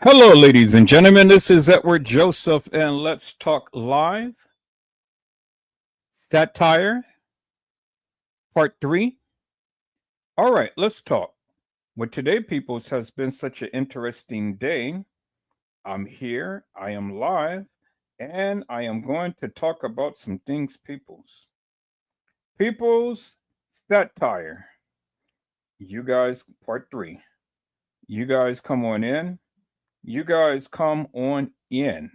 Hello, ladies and gentlemen. This is Edward Joseph, and let's talk live. Satire, part three. All right, let's talk. Well, today, peoples, has been such an interesting day. I'm here, I am live, and I am going to talk about some things, peoples. Peoples, satire. You guys, part three. You guys come on in. You guys come on in.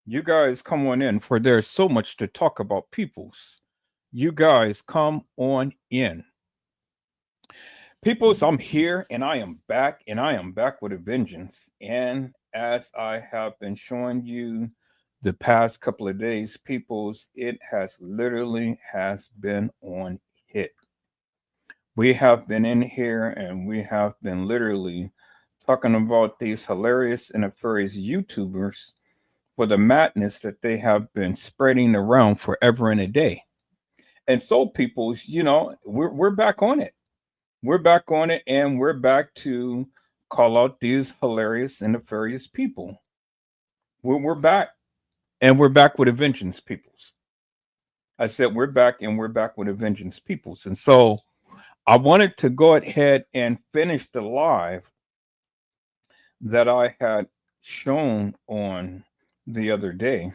You guys come on in, for there's so much to talk about, peoples. You guys come on in. Peoples, I'm here and I am back, and I am back with a vengeance. And as I have been showing you the past couple of days, peoples, it has literally has been on hit. We have been in here and we have been literally talking about these hilarious and nefarious YouTubers for the madness that they have been spreading around forever and a day. And so, peoples, we're back on it. We're back on it, and we're back to call out these hilarious and nefarious people. We're back, and we're back with a vengeance, peoples. I said we're back, and we're back with a vengeance, peoples. And so, I wanted to go ahead and finish the live that I had shown on the other day.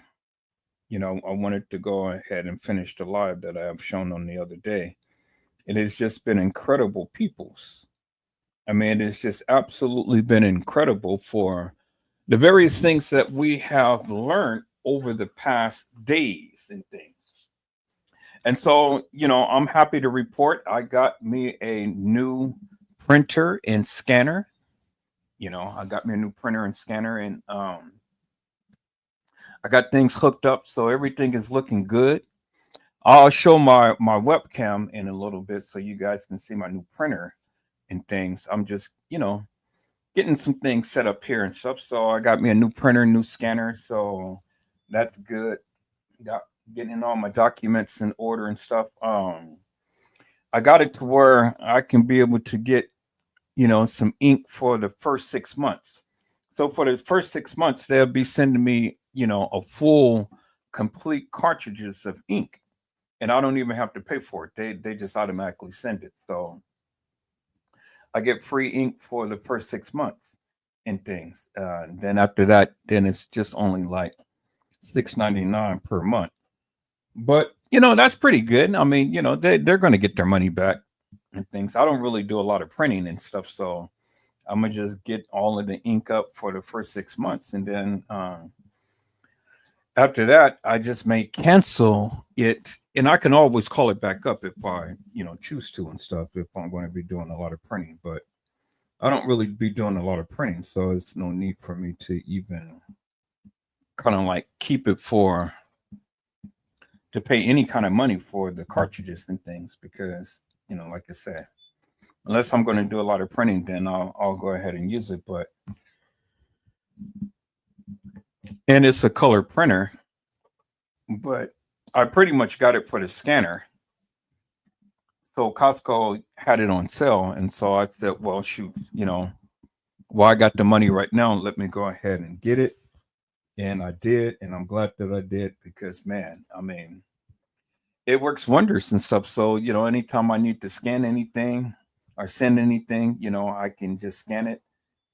I wanted to go ahead and finish the live that I have shown on the other day. It has just been incredible, peoples. I mean, it's just absolutely been incredible for the various things that we have learned over the past days and things. And so, I'm happy to report I got me a new printer and scanner. I got me a new printer and scanner, and I got things hooked up, so everything is looking good. I'll show my webcam in a little bit so you guys can see my new printer and things. I'm just, getting some things set up here and stuff. So I got me a new printer, new scanner, so that's good. Got getting all my documents in order and stuff. I got it to where I can be able to get, some ink for the first 6 months. So for the first 6 months, they'll be sending me, a full complete cartridges of ink, and I don't even have to pay for it. They just automatically send it. So I get free ink for the first 6 months and things. Then after that, then it's just only like $6.99 per month. But that's pretty good. I mean, they're going to get their money back and things. I don't really do a lot of printing and stuff, so I'm gonna just get all of the ink up for the first 6 months, and then after that, I just may cancel it, and I can always call it back up if I, choose to and stuff. If I'm going to be doing a lot of printing, but I don't really be doing a lot of printing, so it's no need for me to even kind of like keep it for to pay any kind of money for the cartridges and things because like I said, unless I'm going to do a lot of printing, then I'll go ahead and use it. But and it's a color printer, but I pretty much got it for the scanner. So Costco had it on sale, and so I said, well, shoot, well, I got the money right now. Let me go ahead and get it, and I did, and I'm glad that I did because, man, I mean, it works wonders and stuff. So anytime I need to scan anything or send anything, I can just scan it,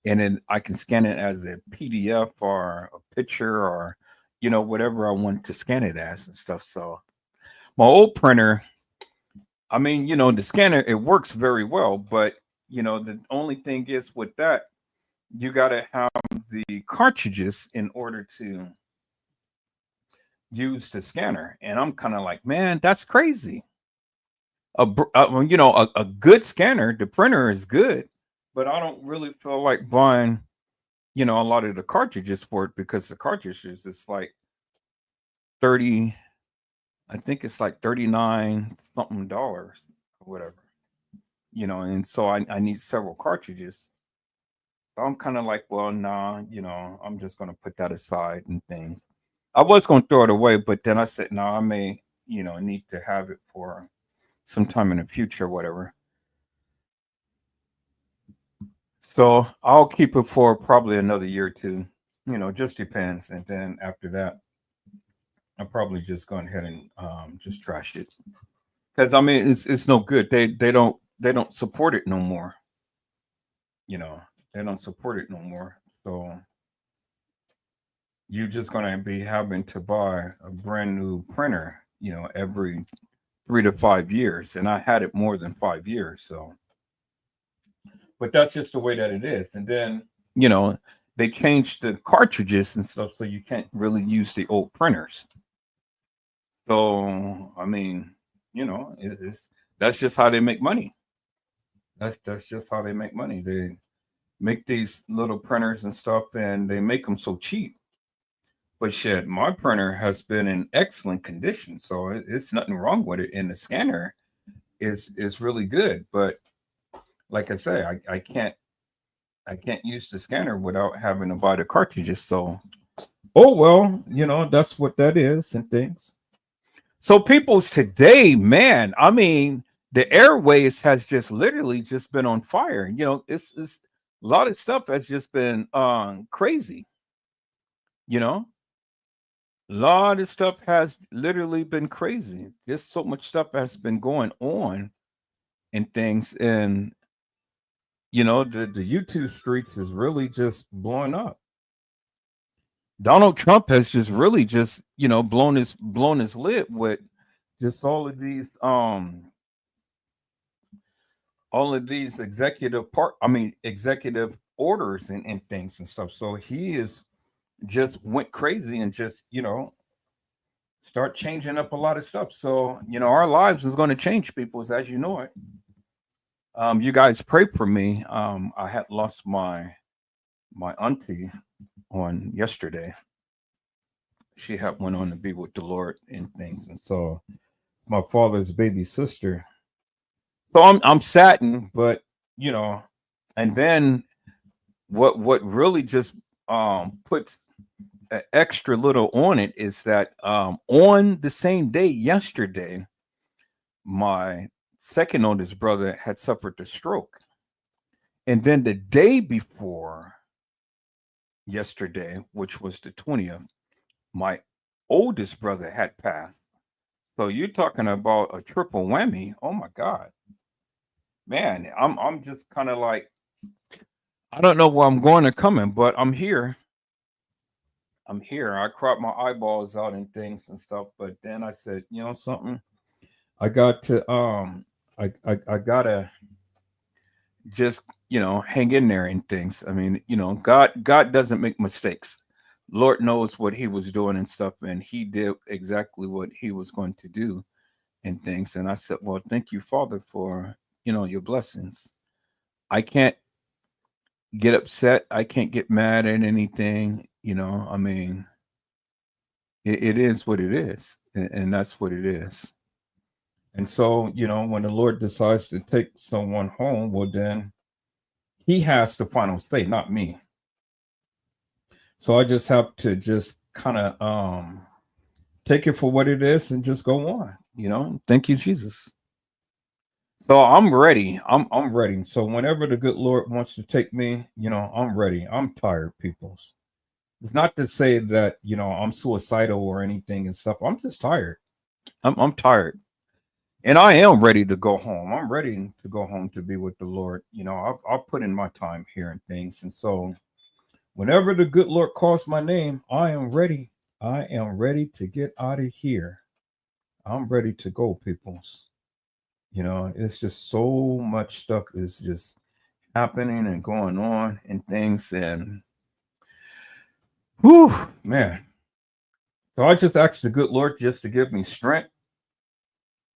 and then I can scan it as a PDF or a picture or whatever I want to scan it as and stuff. So my old printer, I mean, the scanner, it works very well, but the only thing is with that, you got to have the cartridges in order to use the scanner, and I'm kind of like, man, that's crazy. A good scanner, the printer is good, but I don't really feel like buying a lot of the cartridges for it because the cartridges is like 30, I think it's like 39 something dollars or whatever, and so I need several cartridges. So I'm kind of like, well, nah, I'm just going to put that aside and things. I was going to throw it away, but then I said, no, I may, need to have it for sometime in the future, whatever. So I'll keep it for probably another year or two. Just depends. And then after that, I'm probably just going ahead and just trash it because I mean it's no good. They don't support it no more. You know they don't support it no more. So you're just going to be having to buy a brand new printer. Every 3 to 5 years, and I had it more than 5 years. So, but that's just the way that it is. And then you know they changed the cartridges and stuff, so you can't really use the old printers. So I mean, it's that's just how they make money. That's just how they make money. They make these little printers and stuff, and they make them so cheap. But shit, my printer has been in excellent condition, so it's nothing wrong with it. And the scanner is really good. But like I say, I can't use the scanner without having to buy the cartridges. So oh well, that's what that is and things. So people's today, man, I mean, the airways has just literally just been on fire. It's a lot of stuff has just been crazy, you know. A lot of stuff has literally been crazy. There's so much stuff has been going on and things, and the YouTube streets is really just blowing up. Donald Trump has just really just blown his lid with just all of these executive orders and things and stuff. So he is just went crazy and just start changing up a lot of stuff. So our lives is going to change, people, as you know it. You guys pray for me. I had lost my auntie on yesterday. She had went on to be with the Lord and things, and so my father's baby sister. So I'm saddened, but you know, and then what really just puts an extra little on it is that on the same day yesterday, my second oldest brother had suffered a stroke, and then the day before yesterday, which was the 20th, my oldest brother had passed. So you're talking about a triple whammy. Oh my God, man! I'm just kind of like I don't know where I'm going or coming, but I'm here. I'm here. I cropped my eyeballs out and things and stuff, but then I said, something. I got to I gotta just hang in there and things. I mean, God doesn't make mistakes. Lord knows what He was doing and stuff, and He did exactly what He was going to do and things. And I said, well, thank you, Father, for your blessings. I can't get upset. I can't get mad at anything. I mean, it is what it is, and that's what it is. And so, when the Lord decides to take someone home, well, then He has the final say, not me. So I just have to just kind of take it for what it is and just go on. Thank you, Jesus. So I'm ready. I'm ready. So whenever the good Lord wants to take me, I'm ready. I'm tired, peoples. It's not to say that I'm suicidal or anything and stuff. I'm just tired. I'm tired, and I am ready to go home. I'm ready to go home to be with the Lord. I'll put in my time here and things, and so whenever the good Lord calls my name, I am ready. I am ready to get out of here. I'm ready to go, peoples. It's just so much stuff is just happening and going on and things, and whew, man. So I just asked the good Lord just to give me strength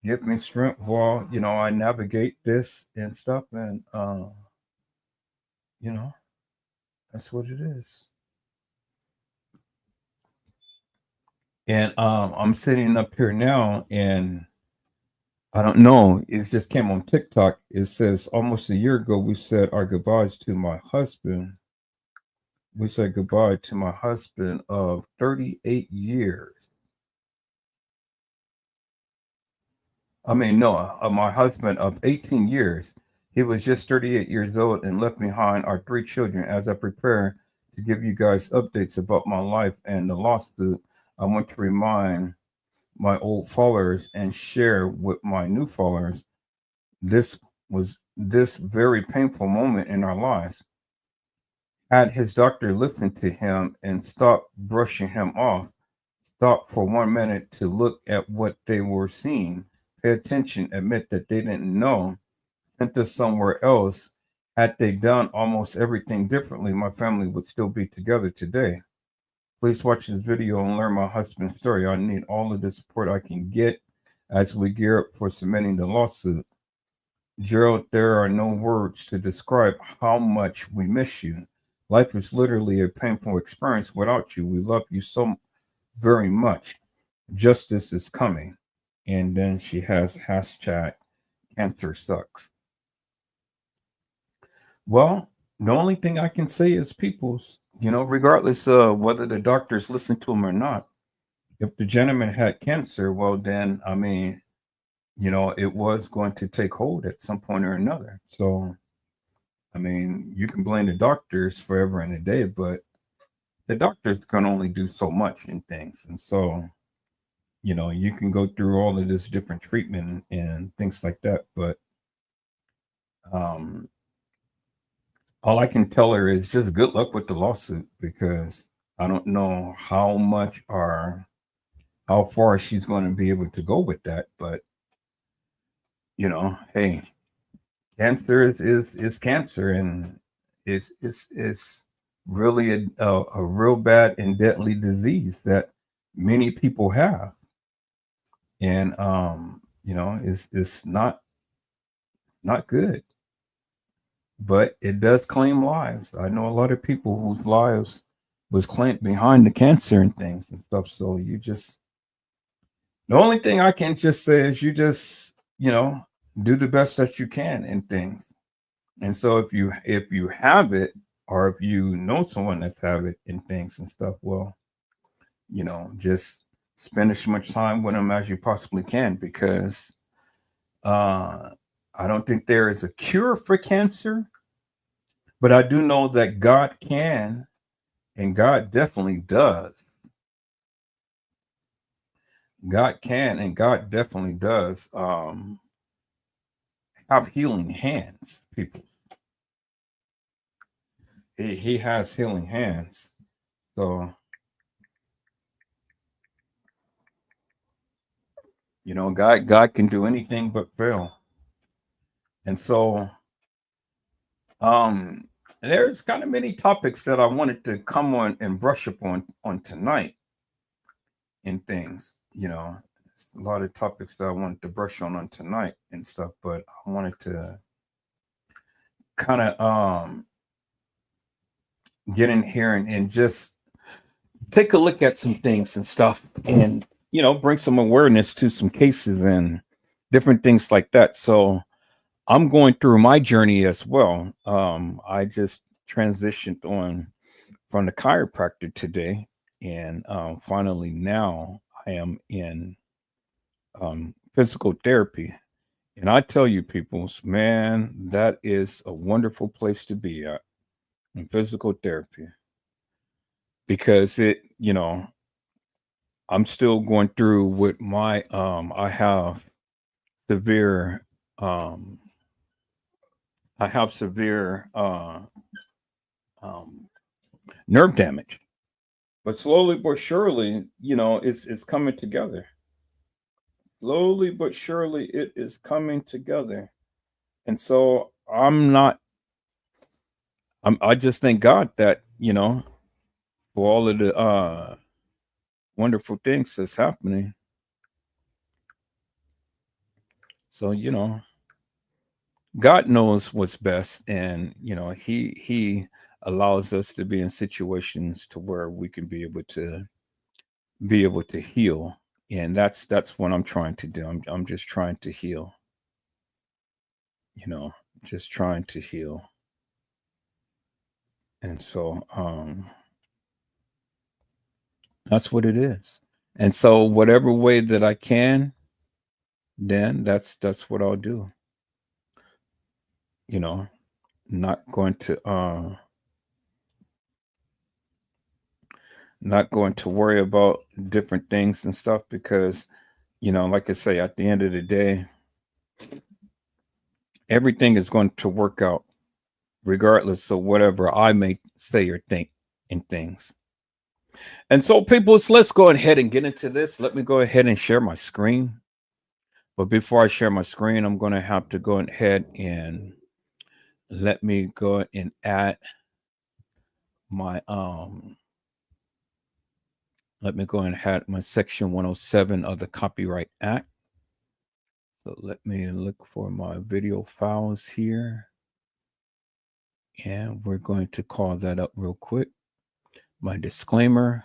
while I navigate this and stuff, and you know that's what it is. And I'm sitting up here now, and I don't know. It just came on TikTok. It says almost a year ago we said our goodbyes to my husband. We said goodbye to my husband of 38 years. I mean, no, my husband of 18 years. He was just 38 years old and left behind our three children. As I prepare to give you guys updates about my life and the lawsuit, I want to remind my old followers and share with my new followers this was this very painful moment in our lives. Had his doctor listened to him and stopped brushing him off, stop for 1 minute to look at what they were seeing, pay attention, admit that they didn't know, sent us somewhere else. Had they done almost everything differently, my family would still be together today. Please watch this video and learn my husband's story. I need all of the support I can get as we gear up for submitting the lawsuit. Gerald, there are no words to describe how much we miss you. Life is literally a painful experience without you. We love you so very much. Justice is coming. And then she has hashtag cancer sucks. Well, the only thing I can say is people's, regardless of whether the doctors listen to him or not, if the gentleman had cancer, well, then, I mean, it was going to take hold at some point or another. So, I mean, you can blame the doctors forever and a day, but the doctors can only do so much in things. And so, you can go through all of this different treatment and things like that. But um, all I can tell her is just good luck with the lawsuit because I don't know how much or how far she's going to be able to go with that. But, hey, cancer is cancer, and it's really a real bad and deadly disease that many people have, and it's not good, but it does claim lives. I know a lot of people whose lives was claimed behind the cancer and things and stuff. So the only thing I can just say is you just do the best that you can in things. And so if you have it, or if you know someone that's have it in things and stuff, well, just spend as much time with them as you possibly can because I don't think there is a cure for cancer, but I do know that God can, and God definitely does. God can, and God definitely does have healing hands, people. He has healing hands. So, God can do anything but fail. And so um there's kind of many topics that I wanted to come on and brush up on tonight in things, It's a lot of topics that I wanted to brush on tonight and stuff, but I wanted to kind of get in here and just take a look at some things and stuff and bring some awareness to some cases and different things like that. So I'm going through my journey as well. I just transitioned on from the chiropractor today, and finally now I am in physical therapy. And I tell you, peoples, man, that is a wonderful place to be at in physical therapy because I'm still going through with my I have severe um I have severe um nerve damage. But slowly but surely, it's coming together. Slowly but surely it is coming together. And so I just thank God that, for all of the wonderful things that's happening. So, God knows what's best, and he allows us to be in situations to where we can be able to heal. And that's what I'm trying to do. I'm just trying to heal, you know, just trying to heal. And so that's what it is. And so whatever way that I can, then that's what I'll do. you know, not going to worry about different things and stuff because, like I say, at the end of the day, everything is going to work out regardless of whatever I may say or think in things. And so, people, let's go ahead and get into this. Let me go ahead and share my screen. But before I share my screen, I'm going to have to go ahead and let me go and add my let me go and add my section 107 of the Copyright Act. So let me look for my video files here. And we're going to call that up real quick. My disclaimer.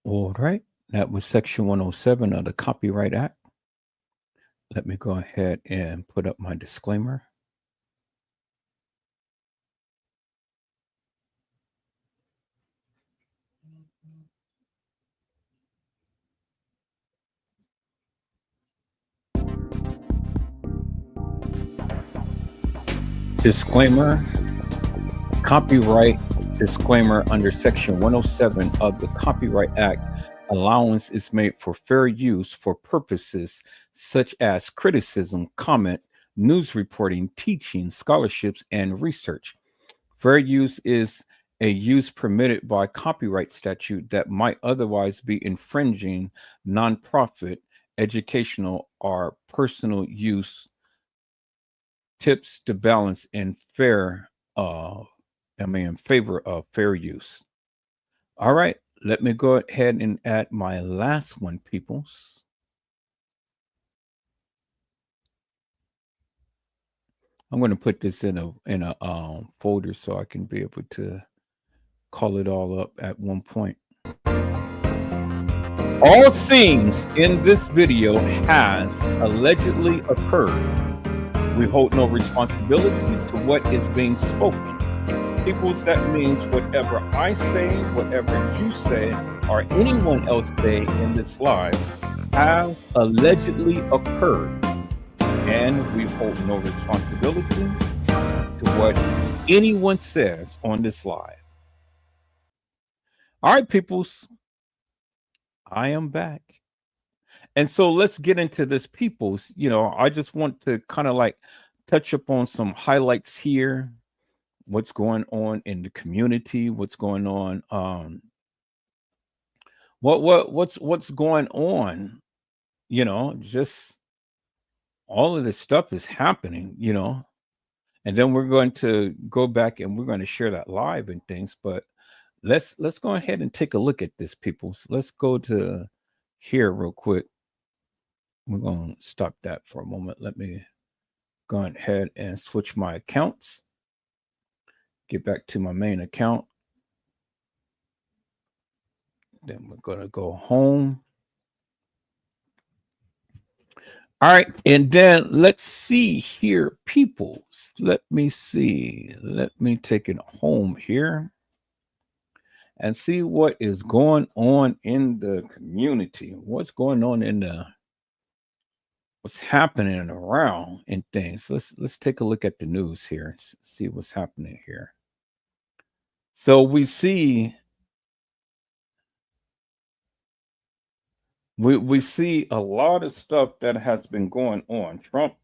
All right. That was section 107 of the Copyright Act. Let me go ahead and put up my disclaimer. Disclaimer. Copyright disclaimer under section 107 of the Copyright Act. Allowance is made for fair use for purposes such as criticism, comment, news reporting, teaching, scholarships, and research. Fair use is a use permitted by copyright statute that might otherwise be infringing nonprofit, educational, or personal use. Tips to balance in favor of fair use. All right, let me go ahead and add my last one, peoples. I'm going to put this in a folder so I can be able to call it all up at one point. All scenes in this video has allegedly occurred. We hold no responsibility to what is being spoken. Peoples, that means whatever I say, whatever you say, or anyone else say in this live has allegedly occurred. And we hold no responsibility to what anyone says on this live. All right, peoples, I am back. And so let's get into this, peoples. I just want to kind of like touch upon some highlights here. What's going on in the community? What's going on? What's going on? Just all of this stuff is happening. And then we're going to go back and we're going to share that live and things. But let's go ahead and take a look at this, people. So let's go to here real quick. We're going to stop that for a moment. Let me go ahead and switch my accounts. Get back to my main account. Then we're going to go home. All right. And then let's see here, peoples. Let me see. Let me take it home here and see what is going on in the community. What's going on what's happening around and things. Let's take a look at the news here and see what's happening here. So we see we see a lot of stuff that has been going on. Trump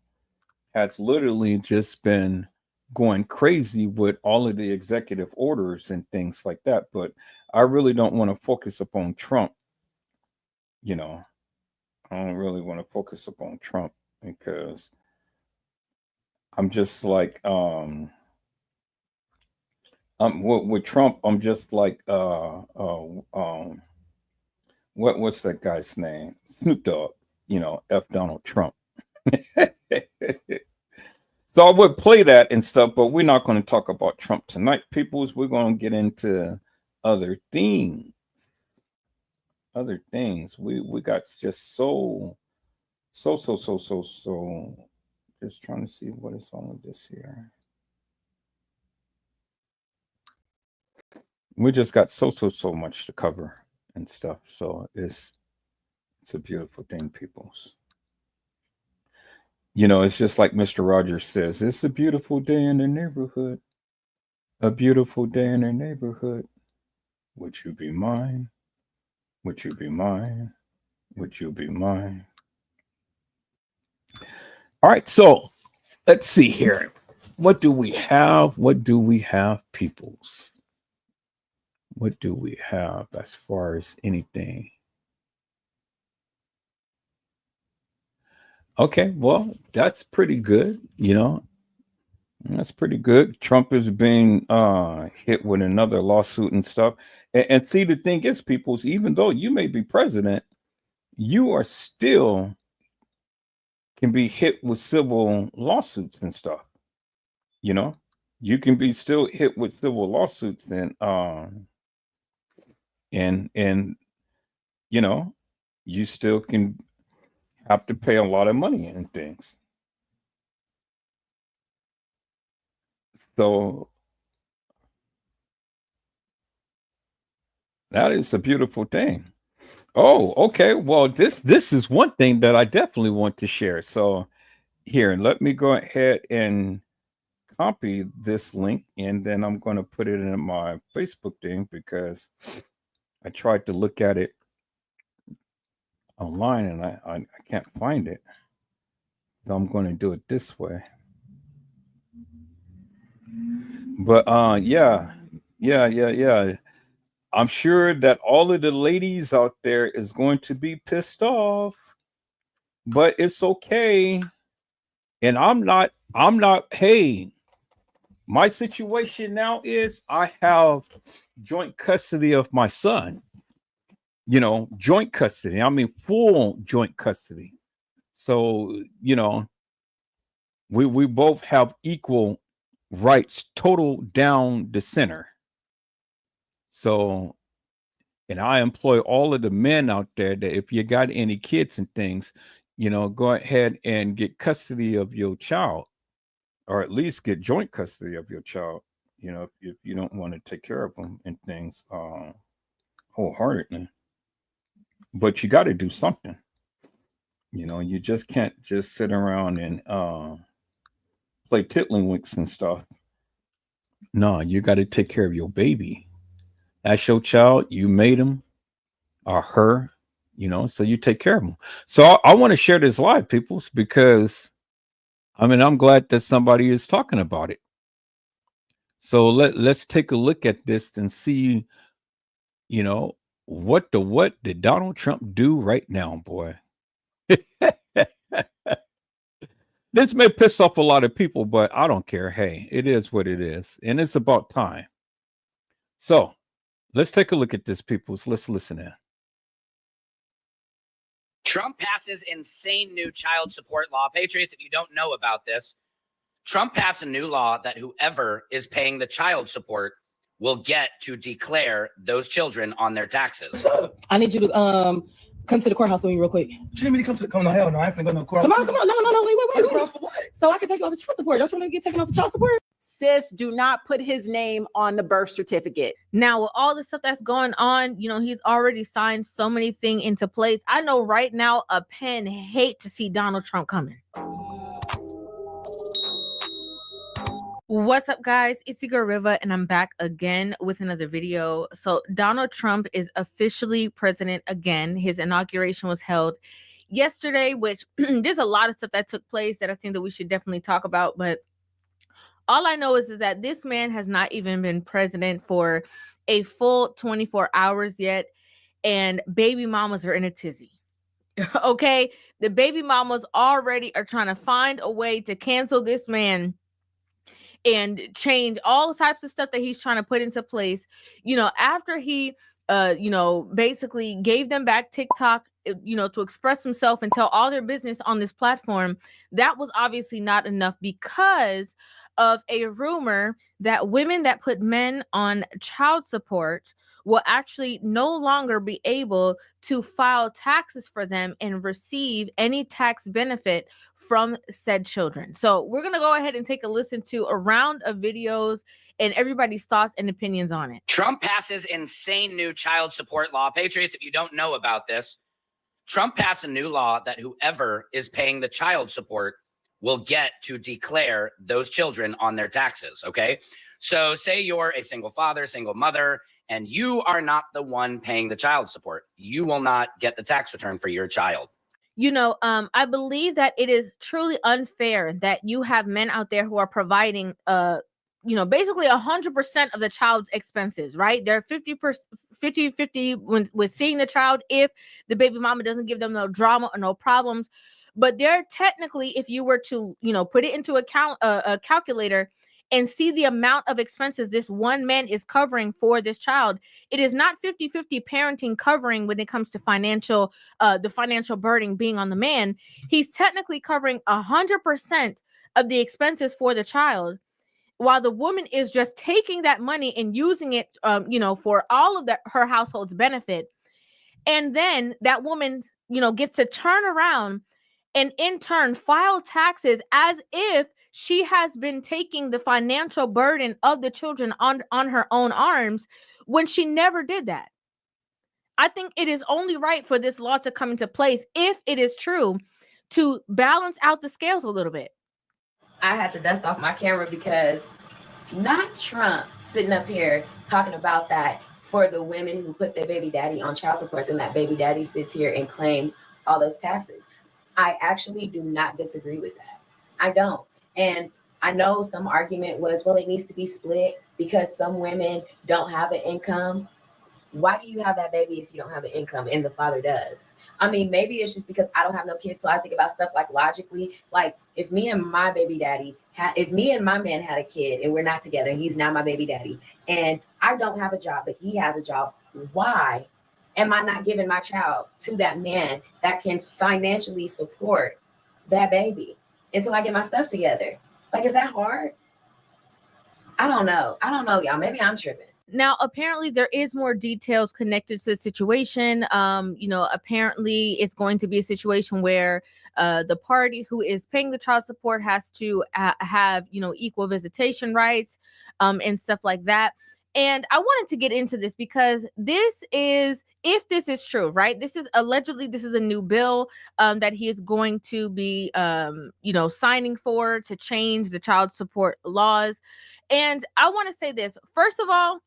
has literally just been going crazy with all of the executive orders and things like that. But I really don't want to focus upon Trump. I don't really want to focus upon Trump because I'm just like with Trump, I'm just like what's that guy's name? Snoop Dogg, F Donald Trump. So I would play that and stuff, but we're not going to talk about Trump tonight, peoples. We're going to get into other things. Other things. We got just so. Just trying to see what is all of this here. We just got so much to cover and stuff. So it's a beautiful thing, peoples. It's just like Mr. Rogers says, it's a beautiful day in the neighborhood. A beautiful day in the neighborhood. Would you be mine? Would you be mine? Would you be mine? All right, so let's see here. What do we have? What do we have, peoples? What do we have as far as anything? Okay, well, that's pretty good. That's pretty good. Trump is being hit with another lawsuit and stuff. And see, the thing is, peoples, even though you may be president, you are still can be hit with civil lawsuits and stuff. You know, you can be still hit with civil lawsuits and you know, you still can have to pay a lot of money and things. So that is a beautiful thing. Oh, okay. Well, this is one thing that I definitely want to share. So here, let me go ahead and copy this link, and then I'm going to put it in my Facebook thing because I tried to look at it online and I can't find it. So I'm going to do it this way. But yeah. I'm sure that all of the ladies out there is going to be pissed off, but it's okay. And I'm not, hey, my situation now is I have joint custody of my son. Joint custody. I mean full joint custody. So, we both have equal rights, total down the center. So, and I employ all of the men out there that if you got any kids and things, go ahead and get custody of your child, or at least get joint custody of your child. If you don't want to take care of them and things wholeheartedly, but you got to do something. You just can't just sit around and play tiddlywinks and stuff. No, you got to take care of your baby. That's your child. You made him or her, so you take care of them. So I want to share this live, peoples, because I'm glad that somebody is talking about it. So let's take a look at this and see, what did Donald Trump do right now, boy? This may piss off a lot of people, but I don't care. Hey, it is what it is, and it's about time. So let's take a look at this, peoples. Let's listen in. Trump passes insane new child support law. Patriots, if you don't know about this, Trump passed a new law that whoever is paying the child support will get to declare those children on their taxes. I need you to come to the courthouse with me real quick. What you need me to come to the courthouse? Hell no, I ain't finna go to the courthouse. Come on. No, wait. Courthouse for what? So I can take you off the child support. Don't you want to get taken off the child support? Sis, do not put his name on the birth certificate. Now, with all the stuff that's going on, he's already signed so many things into place. I know right now a pen hate to see Donald Trump coming. What's up, guys? It's your girl Riva, and I'm back again with another video. So Donald Trump is officially president again. His inauguration was held yesterday, which there's a lot of stuff that took place that I think that we should definitely talk about. But all I know is that this man has not even been president for a full 24 hours yet, and baby mamas are in a tizzy. Okay? The baby mamas already are trying to find a way to cancel this man and change all types of stuff that he's trying to put into place. After he basically gave them back TikTok to express himself and tell all their business on this platform, that was obviously not enough because of a rumor that women that put men on child support will actually no longer be able to file taxes for them and receive any tax benefit from said children. So we're going to go ahead and take a listen to a round of videos and everybody's thoughts and opinions on it. Trump passes insane new child support law. Patriots, if you don't know about this, Trump passed a new law that whoever is paying the child support will get to declare those children on their taxes, okay? So say you're a single father, single mother, and you are not the one paying the child support. You will not get the tax return for your child. I believe that it is truly unfair that you have men out there who are providing, basically 100% of the child's expenses, right? They're 50-50 with seeing the child if the baby mama doesn't give them no drama or no problems. But they're technically, if you were to, put it into a calculator and see the amount of expenses this one man is covering for this child, it is not 50-50 parenting covering when it comes to the financial burden being on the man. He's technically covering 100% of the expenses for the child, while the woman is just taking that money and using it, for all of her household's benefit. And then that woman, gets to turn around and in turn file taxes as if she has been taking the financial burden of the children on her own arms when she never did that. I think it is only right for this law to come into place, if it is true, to balance out the scales a little bit. I had to dust off my camera because not Trump sitting up here talking about that for the women who put their baby daddy on child support, then that baby daddy sits here and claims all those taxes. I actually do not disagree with that. I don't. And I know some argument was, well, it needs to be split because some women don't have an income. Why do you have that baby if you don't have an income and the father does? I mean, maybe it's just because I don't have no kids. So I think about stuff like logically, like if me and my baby daddy if me and my man had a kid and we're not together, he's now my baby daddy, and I don't have a job, but he has a job, why am I not giving my child to that man that can financially support that baby until I get my stuff together? Like, is that hard? I don't know, y'all. Maybe I'm tripping. Now, apparently there is more details connected to the situation. Apparently it's going to be a situation where the party who is paying the child support has to have, equal visitation rights and stuff like that. And I wanted to get into this because if this is true, right? This is a new bill that he is going to be, signing for to change the child support laws. And I want to say this, first of all,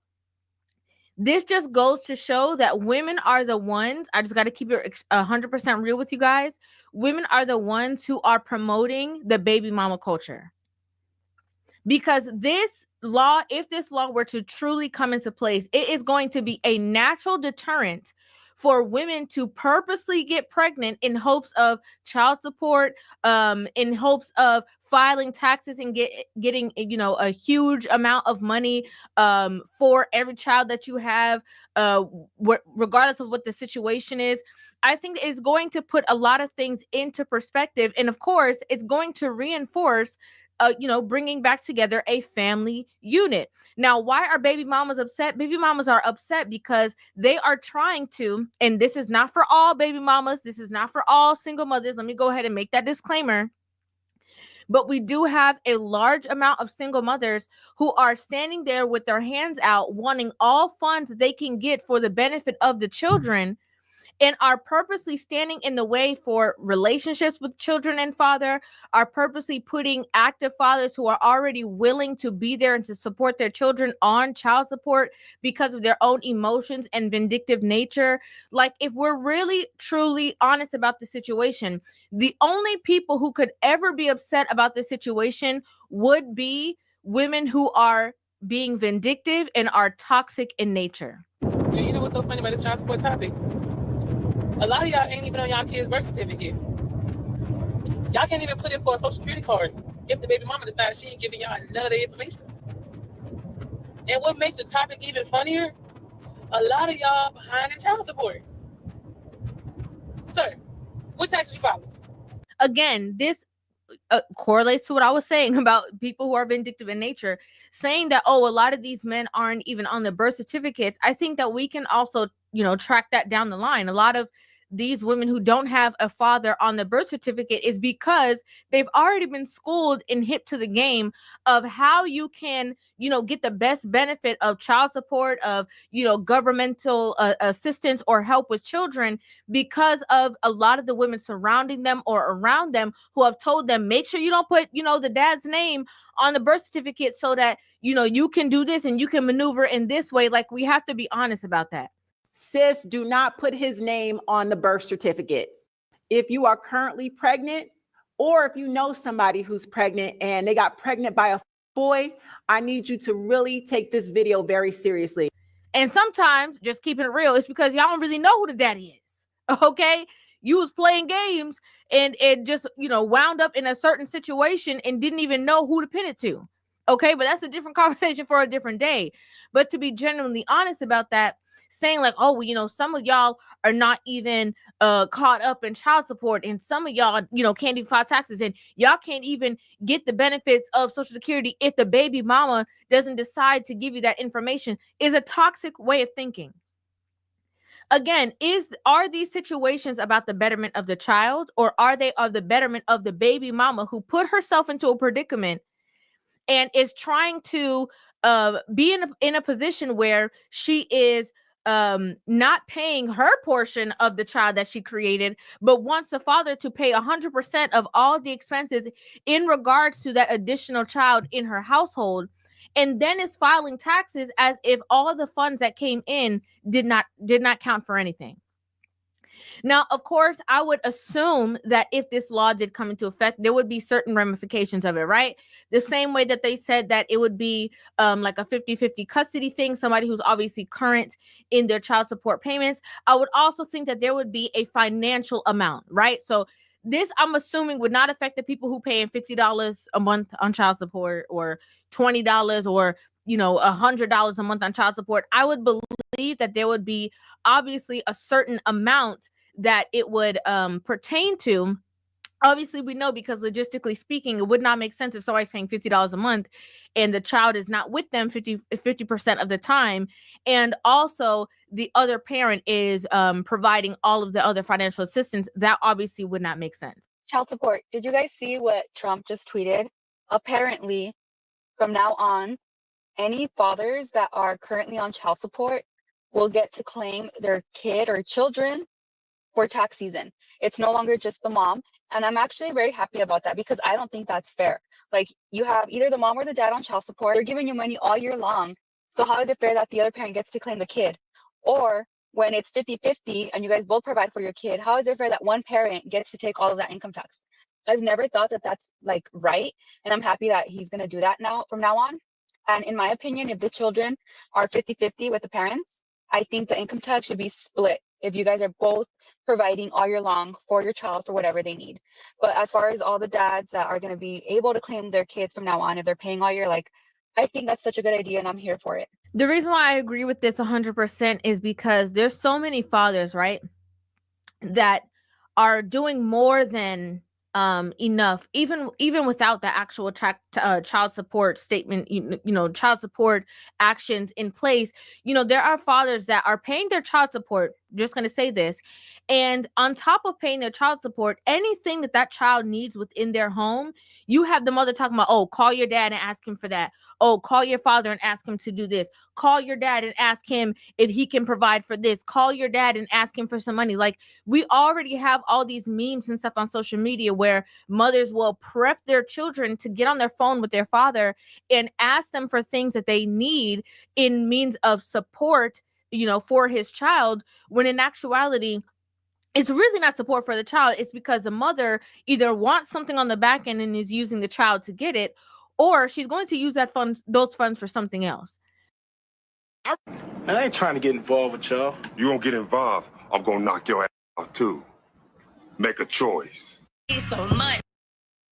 this just goes to show that women are the ones, I just got to keep it 100% real with you guys. Women are the ones who are promoting the baby mama culture. Because this law, if this law were to truly come into place, it is going to be a natural deterrent for women to purposely get pregnant in hopes of child support, in hopes of filing taxes and getting a huge amount of money for every child that you have, regardless of what the situation is. I think it's going to put a lot of things into perspective, and of course, it's going to reinforce, bringing back together a family unit. Now, why are baby mamas upset? Baby mamas are upset because they are trying to, and this is not for all baby mamas, this is not for all single mothers. Let me go ahead and make that disclaimer. But we do have a large amount of single mothers who are standing there with their hands out, wanting all funds they can get for the benefit of the children, and are purposely standing in the way for relationships with children and father, are purposely putting active fathers who are already willing to be there and to support their children on child support because of their own emotions and vindictive nature. Like, if we're really, truly honest about the situation, the only people who could ever be upset about this situation would be women who are being vindictive and are toxic in nature. You know what's so funny about this child support topic? A lot of y'all ain't even on y'all kids' birth certificate. Y'all can't even put in for a social security card if the baby mama decides she ain't giving y'all none of the information. And what makes the topic even funnier, a lot of y'all behind in child support. Sir, what taxes you follow? Again, this correlates to what I was saying about people who are vindictive in nature, saying that, oh, a lot of these men aren't even on the birth certificates. I think that we can also, track that down the line. A lot of these women who don't have a father on the birth certificate is because they've already been schooled and hip to the game of how you can, get the best benefit of child support, of, governmental assistance or help with children, because of a lot of the women surrounding them or around them who have told them, make sure you don't put, the dad's name on the birth certificate so that, you can do this and you can maneuver in this way. Like, we have to be honest about that. Sis, do not put his name on the birth certificate. If you are currently pregnant, or if you know somebody who's pregnant and they got pregnant by a boy, I need you to really take this video very seriously. And sometimes, just keeping it real, it's because y'all don't really know who the daddy is. Okay? You was playing games and it just, wound up in a certain situation and didn't even know who to pin it to. Okay? But that's a different conversation for a different day. But to be genuinely honest about that, saying like, oh, well, some of y'all are not even caught up in child support, and some of y'all, can't even file taxes, and y'all can't even get the benefits of Social Security if the baby mama doesn't decide to give you that information, is a toxic way of thinking. Again, are these situations about the betterment of the child, or are they of the betterment of the baby mama who put herself into a predicament and is trying to be in a position where she is not paying her portion of the child that she created, but wants the father to pay 100% of all the expenses in regards to that additional child in her household, and then is filing taxes as if all the funds that came in did not count for anything. Now, of course, I would assume that if this law did come into effect, there would be certain ramifications of it, right? The same way that they said that it would be like a 50-50 custody thing, somebody who's obviously current in their child support payments. I would also think that there would be a financial amount, right? So this, I'm assuming, would not affect the people who pay $50 a month on child support, or $20, or $100 a month on child support. I would believe that there would be obviously a certain amount that it would pertain to. Obviously, we know, because logistically speaking, it would not make sense if somebody's paying $50 a month and the child is not with them 50% of the time, and also the other parent is providing all of the other financial assistance. That obviously would not make sense. Child support. Did you guys see what Trump just tweeted? Apparently, from now on, any fathers that are currently on child support will get to claim their kid or children for tax season. It's no longer just the mom. And I'm actually very happy about that, because I don't think that's fair. Like, you have either the mom or the dad on child support. They're giving you money all year long. So how is it fair that the other parent gets to claim the kid? Or when it's 50-50 and you guys both provide for your kid, how is it fair that one parent gets to take all of that income tax? I've never thought that that's like right. And I'm happy that he's going to do that now, from now on. And in my opinion, if the children are 50-50 with the parents, I think the income tax should be split if you guys are both providing all year long for your child for whatever they need. But as far as all the dads that are going to be able to claim their kids from now on, if they're paying all year, like, I think that's such a good idea and I'm here for it. The reason why I agree with this 100% is because there's so many fathers, right, that are doing more than enough, even without the actual child support statement, child support actions in place. There are fathers that are paying their child support, just going to say this, and on top of paying their child support, anything that child needs within their home, you have the mother talking about, oh, call your dad and ask him for that. Oh, call your father and ask him to do this. Call your dad and ask him if he can provide for this. Call your dad and ask him for some money. Like, we already have all these memes and stuff on social media where mothers will prep their children to get on their phone with their father and ask them for things that they need in means of support, for his child, when in actuality, it's really not support for the child. It's because the mother either wants something on the back end and is using the child to get it, or she's going to use those funds for something else. Man, I ain't trying to get involved with y'all. You won't get involved, I'm gonna knock your ass out too. Make a choice. So much.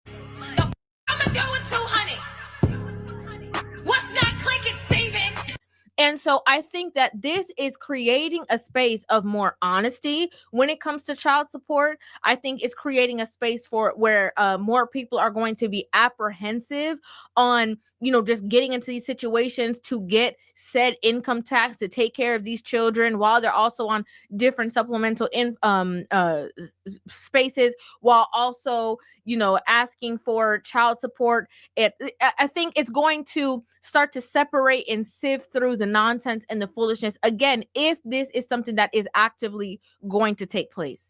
I'ma do it 200. What's not clicking, Steven? And so I think that this is creating a space of more honesty when it comes to child support. I think it's creating a space for where more people are going to be apprehensive on, just getting into these situations to get said income tax to take care of these children while they're also on different supplemental spaces, while also, asking for child support. I think it's going to start to separate and sift through the nonsense and the foolishness again, if this is something that is actively going to take place.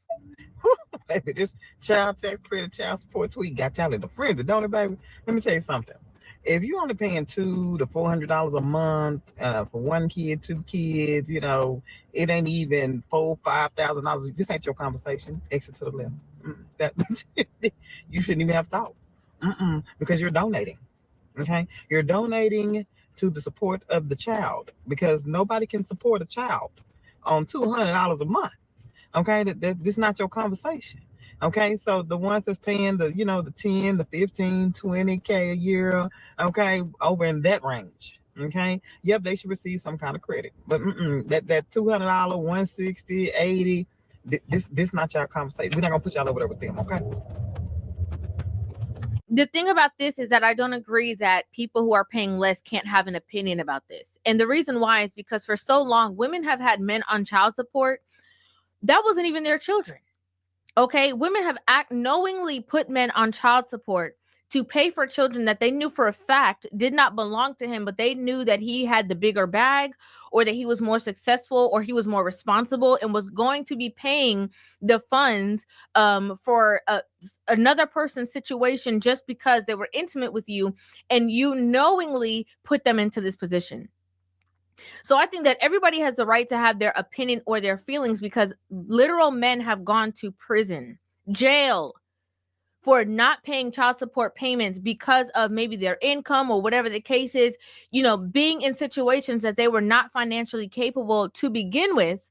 Baby, this child tax credit, child support tweet got y'all in the frenzy, don't it, baby? Let me tell you something. If you're only paying $200 to $400 a month for one kid, two kids, it ain't even $4,000-$5,000. This ain't your conversation. Exit to the left. That you shouldn't even have thought. Because you're donating. Okay, you're donating to the support of the child, because nobody can support a child on $200 a month. Okay, this is not your conversation. Okay, so the ones that's paying the 10, the 15, 20K a year, okay, over in that range, okay, yep, they should receive some kind of credit. But that $200, $160, $80, this not your conversation. We're not gonna put y'all over there with them, okay? The thing about this is that I don't agree that people who are paying less can't have an opinion about this. And the reason why is because for so long, women have had men on child support that wasn't even their children. Okay, women have knowingly put men on child support to pay for children that they knew for a fact did not belong to him, but they knew that he had the bigger bag, or that he was more successful, or he was more responsible, and was going to be paying the funds for another person's situation just because they were intimate with you, and you knowingly put them into this position. So I think that everybody has the right to have their opinion or their feelings, because literal men have gone to prison, jail, for not paying child support payments because of maybe their income or whatever the case is, being in situations that they were not financially capable to begin with.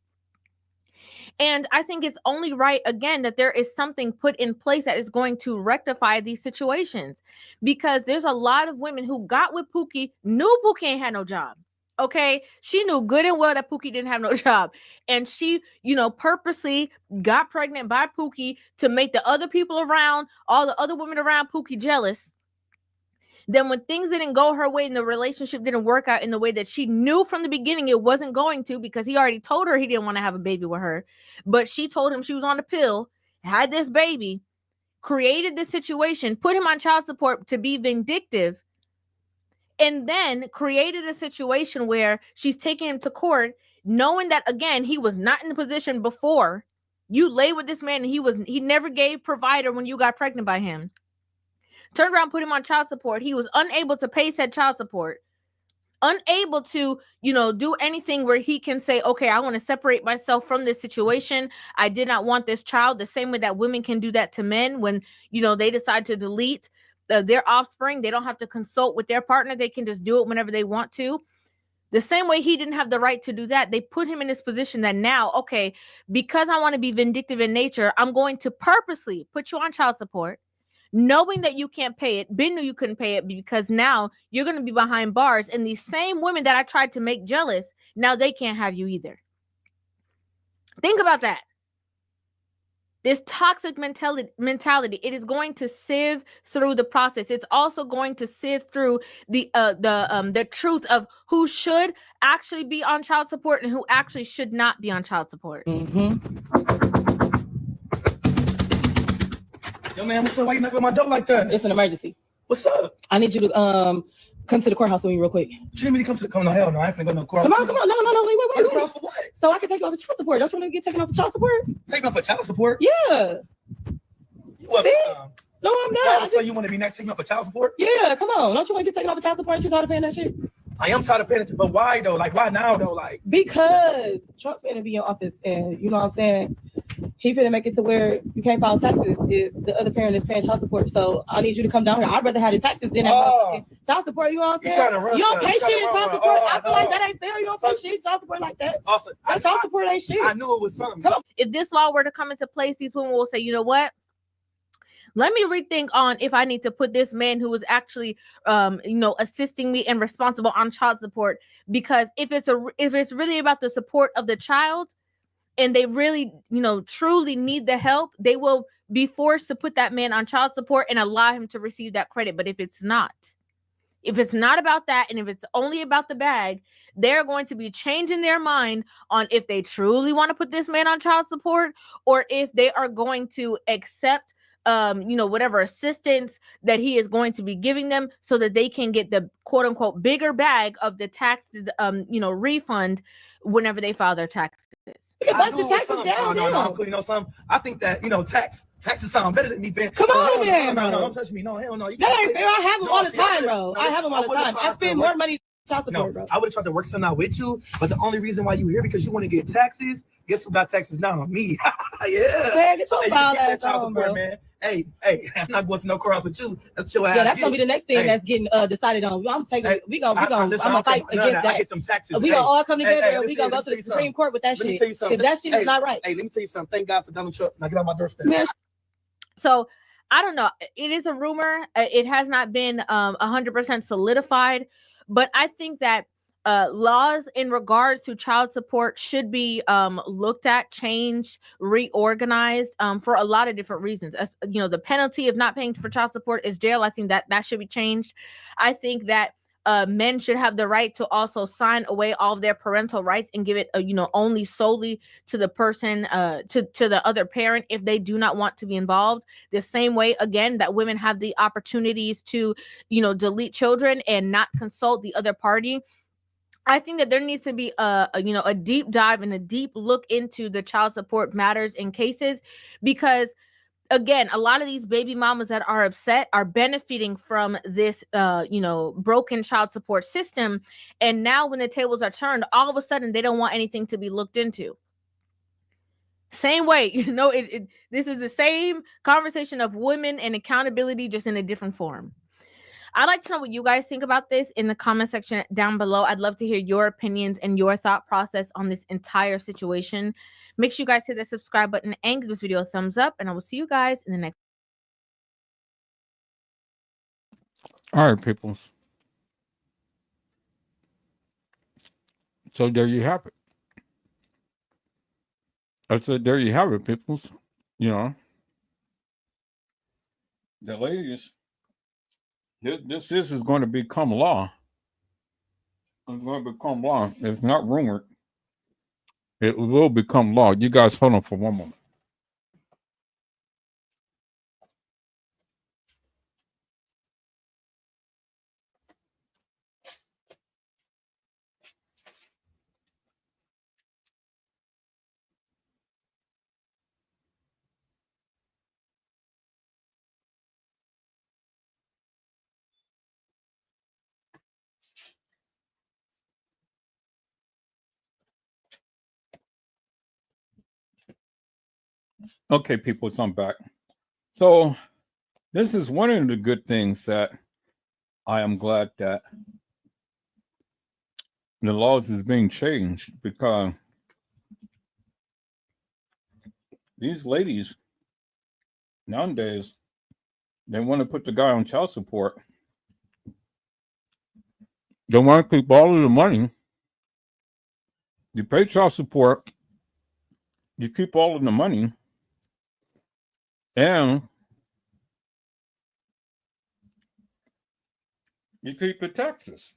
And I think it's only right, again, that there is something put in place that is going to rectify these situations, because there's a lot of women who got with Pookie, knew Pookie ain't had no job. Okay, she knew good and well that Pookie didn't have no job, and she, purposely got pregnant by Pookie to make the other people around, all the other women around Pookie, jealous. Then when things didn't go her way and the relationship didn't work out in the way that she knew from the beginning it wasn't going to, because he already told her he didn't want to have a baby with her, but she told him she was on the pill, had this baby, created this situation, put him on child support to be vindictive, and then created a situation where she's taking him to court, knowing that, again, he was not in the position before. You lay with this man and he never gave provider when you got pregnant by him. Turned around, put him on child support. He was unable to pay said child support. Unable to, do anything where he can say, okay, I want to separate myself from this situation. I did not want this child, the same way that women can do that to men when, they decide to delete their offspring. They don't have to consult with their partner. They can just do it whenever they want to. The same way he didn't have the right to do that. They put him in this position that now, okay, because I want to be vindictive in nature, I'm going to purposely put you on child support, knowing that you can't pay it. Ben knew you couldn't pay it, because now you're going to be behind bars. And these same women that I tried to make jealous, now they can't have you either. Think about that. This toxic mentality, it is going to sieve through the process. It's also going to sieve through the truth of who should actually be on child support and who actually should not be on child support. Yo, man, what's up? Why you knocking on my door like that? It's an emergency. What's up? I need you to come to the courthouse with me real quick. You need me to come? No, hell no. I ain't finna go to no courthouse. Come on. No, wait. Courthouse for what? So I can take you off of child support. Don't you want to get taken off of child support? Taking off for child support? Yeah. You up time? No, I'm not. So you want to be next taking off for child support? Yeah, come on. Don't you want to get taken off of child support? Aren't you tired of paying that shit? I am tired of paying it, but why though? Like, why now though? Like, because Trump finna be in office, and you know what I'm saying? He finna make it to where you can't file taxes if the other parent is paying child support. So I need you to come down here. I'd rather have the taxes than that child support. You know what I'm saying? You don't pay shit in child support. I feel like that ain't fair. You don't pay shit in child support like that. Also, child support ain't shit. I knew it was something. If this law were to come into place, these women will say, you know what? Let me rethink on if I need to put this man who was actually assisting me and responsible on child support, because if it's really about the support of the child and they really, truly need the help, they will be forced to put that man on child support and allow him to receive that credit. But if it's not about that, and if it's only about the bag, they're going to be changing their mind on if they truly want to put this man on child support, or if they are going to accept whatever assistance that he is going to be giving them, so that they can get the quote unquote bigger bag of the tax refund whenever they file their taxes. I do taxes down. No, you know something. I think that taxes sound better than me paying. Come on, man, no, bro. don't touch me. No, hell no. That ain't fair. I have them all the time, bro. I have them all the time. I spend more money child support, bro. I would have tried to work something out with you, but the only reason why you here because you want to get taxes. Guess who got taxes now? Me. Yeah. Man, get your foul ass on, bro. Man. Hey, I'm not going to no cross with you. That's your ass. Yeah, that's gonna be the next thing that's getting decided on. I'm taking. I'm gonna fight against that. I get them taxes. We gonna all come together and we gonna go to the Supreme Court with that shit. Because that shit is not right. Hey, let me tell you something. Thank God for Donald Trump. Now get on my doorstep. So I don't know. It is a rumor. It has not been 100% solidified, but I think that laws in regards to child support should be looked at, changed, reorganized for a lot of different reasons. As, the penalty of not paying for child support is jail. I think that should be changed. I think that men should have the right to also sign away all of their parental rights and give it, only solely to the person, to the other parent if they do not want to be involved. The same way, again, that women have the opportunities to, delete children and not consult the other party. I think that there needs to be a deep dive and a deep look into the child support matters and cases, because again, a lot of these baby mamas that are upset are benefiting from this broken child support system, and now when the tables are turned, all of a sudden they don't want anything to be looked into. Same way, this is the same conversation of women and accountability, just in a different form. I'd like to know what you guys think about this in the comment section down below. I'd love to hear your opinions and your thought process on this entire situation. Make sure you guys hit the subscribe button and give this video a thumbs up, and I will see you guys in the next. All right, peoples. So there you have it. I said, there you have it, peoples. The ladies. This is going to become law. It's going to become law. It's not rumored. It will become law. You guys hold on for one moment. Okay, people, so I'm back. So this is one of the good things that I am glad that the laws is being changed, because these ladies nowadays, they want to put the guy on child support. They want to keep all of the money. You pay child support, you keep all of the money, and you keep the taxes.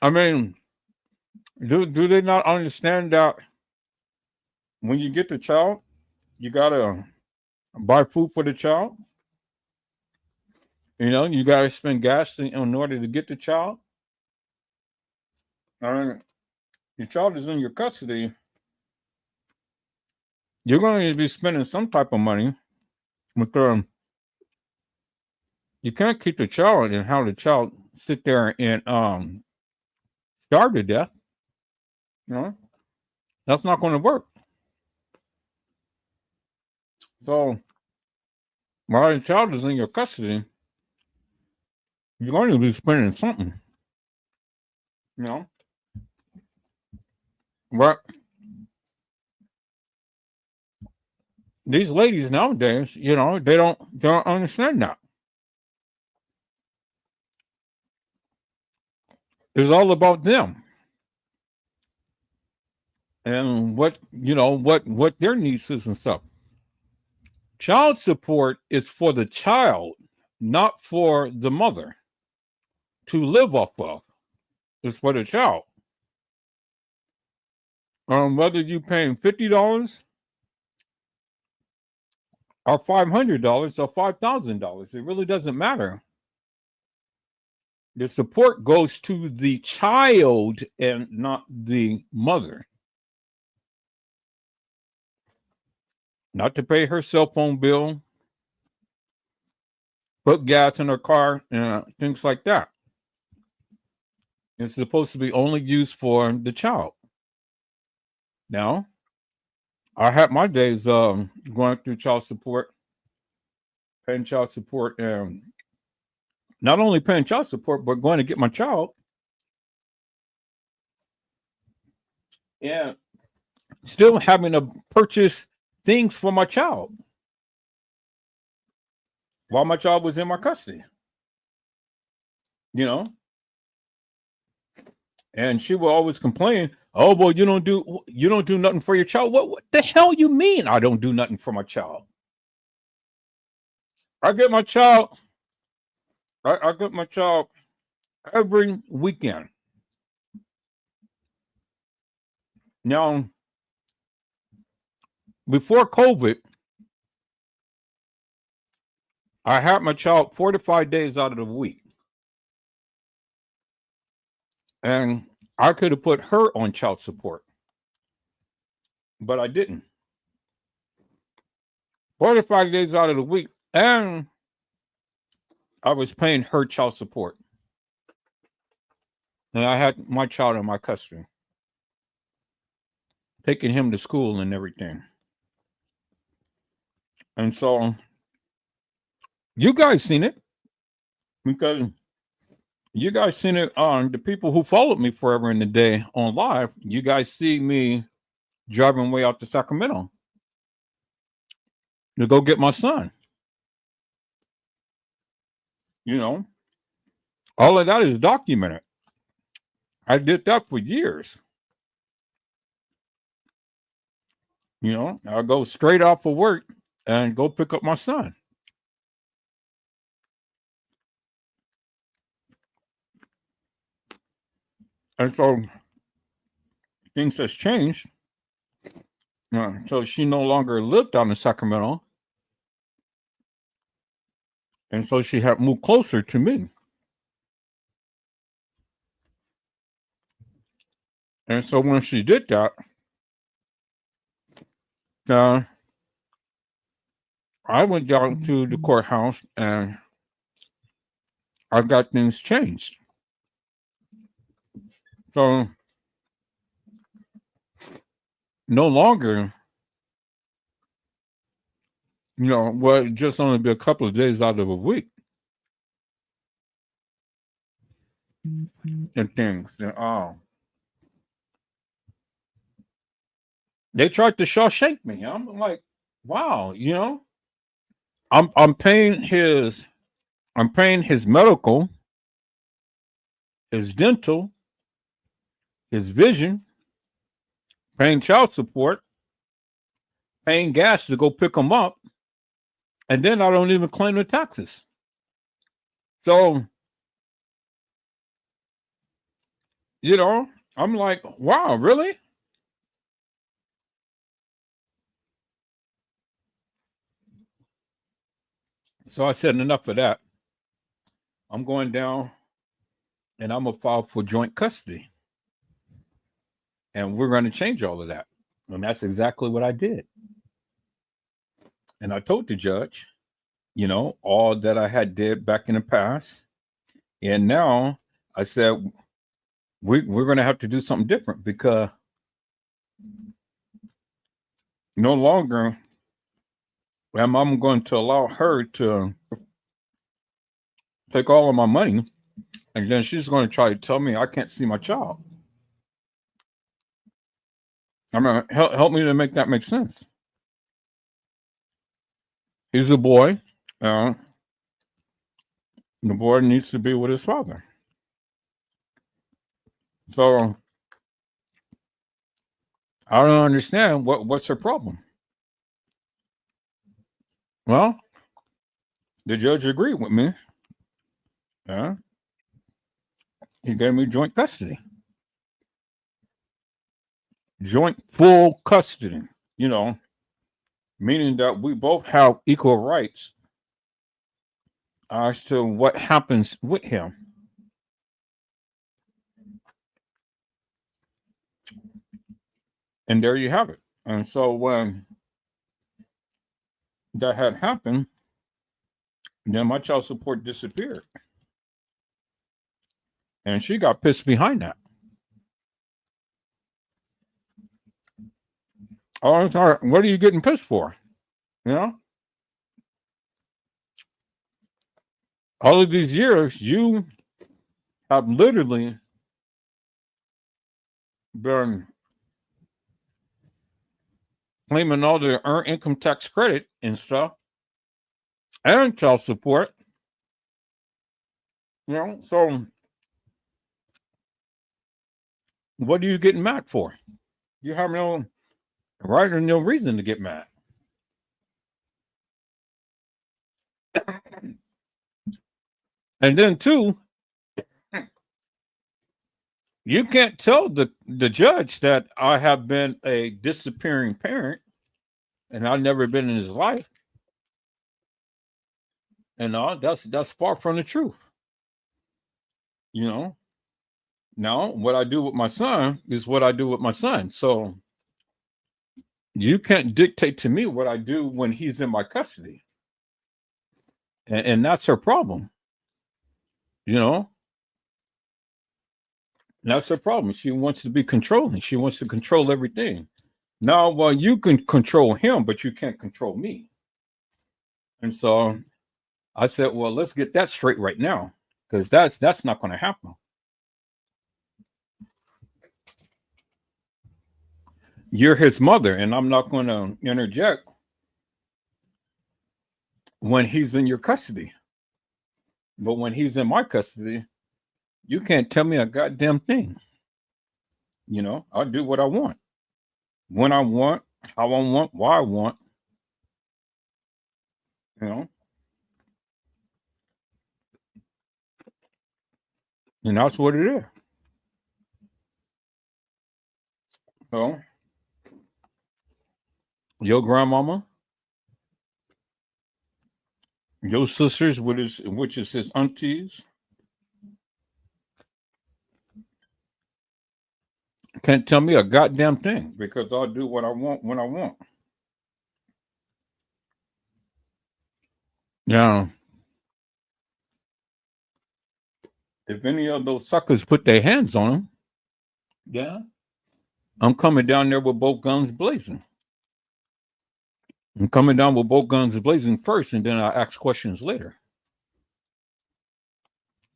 I mean, do they not understand that when you get the child, you gotta buy food for the child? You gotta spend gas in order to get the child. I mean, your child is in your custody. You're going to be spending some type of money with you can't keep the child and have the child sit there and starve to death. That's not going to work. So while the child is in your custody, you're going to be spending something. But these ladies nowadays, they don't understand that. It's all about them and what their needs is and stuff. Child support is for the child, not for the mother to live off of. It's for the child. Whether you paying $50 or $500 or $5,000, it really doesn't matter. The support goes to the child and not the mother. Not to pay her cell phone bill, put gas in her car, things like that. It's supposed to be only used for the child. Now, I had my days going through child support, paying child support, and not only paying child support, but going to get my child. And still having to purchase things for my child while my child was in my custody. And she will always complain, "Oh, well, you don't do nothing for your child." What the hell you mean I don't do nothing for my child? I get my child every weekend. Now, before COVID, I had my child 4 to 5 days out of the week. And I could have put her on child support, but I didn't. 4 to 5 days out of the week, and I was paying her child support. And I had my child in my custody, taking him to school and everything. And so, you guys seen it, because you guys seen it on the people who followed me forever in the day on live. You guys see me driving way out to Sacramento to go get my son. All of that is documented. I did that for years. I'll go straight off of work and go pick up my son. And so things has changed. So she no longer lived down in Sacramento. And so she had moved closer to me. And so when she did that, I went down to the courthouse and I got things changed. So no longer, just only be a couple of days out of a week. And things. They tried to Shawshank me. I'm like, wow, I'm paying his medical, his dental, his vision, paying child support, paying gas to go pick him up, and then I don't even claim the taxes. So, I'm like, wow, really? So I said, enough of that. I'm going down and I'm going to file for joint custody. And we're going to change all of that. And that's exactly what I did. And I told the judge, all that I had did back in the past. And now I said, we're going to have to do something different, because no longer am I going to allow her to take all of my money, and then she's going to try to tell me I can't see my child. I mean, help me to make that make sense. He's a boy. The boy needs to be with his father. So I don't understand what's her problem. Well, the judge agreed with me. Yeah, he gave me joint custody, joint full custody. You know, meaning that we both have equal rights as to what happens with him. And there you have it. And so when that had happened, then my child support disappeared. And she got pissed behind that. Oh, I'm sorry. What are you getting pissed for? You know? All of these years, you have literally been claiming all the earned income tax credit and stuff and child support. You know, so what are you getting mad for? You have no right or no reason to get mad. And then too, you can't tell the judge that I have been a disappearing parent and I've never been in his life. And that's far from the truth. You know. Now, what I do with my son is what I do with my son. So you can't dictate to me what I do when he's in my custody. And that's her problem. You know, that's her problem. She wants to be controlling. She wants to control everything. Now, well, you can control him, but you can't control me. And so I said, well, let's get that straight right now, because that's not going to happen. You're his mother, and I'm not going to interject when he's in your custody. But when he's in my custody, you can't tell me a goddamn thing. You know, I'll do what I want, when I want, how I want, why I want. You know, and that's what it is. So, your grandmama, your sisters, which is his aunties, can't tell me a goddamn thing because I'll do what I want when I want. Now, if any of those suckers put their hands on him, yeah, I'm coming down there with both guns blazing. I'm coming down with both guns blazing first, and then I ask questions later.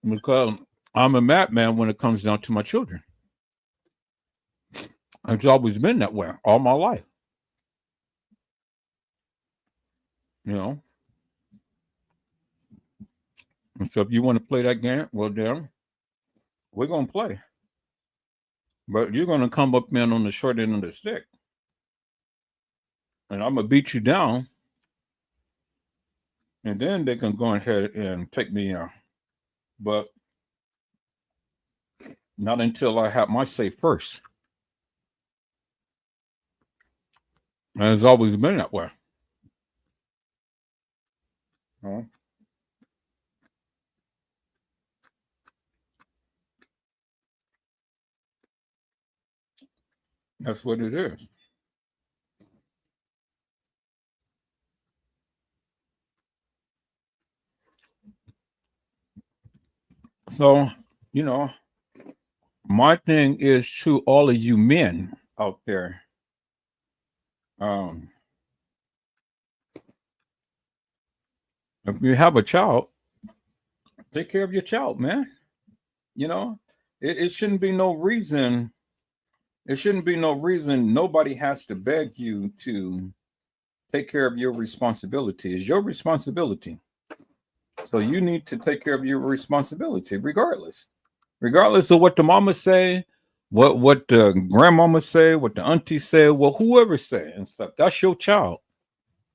Because I'm a madman when it comes down to my children. It's always been that way all my life. You know. And so if you want to play that game, well, then we're going to play. But you're going to come up in on the short end of the stick. And I'm going to beat you down. And then they can go ahead and take me out. But not until I have my say first. And it's always been that way. You know? That's what it is. So, you know, my thing is to all of you men out there. If you have a child, take care of your child, man. You know, it shouldn't be no reason. It shouldn't be no reason nobody has to beg you to take care of your responsibility. It's your responsibility. So you need to take care of your responsibility, regardless of what the mama say, what the grandmama say, what the auntie say, well, whoever say and stuff. That's your child,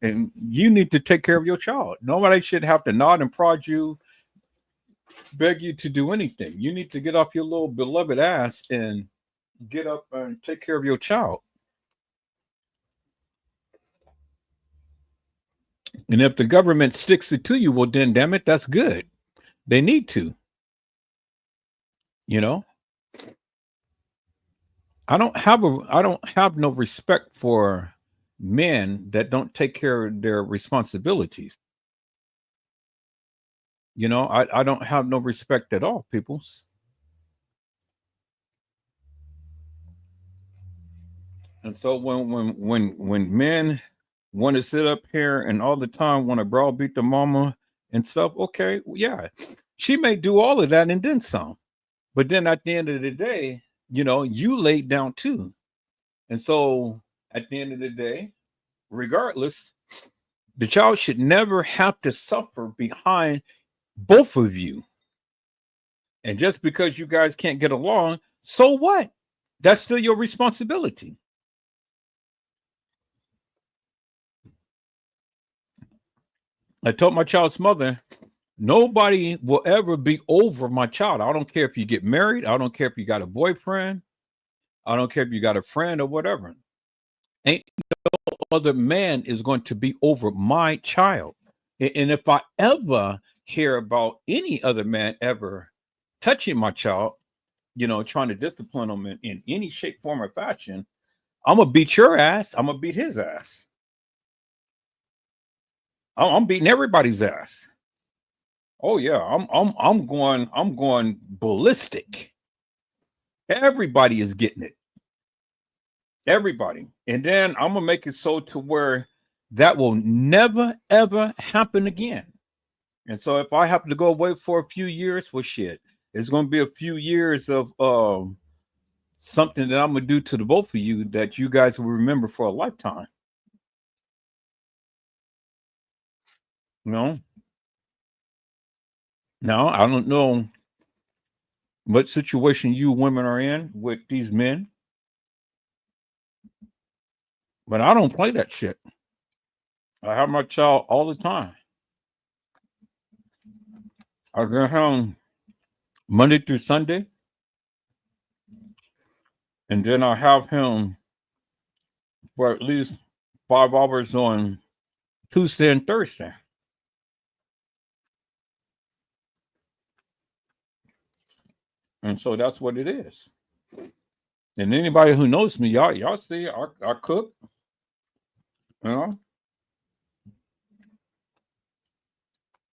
and you need to take care of your child. Nobody should have to nod and prod you, beg you to do anything. You need to get off your little beloved ass and get up and take care of your child. And if the government sticks it to you, well, then damn it, that's good. They need to. You know, I don't have no respect for men that don't take care of their responsibilities. You know, I don't have no respect at all, peoples. And so when men want to sit up here and all the time want to browbeat the mama and stuff, okay, yeah, she may do all of that and then some. But then at the end of the day, you know, you laid down too. And so at the end of the day, regardless, the child should never have to suffer behind both of you. And just because you guys can't get along, so what? That's still your responsibility. I told my child's mother, nobody will ever be over my child. I don't care if you get married. I don't care if you got a boyfriend. I don't care if you got a friend or whatever. Ain't no other man is going to be over my child. And if I ever hear about any other man ever touching my child, you know, trying to discipline them in any shape, form, or fashion, I'm gonna beat your ass. I'm gonna beat his ass. I'm beating everybody's ass. Oh yeah, I'm going ballistic. Everybody is getting it. Everybody. And then I'm gonna make it so to where that will never ever happen again. And so if I happen to go away for a few years, well shit, it's gonna be a few years of something that I'm gonna do to the both of you that you guys will remember for a lifetime. You know? Now I don't know what situation you women are in with these men, but I don't play that shit. I have my child all the time. I get home Monday through Sunday, and then I have him for at least 5 hours on Tuesday and Thursday. And so that's what it is. And anybody who knows me, y'all see I cook, you know.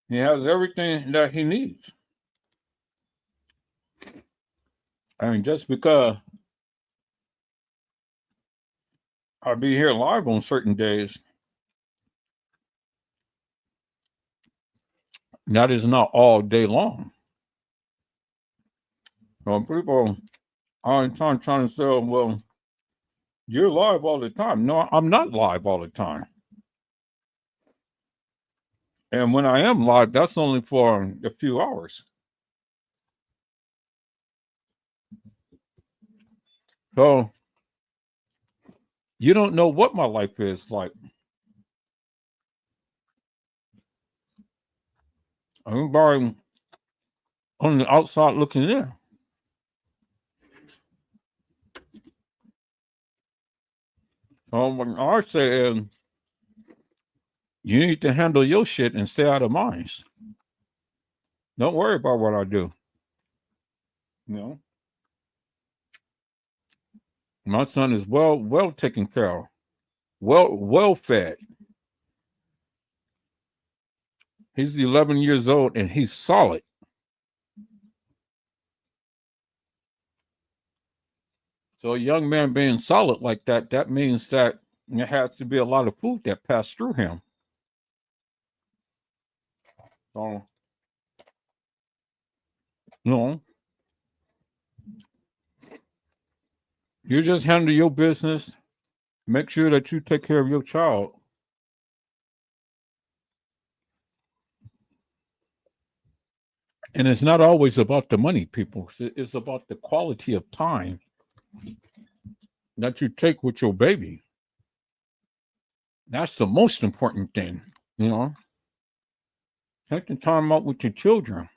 He has everything that he needs. I mean, just because I'll be here live on certain days, that is not all day long. So people all the time trying to say, well, you're live all the time. No, I'm not live all the time. And when I am live, that's only for a few hours. So you don't know what my life is like. Everybody on the outside looking in. So what I say is, you need to handle your shit and stay out of mine. Don't worry about what I do. You know, my son is well taken care of, well fed. He's 11 years old and he's solid. So a young man being solid like that, that means that there has to be a lot of food that passed through him. So, you know, you just handle your business. Make sure that you take care of your child. And it's not always about the money, people. It's about the quality of time that you take with your baby. That's the most important thing, you know. Take the time out with your children.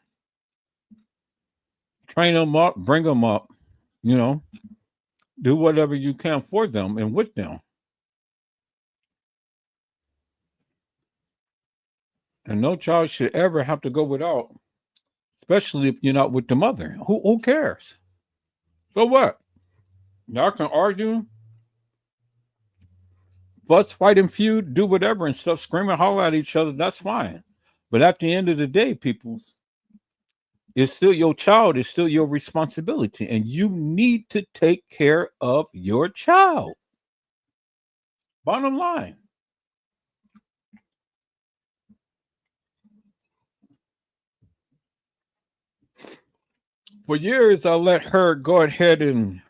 Train them up, bring them up, you know. Do whatever you can for them and with them. And no child should ever have to go without, especially if you're not with the mother. Who cares? So what? Y'all can argue, fuss, fight, and feud, do whatever and stuff, scream and holler at each other. That's fine. But at the end of the day, peoples, it's still your child, it's still your responsibility. And you need to take care of your child. Bottom line. For years, I let her go ahead and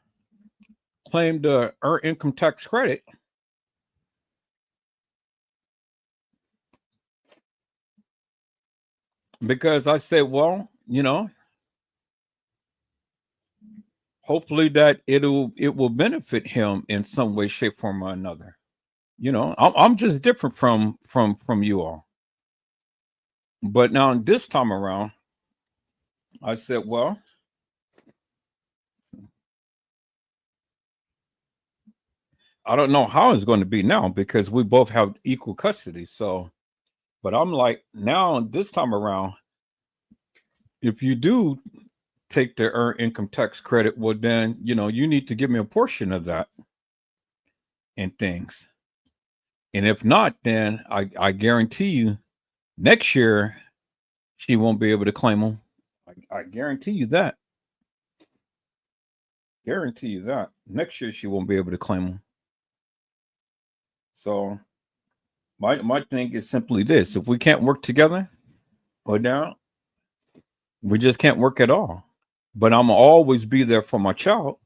claim the earned income tax credit. Because I said, well, you know, hopefully that it will benefit him in some way, shape, form, or another. You know, I'm just different from you all. But now this time around, I said, well, I don't know how it's going to be now because we both have equal custody. So, but I'm like, now this time around, if you do take the earned income tax credit, well, then, you know, you need to give me a portion of that and things. And if not, then I guarantee you next year she won't be able to claim them. I guarantee you that. Guarantee you that. Next year she won't be able to claim them. So my thing is simply this. If we can't work together, or down, we just can't work at all. But I'm gonna always be there for my child.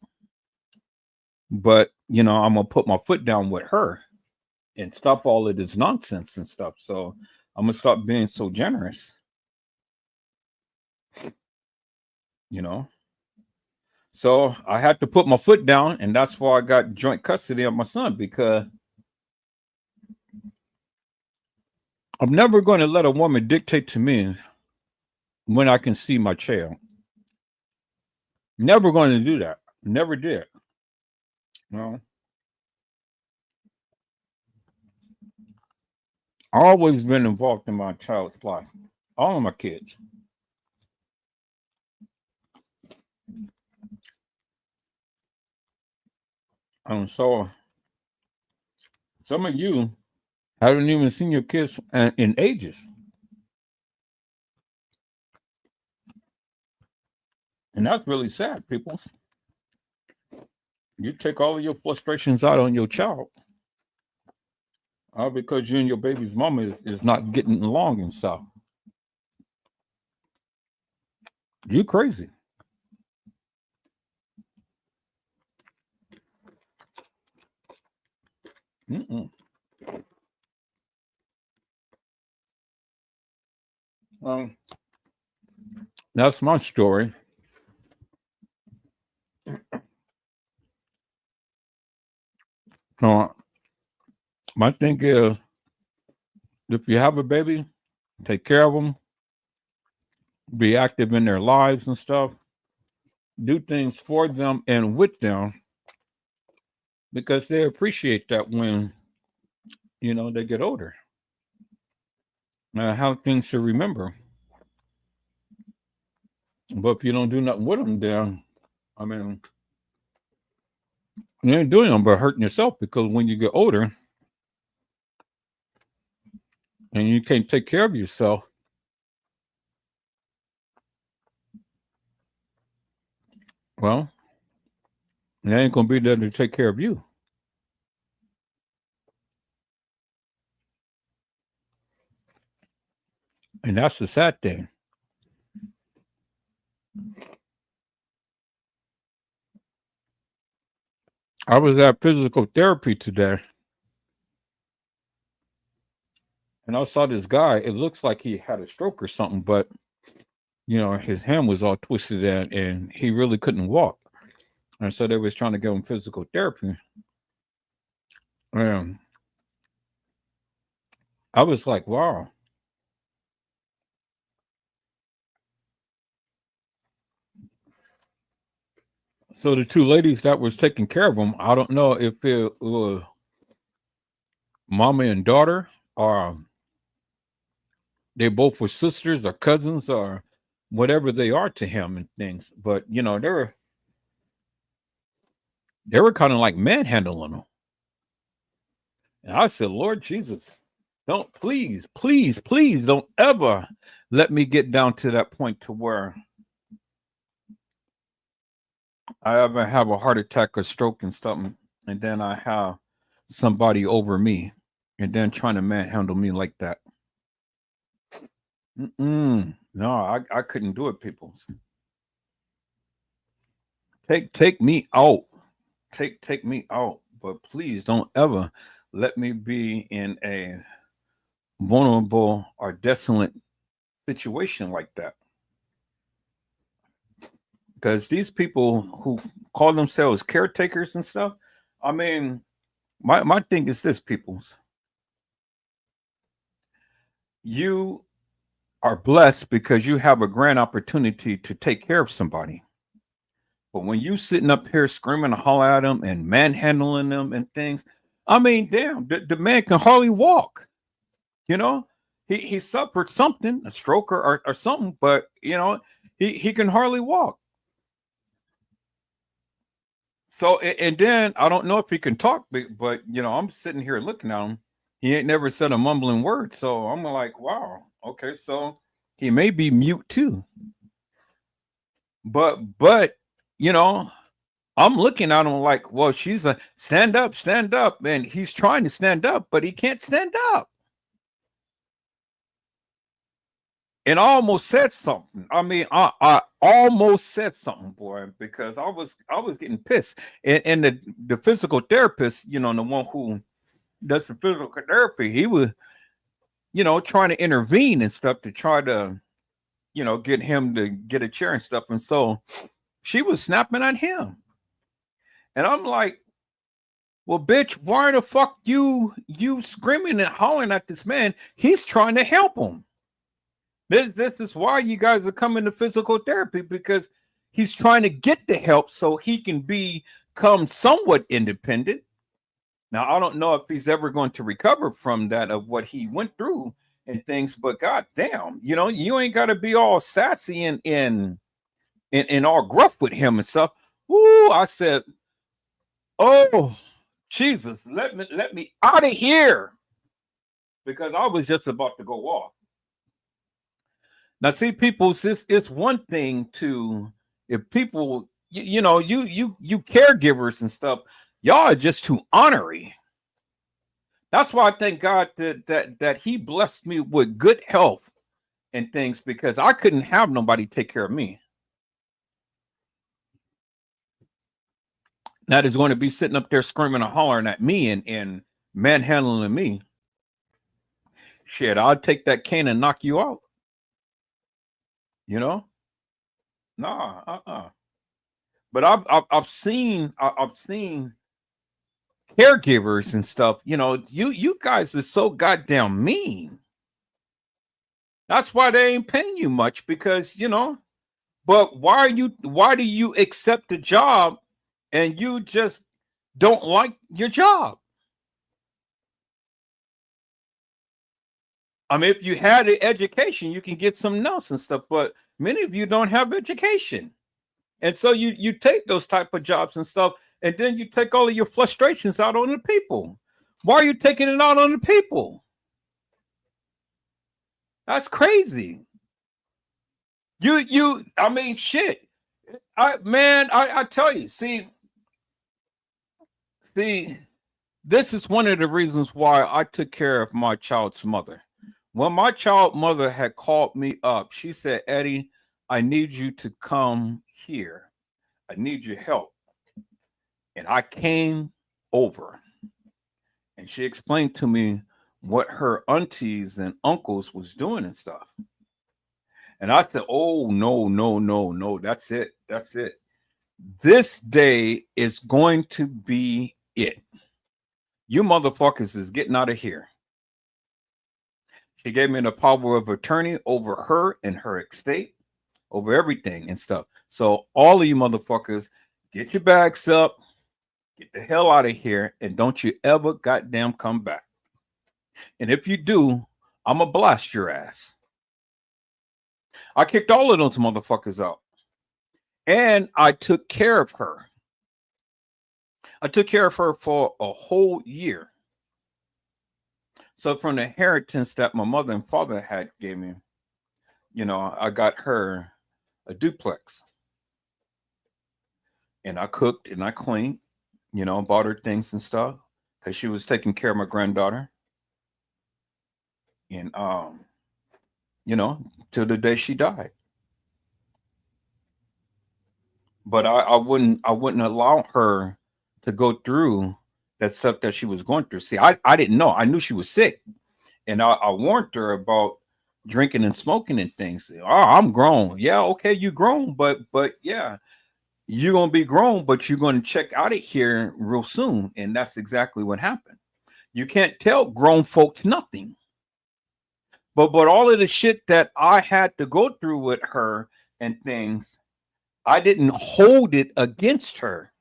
But you know, I'm gonna put my foot down with her and stop all of this nonsense and stuff. So I'm gonna stop being so generous. You know. So I had to put my foot down, and that's why I got joint custody of my son, because I'm never going to let a woman dictate to me when I can see my child. Never going to do that. Never did. No. I've always been involved in my child's life. All of my kids. And so some of you haven't even seen your kids in ages. And that's really sad, people. You take all of your frustrations out on your child because you and your baby's mama is not getting along and stuff. You crazy. Mm-mm. That's my story. So my thing is, if you have a baby, take care of them, be active in their lives and stuff, do things for them and with them, because they appreciate that when, you know, they get older. How things to remember. But if you don't do nothing with them, then, I mean, you ain't doing them but hurting yourself, because when you get older and you can't take care of yourself, well, they ain't going to be there to take care of you. And that's the sad thing. I was at physical therapy today, and I saw this guy. It looks like he had a stroke or something, but his hand was all twisted and he really couldn't walk. And so they was trying to give him physical therapy. And I was like, wow. So the two ladies that was taking care of him, I don't know if it was mama and daughter, or they both were sisters or cousins or whatever they are to him and things. But they were kind of like manhandling him. And I said, Lord Jesus, don't please, please, please don't ever let me get down to that point to where I ever have a heart attack or stroke and something, and then I have somebody over me and then trying to manhandle me like that. No, I couldn't do it, people. Take me out. Take me out. But please don't ever let me be in a vulnerable or desolate situation like that. Because these people who call themselves caretakers and stuff, I mean, my thing is this, peoples. You are blessed because you have a grand opportunity to take care of somebody. But when you sitting up here screaming and holler at them and manhandling them and things, I mean, damn, the man can hardly walk. He suffered something, a stroke or something, but he can hardly walk. So and then I don't know if he can talk, but I'm sitting here looking at him. He ain't never said a mumbling word. So I'm like, wow, okay, so he may be mute too. But I'm looking at him like, well, she's a stand up, and he's trying to stand up, but he can't stand up. And I almost said something. I mean, I almost said something, boy, because I was getting pissed. And the physical therapist, the one who does the physical therapy, he was, trying to intervene and stuff to try to, get him to get a chair and stuff. And so she was snapping at him. And I'm like, well, bitch, why the fuck you screaming and hollering at this man? He's trying to help him. This is why you guys are coming to physical therapy, because he's trying to get the help so he can become somewhat independent. Now, I don't know if he's ever going to recover from that, of what he went through and things, but god damn, you ain't got to be all sassy and all gruff with him and stuff. Ooh, I said, oh, Jesus, let me out of here, because I was just about to go off. Now, see, people, it's one thing to, if people, you caregivers and stuff, y'all are just too honorary. That's why I thank God that He blessed me with good health and things, because I couldn't have nobody take care of me. That is going to be sitting up there screaming and hollering at me and manhandling me. Shit, I'll take that cane and knock you out. Nah. But I've seen caregivers and stuff. You guys are so goddamn mean. That's why they ain't paying you much, because But why do you accept the job and you just don't like your job? I mean, if you had an education, you can get something else and stuff, but many of you don't have education. And so you take those type of jobs and stuff, and then you take all of your frustrations out on the people. Why are you taking it out on the people? That's crazy. I mean, shit. I tell you, see, this is one of the reasons why I took care of my child's mother. When my child mother had called me up, she said, Eddie, I need you to come here. I need your help. And I came over, and she explained to me what her aunties and uncles was doing and stuff. And I said, oh, no, no, no, no. That's it. That's it. This day is going to be it. You motherfuckers is getting out of here. She gave me the power of attorney over her and her estate, over everything and stuff. So all of you motherfuckers, get your bags up, get the hell out of here, and don't you ever goddamn come back. And if you do, I'm gonna blast your ass. I kicked all of those motherfuckers out. And I took care of her. I took care of her for a whole year. So from the inheritance that my mother and father had gave me, you know, I got her a duplex. And I cooked and I cleaned, you know, bought her things and stuff because she was taking care of my granddaughter. And you know, till the day she died. But I wouldn't allow her to go through that stuff that she was going through. See, I didn't know. I knew she was sick. And I warned her about drinking and smoking and things. Oh, I'm grown. Yeah, okay, you grown, but yeah, you're gonna be grown, but you're gonna check out of here real soon. And that's exactly what happened. You can't tell grown folks nothing. But all of the shit that I had to go through with her and things, I didn't hold it against her.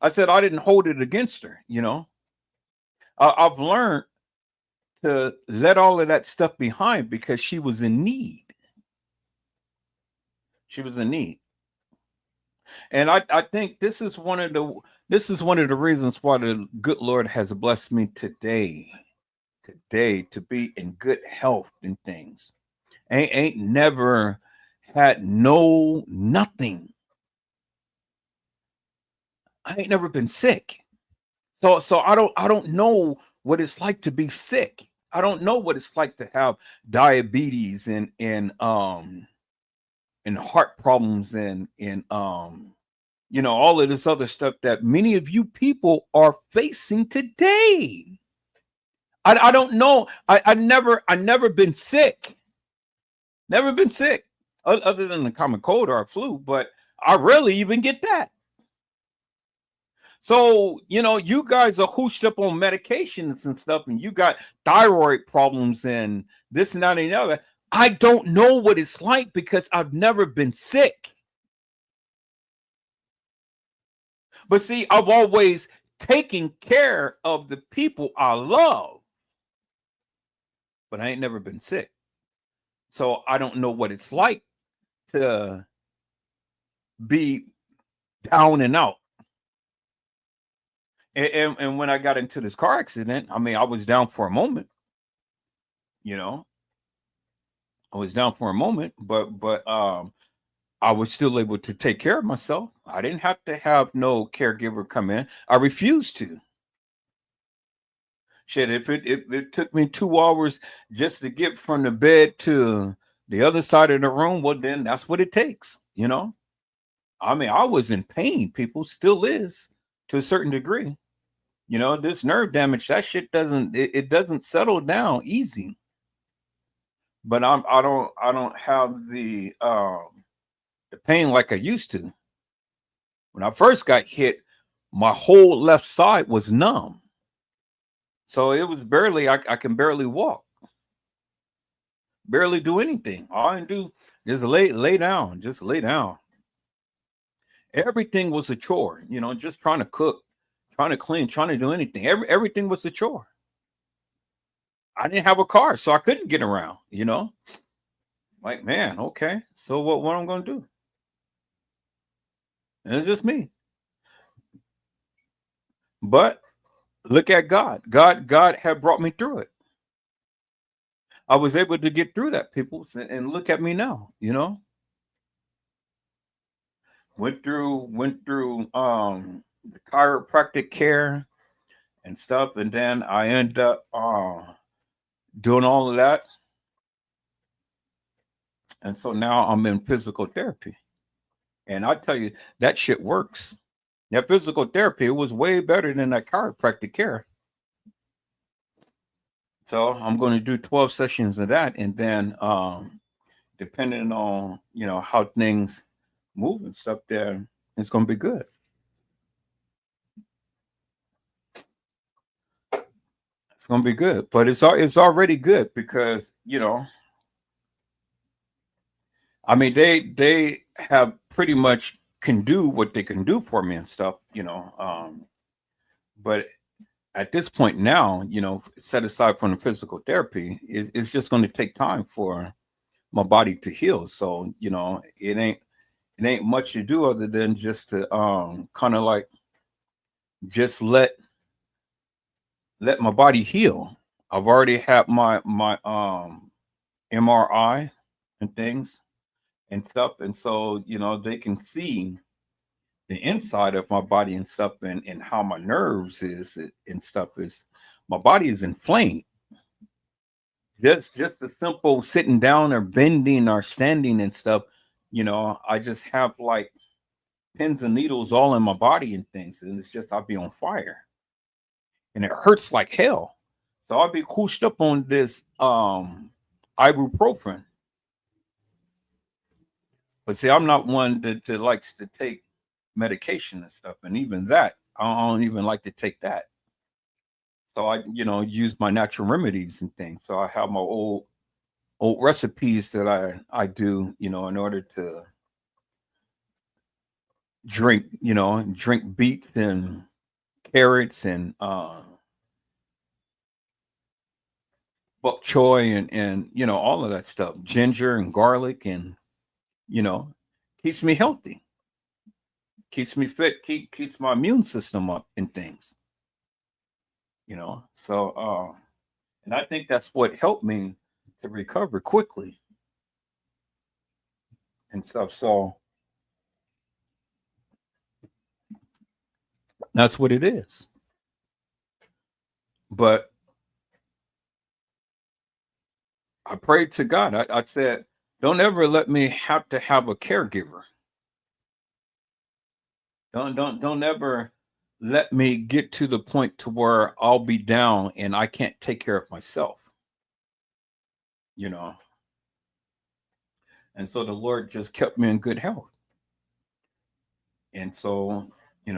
I said I didn't hold it against her, you know. I've learned to let all of that stuff behind because she was in need. She was in need. And I think this is one of the reasons why the good Lord has blessed me today to be in good health and things. Ain't never had nothing. I ain't never been sick. So I don't know what it's like to be sick. I don't know what it's like to have diabetes and heart problems and you know, all of this other stuff that many of you people are facing today. I don't know. I never been sick. Never been sick. Other than the common cold or a flu, but I rarely even get that. So, you know, you guys are hooshed up on medications and stuff, and you got thyroid problems and this and that and the other. I don't know what it's like because I've never been sick. But see, I've always taken care of the people I love, but I ain't never been sick. So I don't know what it's like to be down and out. And when I got into this car accident, I mean, I was down for a moment, you know, I was down for a moment, but I was still able to take care of myself. I didn't have to have no caregiver come in. I refused to. Shit, if it took me 2 hours just to get from the bed to the other side of the room, well, then that's what it takes, you know. I mean, I was in pain. People still is to a certain degree. You know, this nerve damage, that shit it doesn't settle down easy. But I don't have the pain like I used to. When I first got hit, my whole left side was numb. So it was barely, I can barely walk, barely do anything. All I can do is lay down, just lay down. Everything was a chore, you know, just trying to cook, trying to clean, trying to do anything. Everything was a chore. I didn't have a car, so I couldn't get around, you know. Like, man, okay. So what I'm gonna do? And it's just me. But look at God. God had brought me through it. I was able to get through that, people, and look at me now, you know. Went through the chiropractic care and stuff, and then I ended up doing all of that. And so now I'm in physical therapy. And I tell you, that shit works. That physical therapy was way better than that chiropractic care. So I'm going to do 12 sessions of that, and then depending on, how things move and stuff there, it's going to be good. It's going to be good, but it's already good because, I mean, they have pretty much can do what they can do for me and stuff, but at this point now, set aside from the physical therapy, it's just going to take time for my body to heal. So, it ain't much to do other than just to kind of like just let my body heal. I've already had my MRI and things and stuff, and so they can see the inside of my body and stuff, and how my nerves is and stuff is. My body is inflamed. Just a simple sitting down or bending or standing and stuff. I just have like pins and needles all in my body and things, and it's just I'll be on fire, and it hurts like hell. So I'll be hooshed up on this ibuprofen. But see, I'm not one that likes to take medication and stuff, and even that, I don't even like to take that. So I, use my natural remedies and things. So I have my old recipes that I do, in order to drink beets and carrots and bok choy and all of that stuff, ginger and garlic, and you know keeps me healthy, keeps me fit, keeps my immune system up and things. So and I think that's what helped me to recover quickly and stuff. So that's what it is. But I prayed to God. I said, don't ever let me have to have a caregiver. Don't ever let me get to the point to where I'll be down and I can't take care of myself. You know. And so the Lord just kept me in good health. And so, if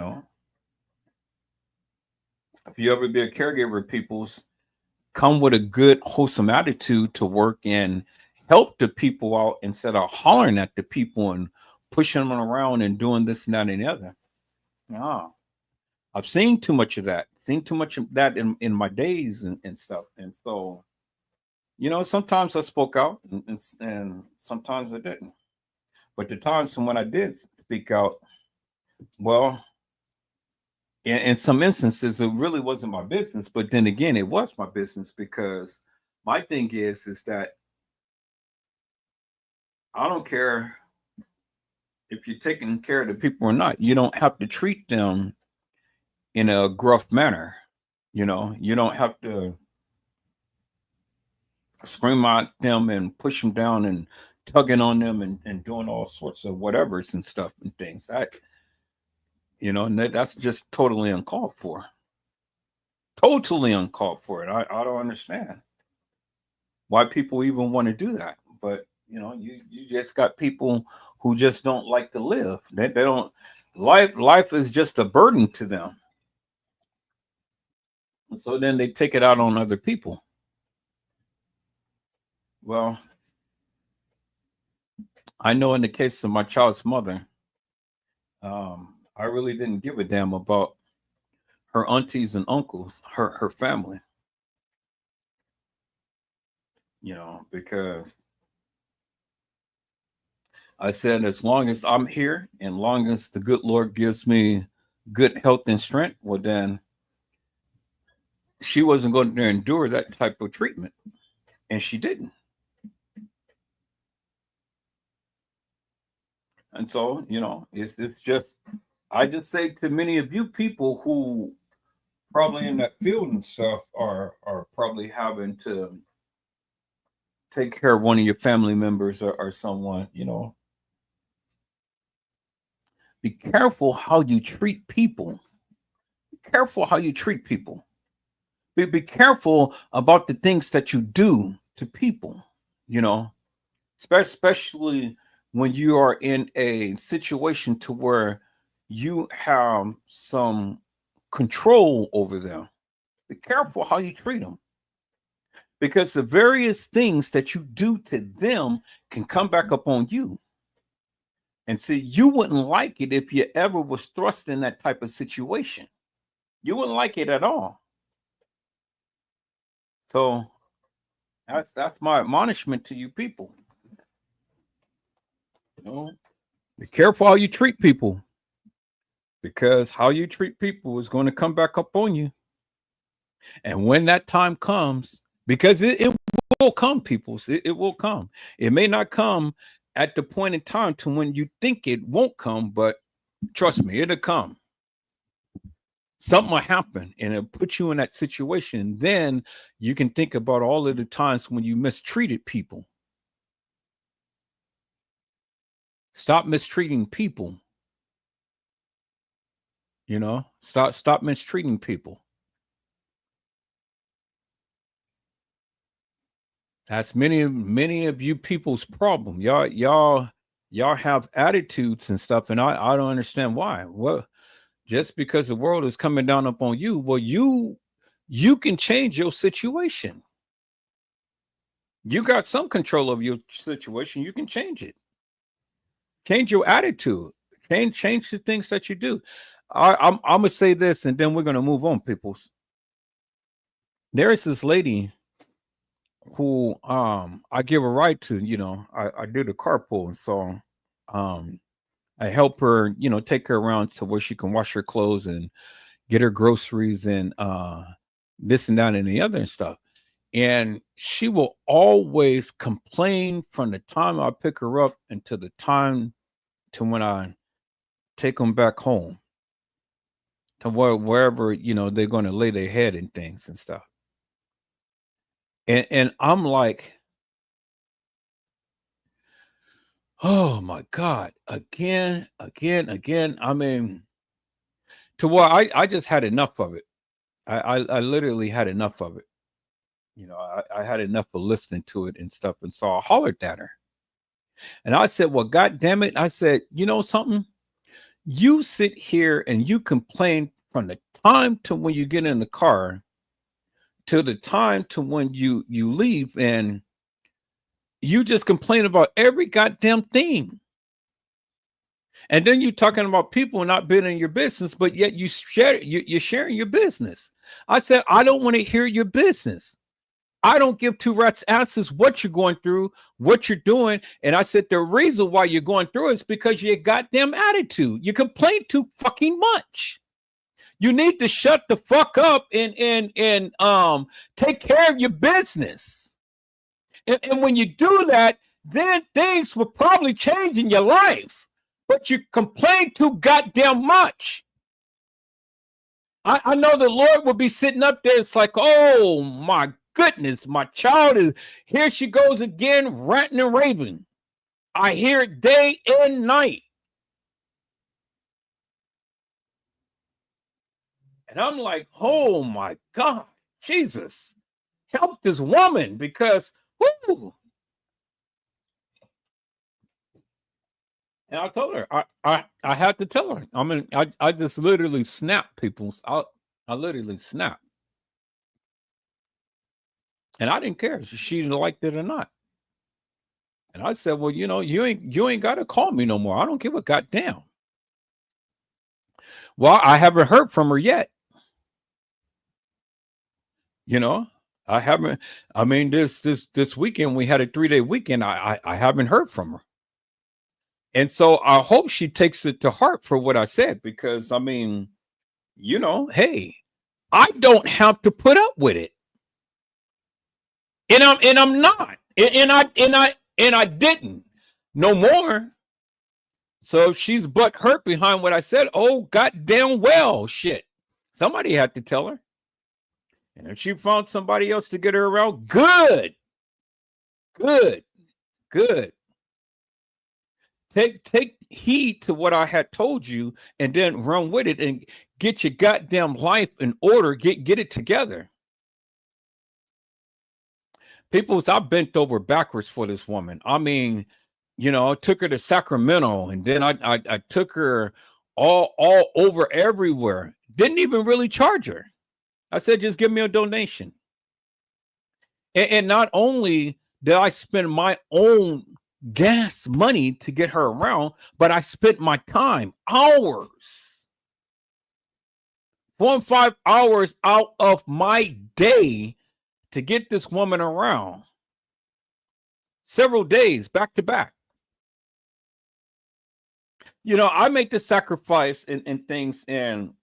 you ever be a caregiver, people's come with a good, wholesome attitude to work and help the people out instead of hollering at the people and pushing them around and doing this and that and the other. No, I've seen too much of that, in my days and stuff. And so, sometimes I spoke out and sometimes I didn't. But the times when I did speak out, well, in some instances, it really wasn't my business. But then again, it was my business because my thing is that I don't care if you're taking care of the people or not. You don't have to treat them in a gruff manner. You don't have to scream at them and push them down and tugging on them and doing all sorts of whatevers and stuff and things. And that's just totally uncalled for. Totally uncalled for. And I don't understand why people even want to do that. But you just got people who just don't like to live. They don't life is just a burden to them. And so then they take it out on other people. Well, I know in the case of my child's mother, I really didn't give a damn about her aunties and uncles, her family. Because I said, as long as I'm here and long as the good Lord gives me good health and strength, well, then she wasn't going to endure that type of treatment. And she didn't. And so, it's just, I just say to many of you people who probably in that field and stuff are probably having to take care of one of your family members or someone, be careful how you treat people. Be careful how you treat people. Be careful about the things that you do to people, especially when you are in a situation to where you have some control over them. Be careful how you treat them, because the various things that you do to them can come back up on you. And see, you wouldn't like it if you ever was thrust in that type of situation. You wouldn't like it at all. So that's my admonishment to you people. You know, be careful how you treat people, because how you treat people is going to come back up on you. And when that time comes, because it will come, people, it will come. It may not come at the point in time to when you think it won't come, but trust me, it'll come. Something will happen and it'll put you in that situation. Then you can think about all of the times when you mistreated people. Stop mistreating people. You know, stop mistreating people. That's many of you people's problem. Y'all have attitudes and stuff, and I don't understand why. Well, just because the world is coming down upon you, well, you can change your situation. You got some control of your situation. You can change it. Change your attitude. Change the things that you do. I'm gonna say this, and then we're gonna move on, people. There is this lady who I give a ride to. You know, I did a carpool, and so I help her, you know, take her around to where she can wash her clothes and get her groceries and this and that and the other and stuff. And she will always complain from the time I pick her up until the time to when I take them back home to wherever, you know, they're going to lay their head and things and stuff. And I'm like, oh my God, again. I mean, to where I just had enough of it. I literally had enough of it. You know, I had enough of listening to it and stuff. And so I hollered at her. And I said, well, God damn it. I said, you know something? You sit here and you complain from the time to when you get in the car to the time to when you leave, and you just complain about every goddamn thing. And then you're talking about people not being in your business, but yet you're sharing your business. I said, I don't want to hear your business. I don't give two rats asses what you're going through, what you're doing. And I said, the reason why you're going through is because your goddamn attitude. You complain too fucking much. You need to shut the fuck up and take care of your business. And when you do that, then things will probably change in your life. But you complain too goddamn much. I know the Lord will be sitting up there. It's like, oh my goodness, my child is here. She goes again, ranting and raving. I hear it day and night. And I'm like, oh my God, Jesus, help this woman, because whoo. And I told her, I had to tell her. I mean, I just literally snapped, people. I literally snapped. And I didn't care if she liked it or not. And I said, well, you know, you ain't got to call me no more. I don't give a goddamn. Well, I haven't heard from her yet. You know, I haven't. I mean, this weekend we had a 3-day weekend. I haven't heard from her. And so I hope she takes it to heart for what I said, because I mean, you know, hey, I don't have to put up with it. And I'm not. And I didn't no more. So if she's butt hurt behind what I said, oh goddamn well, shit. Somebody had to tell her. And if she found somebody else to get her around, good. Take heed to what I had told you, and then run with it and get your goddamn life in order. Get it together. I bent over backwards for this woman. I mean, you know, I took her to Sacramento, and then I took her all over everywhere. Didn't even really charge her. I said, just give me a donation. And not only did I spend my own gas money to get her around, but I spent my time, hours, 4 and 5 hours out of my day to get this woman around. Several days back to back. You know, I make the sacrifice in things and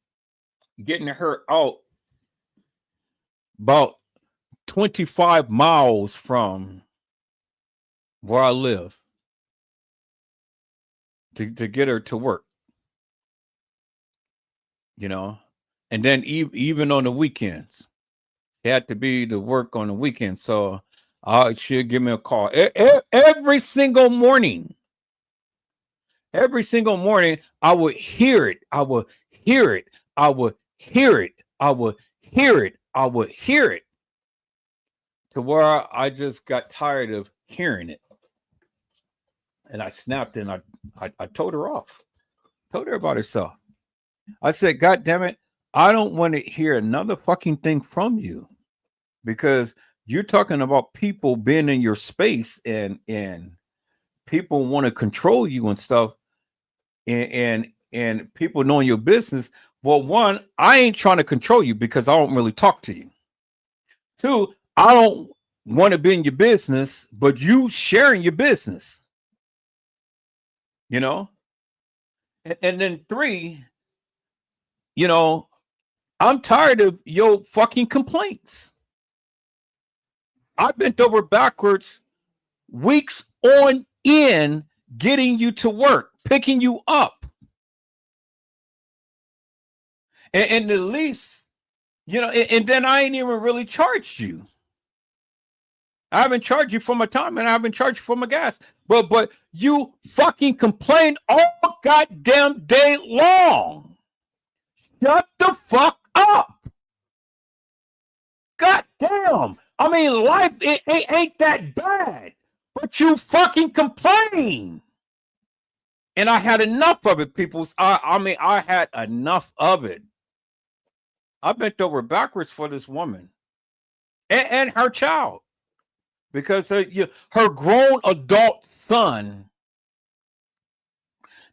getting her out about 25 miles from where I live to get her to work, you know, and then even on the weekends, it had to be to work on the weekends. So she'll give me a call every single morning. Every single morning, I would hear it. I would hear it. I would hear it. I would hear it. I would hear it. To where I just got tired of hearing it. And I snapped and I told her off. Told her about herself. I said, God damn it, I don't want to hear another fucking thing from you. Because you're talking about people being in your space and people want to control you and stuff. And people knowing your business. Well, one, I ain't trying to control you because I don't really talk to you. Two, I don't want to be in your business, but you sharing your business. You know? And then three, you know, I'm tired of your fucking complaints. I bent over backwards weeks on end getting you to work, picking you up. And at least, you know, and then I ain't even really charged you. I haven't charged you for my time and I haven't charged you for my gas. But you fucking complain all goddamn day long. Shut the fuck up. God damn. I mean, life it ain't that bad. But you fucking complain. And I had enough of it, people. I mean, I had enough of it. I bent over backwards for this woman and her child because her grown adult son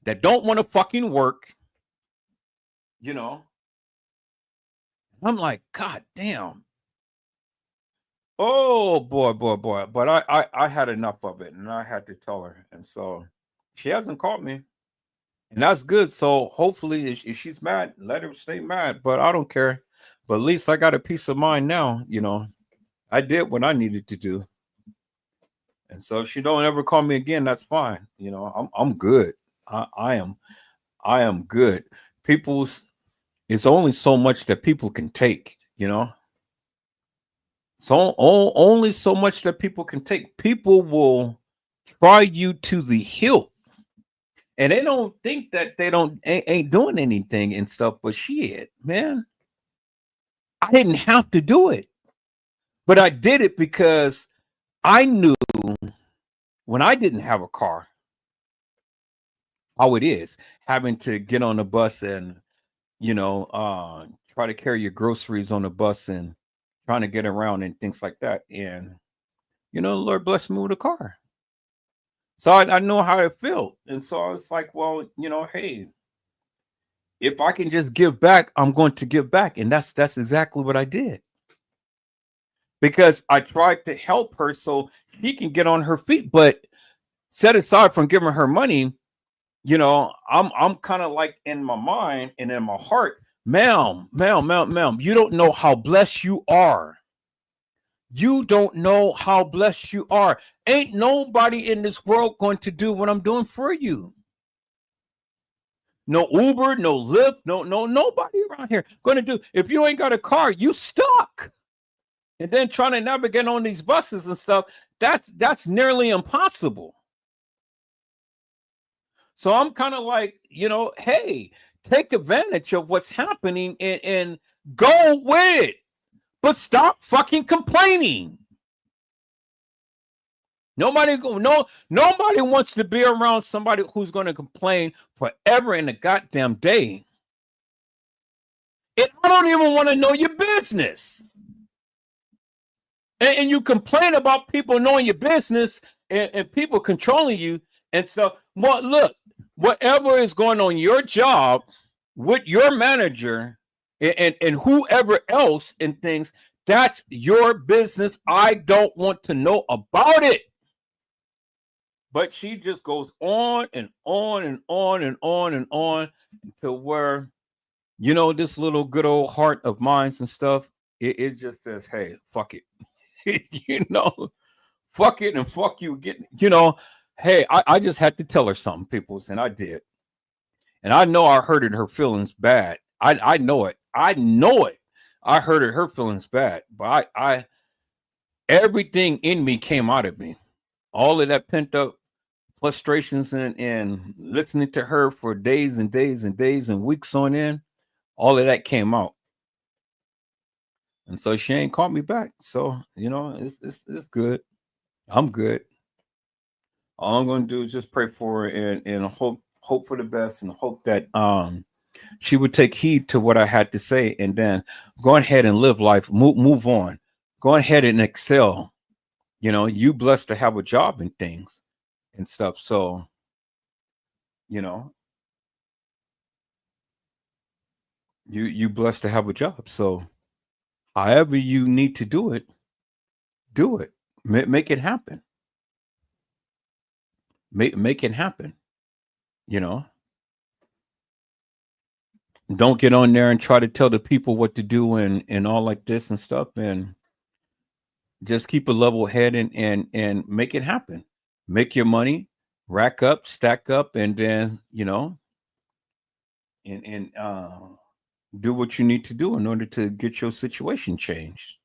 that don't want to fucking work, you know. I'm like, God damn. Oh boy. But I had enough of it and I had to tell her. And so she hasn't called me. And that's good. So hopefully if she's mad, let her stay mad. But I don't care. But at least I got a peace of mind now, you know. I did what I needed to do. And so if she don't ever call me again, that's fine. You know, I'm good. I am good. It's only so much that people can take, you know. So only so much that people can take. People will try you to the hilt. And they don't think that they ain't doing anything and stuff, but shit, man. I didn't have to do it. But I did it because I knew when I didn't have a car how it is having to get on the bus and, you know, try to carry your groceries on the bus and trying to get around and things like that. And, you know, the Lord blessed me with a car. So I know how it felt. And so I was like, well, you know, hey, if I can just give back, I'm going to give back. And that's exactly what I did. Because I tried to help her so she can get on her feet. But set aside from giving her money, you know, I'm kind of like in my mind and in my heart, ma'am, you don't know how blessed you are. You don't know how blessed you are. Ain't nobody in this world going to do what I'm doing for you. No Uber, no Lyft, no nobody around here going to do. If you ain't got a car, you stuck. And then trying to navigate on these buses and stuff, that's nearly impossible. So I'm kind of like, you know, hey, take advantage of what's happening and go with it. But stop fucking complaining. Nobody wants to be around somebody who's going to complain forever in a goddamn day. And I don't even want to know your business. And you complain about people knowing your business and people controlling you. And so, well, look, whatever is going on your job with your manager and whoever else and things, that's your business. I don't want to know about it. But she just goes on and on and on and on and on to where, you know, this little good old heart of mine and stuff, it just says, hey, fuck it. You know, fuck it and fuck you. You know, hey, I just had to tell her something, people, and I did. And I know I hurted her feelings bad. I know it. I know it. I hurted her feelings bad. But I everything in me came out of me. All of that pent up frustrations and listening to her for days and days and days and weeks on end, all of that came out. And so she ain't called me back. So, you know, it's good. I'm good. All I'm gonna do is just pray for her and hope for the best and hope that she would take heed to what I had to say and then go ahead and live life, move on. Go ahead and excel. You know, you blessed to have a job and things and stuff. So, you know, you blessed to have a job. So however you need to do it, do it. Make it happen. Make it happen. You know, don't get on there and try to tell the people what to do and all like this and stuff, and just keep a level head and make it happen. Make your money, rack up, stack up, and then, you know, and do what you need to do in order to get your situation changed.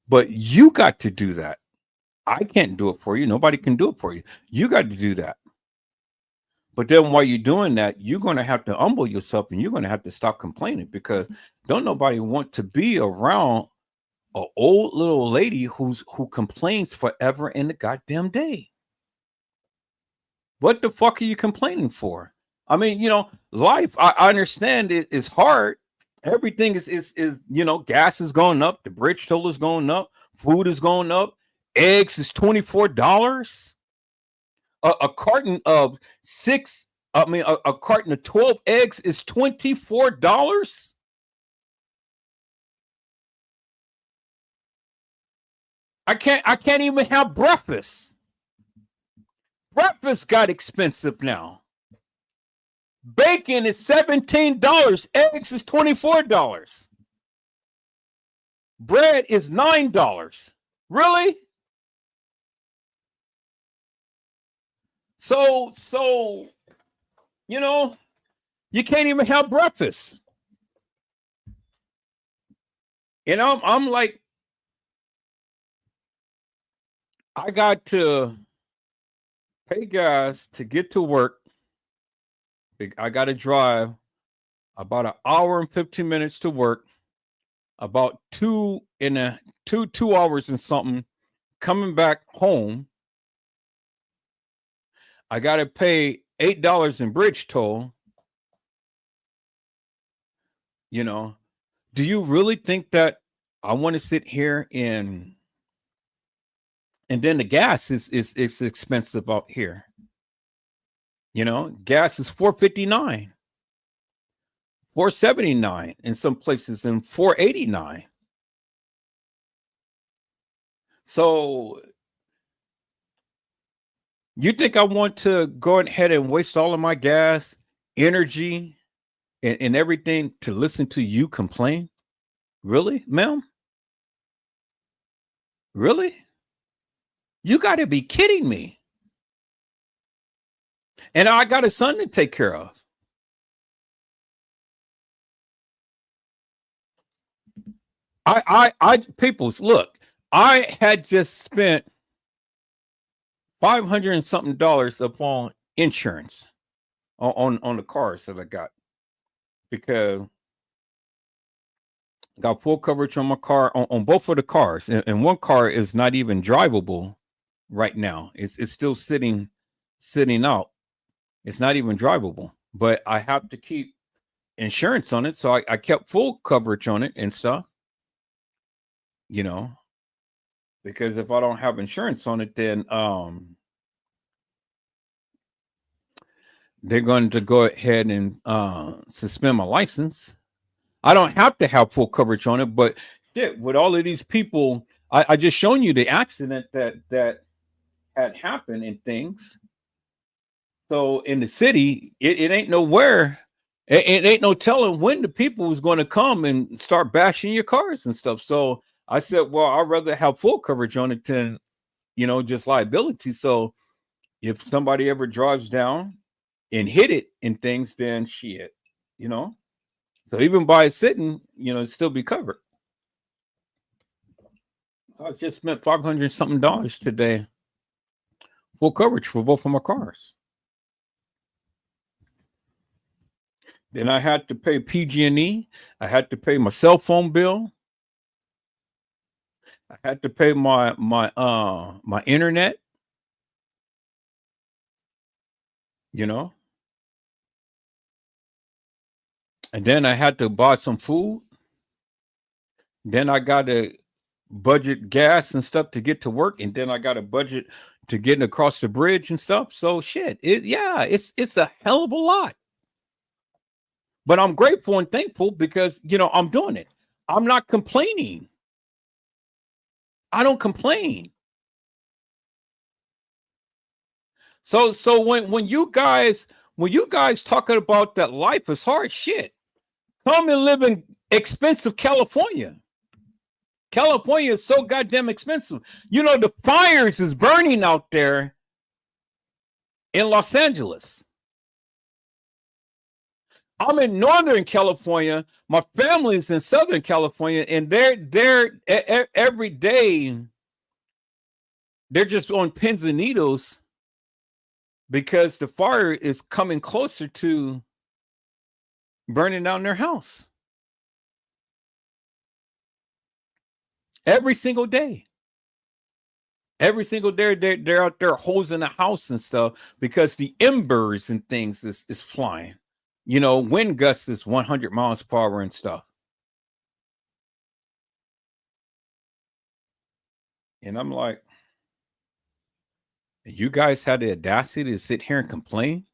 But you got to do that. I can't do it for you. Nobody can do it for you. You got to do that. But then while you're doing that, you're going to have to humble yourself and you're going to have to stop complaining, because don't nobody want to be around an old little lady who complains forever in the goddamn day. What the fuck are you complaining for? I mean, you know, life, I understand it is hard. Everything is you know, gas is going up, the bridge toll is going up, food is going up, eggs is $24. A carton of a carton of 12 eggs is $24. I can't even have breakfast. Breakfast got expensive now. Bacon is $17. Eggs is $24. Bread is $9. Really? So, you know, you can't even have breakfast. And I'm like, I got to pay gas to get to work. I got to drive about an hour and 15 minutes to work, about 2 hours and something coming back home. I got to pay $8 in bridge toll. You know, do you really think that I want to sit here and then the gas is expensive out here? You know, gas is $4.59, $4.79 in some places, and $4.89. So you think I want to go ahead and waste all of my gas, energy, and everything to listen to you complain? Really, ma'am? Really? You got to be kidding me. And I got a son to take care of. Peoples, look, I had just spent $500 and something upon insurance on the cars that I got, because I got full coverage on my car, on both of the cars, and one car is not even drivable right now. It's still sitting out. It's not even drivable. But I have to keep insurance on it, so I kept full coverage on it and stuff. You know, because if I don't have insurance on it, then they're going to go ahead and suspend my license. I don't have to have full coverage on it, but shit, with all of these people, I just shown you the accident that had happened and things. So in the city, it ain't nowhere. It ain't no telling when the people was going to come and start bashing your cars and stuff. So I said, well, I'd rather have full coverage on it than, just liability. So if somebody ever drives down and hit it and things, then shit, you know. So even by it sitting, it'd still be covered. So I just spent $500 something today. Full coverage for both of my cars. Then I had to pay PG&E. I had to pay my cell phone bill. I had to pay my internet. And then I had to buy some food. Then I got to budget gas and stuff to get to work, and then I got a budget to getting across the bridge and stuff. So shit, it's a hell of a lot. But I'm grateful and thankful because I'm doing it. I'm not complaining. I don't complain. So when you guys talking about that life is hard, shit, come and live in expensive California. California is so goddamn expensive. The fires is burning out there in Los Angeles. I'm in Northern California. My family's in Southern California, and they're every day they're just on pins and needles because the fire is coming closer to burning down their house. Every single day. Every single day they're out there hosing the house and stuff because the embers and things is flying. Wind gusts is 100 miles per hour and stuff. And I'm like, you guys had the audacity to sit here and complain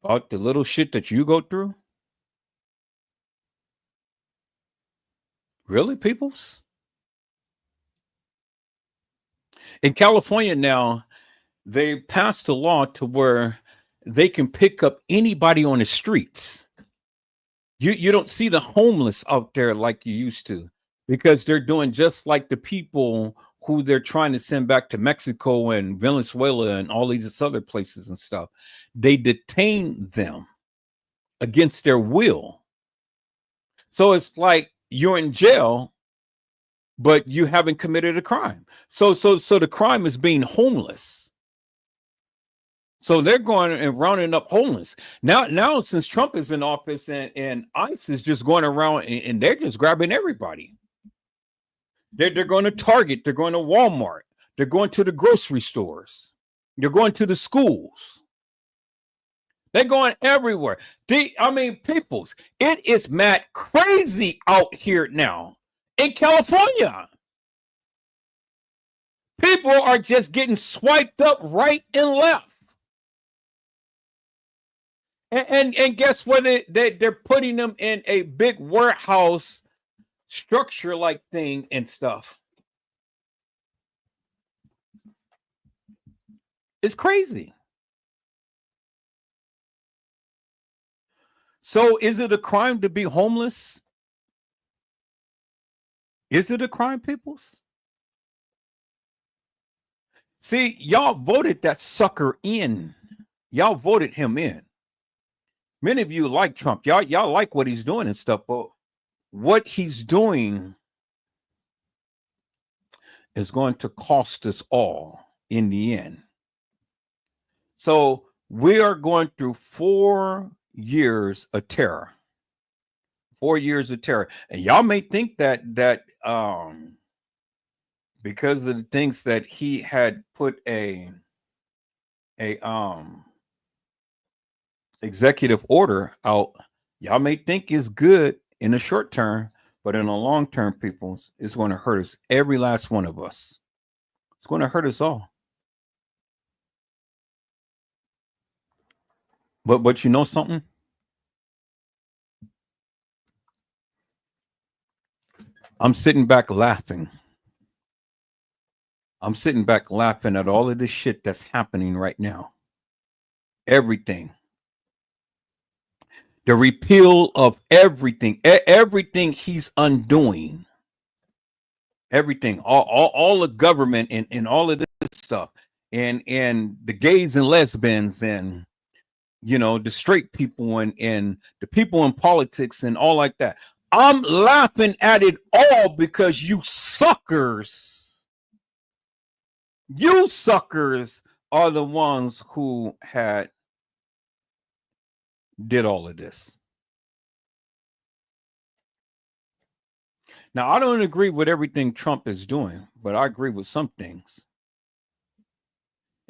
about the little shit that you go through? Really, peoples? In California now, they passed a law to where they can pick up anybody on the streets. You don't see the homeless out there like you used to because they're doing just like the people who they're trying to send back to Mexico and Venezuela and all these other places and stuff. They detain them against their will. So it's like you're in jail, but you haven't committed a crime. So the crime is being homeless. So they're going and rounding up homeless. Now since Trump is in office and ICE is just going around and they're just grabbing everybody. They're going to Target, they're going to Walmart, they're going to the grocery stores, they're going to the schools. They're going everywhere. Peoples, it is mad crazy out here now in California. People are just getting swiped up right and left. And guess what? They're putting them in a big warehouse structure like thing and stuff. It's crazy. So is it a crime to be homeless? Is it a crime, peoples? See, y'all voted that sucker in. Y'all voted him in. Many of you like Trump. Y'all like what he's doing and stuff, but what he's doing is going to cost us all in the end. So we are going through 4 years of terror. 4 years of terror. And y'all may think that because of the things that he had put a executive order out. Y'all may think is good in the short term, but in the long term, peoples, it's going to hurt us. Every last one of us. It's going to hurt us all. But you know something? I'm sitting back laughing. I'm sitting back laughing at all of this shit that's happening right now. Everything. The repeal of everything. Everything he's undoing. Everything. All the government and all of this stuff. And the gays and lesbians and the straight people and the people in politics and all like that. I'm laughing at it all because you suckers are the ones who did all of this. Now, I don't agree with everything Trump is doing, but I agree with some things.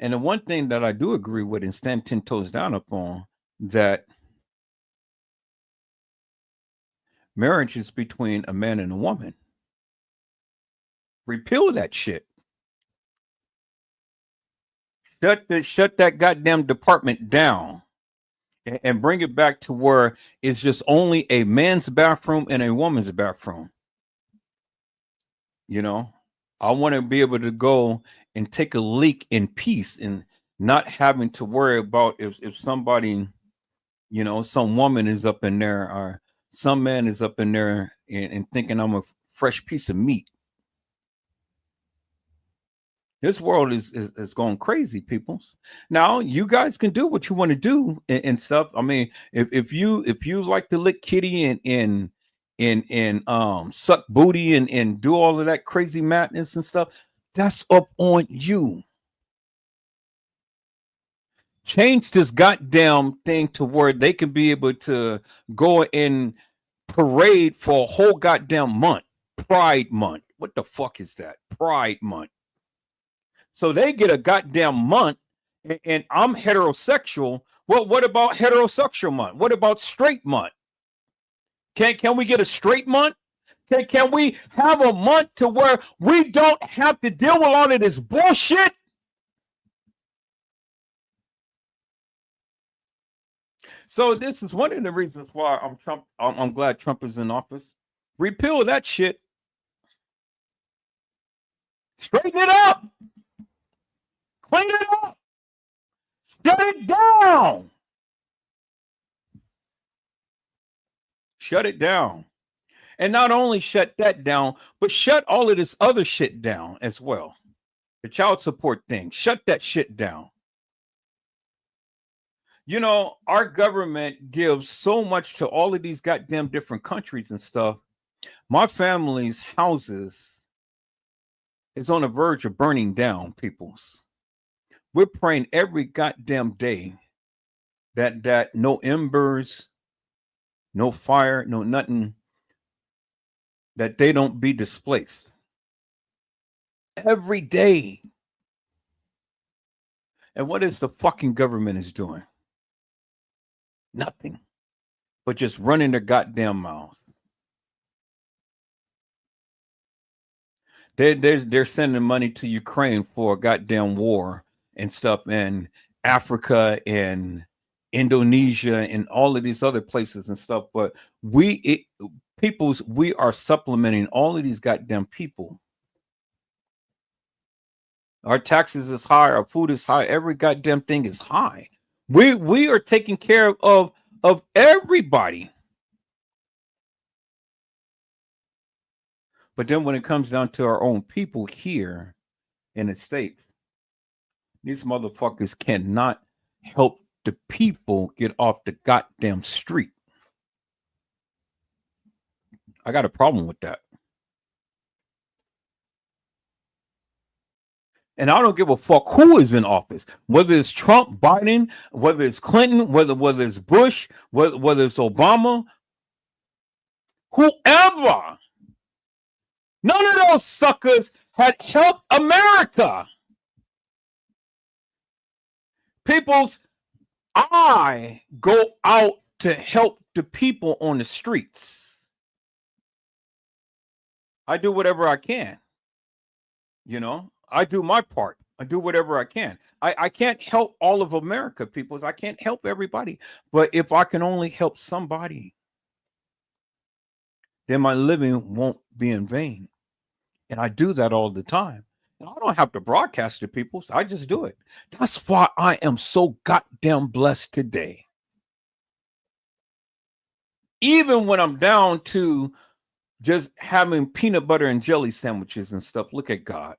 And the one thing that I do agree with and stand 10 toes down upon, that marriage is between a man and a woman. Repeal that shit. Shut that goddamn department down and bring it back to where it's just only a man's bathroom and a woman's bathroom. I want to be able to go and take a leak in peace and not having to worry about if somebody, some woman is up in there or some man is up in there and thinking I'm a fresh piece of meat. This world is going crazy, peoples. Now you guys can do what you want to do and stuff. I mean, if you like to lick kitty and suck booty and do all of that crazy madness and stuff, that's up on you. Change this goddamn thing to where they can be able to go and parade for a whole goddamn month. Pride Month. What the fuck is that? Pride Month. So they get a goddamn month, and I'm heterosexual. Well, what about heterosexual month? What about straight month? Can we get a straight month? Can we have a month to where we don't have to deal with all of this bullshit? So this is one of the reasons why I'm glad Trump is in office. Repeal that shit. Straighten it up. Clean it up. Shut it down. Shut it down. And not only shut that down, but shut all of this other shit down as well. The child support thing. Shut that shit down. Our government gives so much to all of these goddamn different countries and stuff. My family's houses is on the verge of burning down, peoples. We're praying every goddamn day that no embers, no fire, no nothing, that they don't be displaced. Every day. And what is the fucking government is doing? Nothing. But just running their goddamn mouth. They're sending money to Ukraine for a goddamn war and stuff, and Africa and Indonesia and all of these other places and stuff. But we are supplementing all of these goddamn people. Our taxes is high, our food is high, every goddamn thing is high. We are taking care of everybody. But then when it comes down to our own people here in the States, these motherfuckers cannot help the people get off the goddamn street. I got a problem with that. And I don't give a fuck who is in office, whether it's Trump, Biden, whether it's Clinton, whether it's Bush, whether it's Obama, whoever. None of those suckers had helped America. People's, I go out to help the people on the streets. I do whatever I can. You know, I do my part. I do whatever I can. I can't help all of America, peoples. I can't help everybody. But if I can only help somebody, then my living won't be in vain. And I do that all the time. And I don't have to broadcast to people. So I just do it. That's why I am so goddamn blessed today. Even when I'm down to just having peanut butter and jelly sandwiches and stuff, look at God.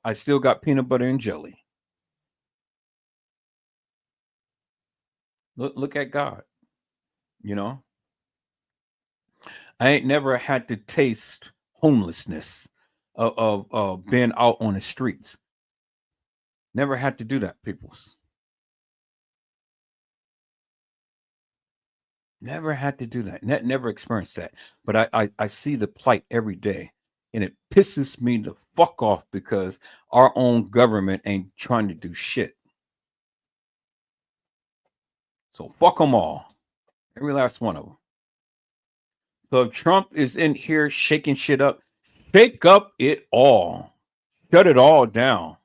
I still got peanut butter and jelly. Look at God. You know, I ain't never had to taste homelessness of being out on the streets. Never had to do that, peoples. Never had to do that. Never experienced that. But I see the plight every day, and it pisses me the fuck off because our own government ain't trying to do shit. So fuck them all, every last one of them. So if Trump is in here shaking shit up, shake up it all, shut it all down,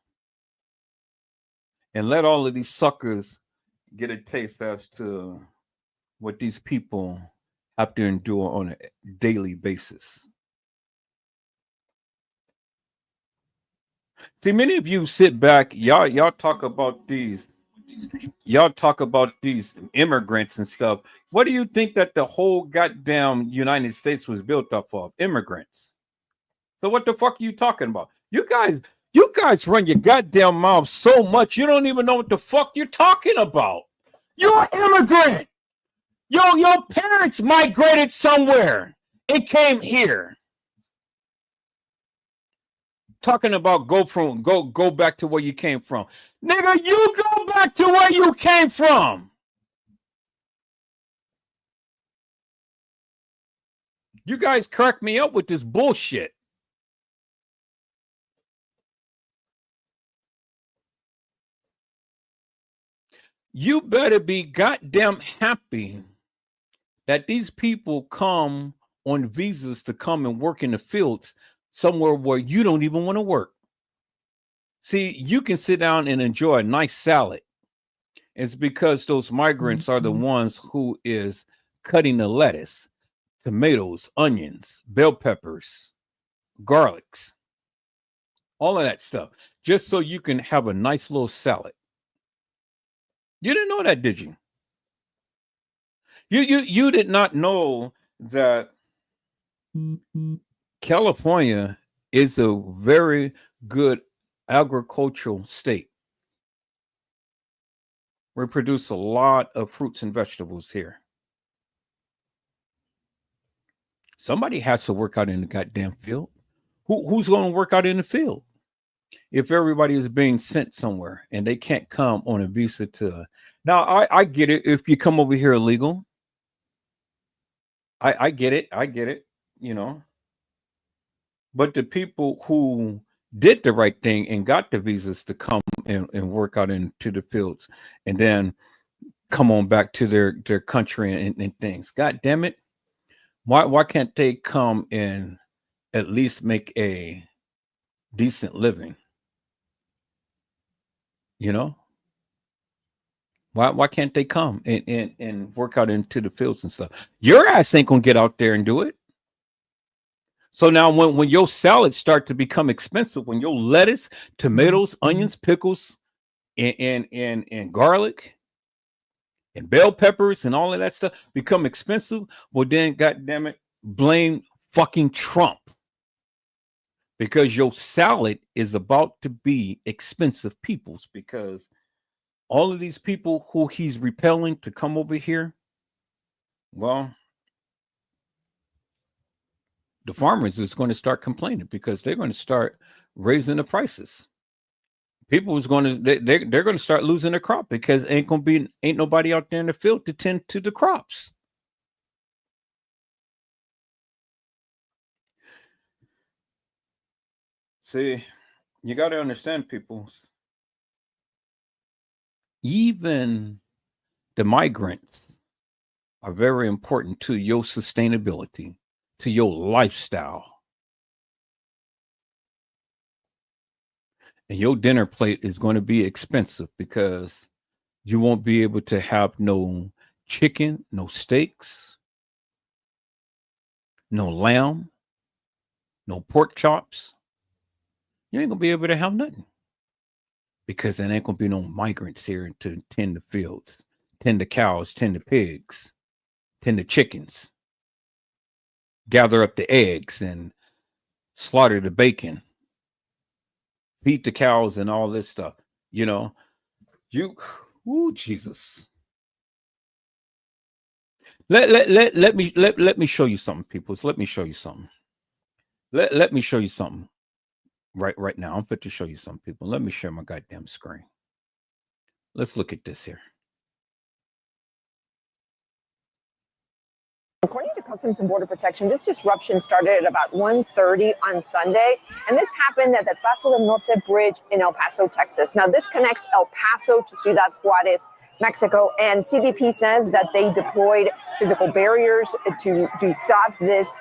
and let all of these suckers get a taste as to what these people have to endure on a daily basis. See, many of you sit back, y'all talk about these immigrants and stuff. What do you think that the whole goddamn United States was built off of? Immigrants. So what the fuck are you talking about? You guys run your goddamn mouth so much you don't even know what the fuck you're talking about. You're an immigrant. Your parents migrated somewhere. It came here. Talking about go back to where you came from. Nigga, you go back to where you came from. You guys crack me up with this bullshit. You better be goddamn happy that these people come on visas to come and work in the fields somewhere where you don't even want to work. See, you can sit down and enjoy a nice salad. It's because those migrants are the ones who is cutting the lettuce, tomatoes, onions, bell peppers, garlics, all of that stuff, just so you can have a nice little salad. You didn't know that, did you? You did not know that California is a very good agricultural state. We produce a lot of fruits and vegetables here. Somebody has to work out in the goddamn field. Who's going to work out in the field? If everybody is being sent somewhere and they can't come on a visa to. Now, I get it. If you come over here illegal, I get it. I get it, you know. But the people who did the right thing and got the visas to come and work out into the fields and then come on back to their country and things. God damn it. Why can't they come and at least make a decent living? You know? Why can't they come and work out into the fields and stuff? Your ass ain't gonna get out there and do it. So now when your salads start to become expensive, when your lettuce, tomatoes, onions, pickles, and garlic and bell peppers and all of that stuff become expensive, well then goddamn it, blame fucking Trump. Because your salad is about to be expensive, peoples, because all of these people who he's repelling to come over here, well, the farmers is going to start complaining because they're going to start raising the prices. People is going to they're going to start losing their crop because ain't nobody out there in the field to tend to the crops. See, you got to understand, people. Even the migrants are very important to your sustainability, to your lifestyle. And your dinner plate is going to be expensive because you won't be able to have no chicken, no steaks, no lamb, no pork chops. You ain't going to be able to have nothing because there ain't going to be no migrants here to tend the fields, tend the cows, tend the pigs, tend the chickens, gather up the eggs and slaughter the bacon, feed the cows and all this stuff. You know, Jesus. Let me show you something, people. Let me show you something. Let me show you something right now. I'm fit to show you some people. Let me share my goddamn screen. Let's look at this here. According to Customs and Border Protection, this disruption started at about 1:30 on Sunday, and this happened at the Paso del Norte Bridge in El Paso, Texas. Now, this connects El Paso to Ciudad Juarez, Mexico, and CBP says that they deployed physical barriers to stop this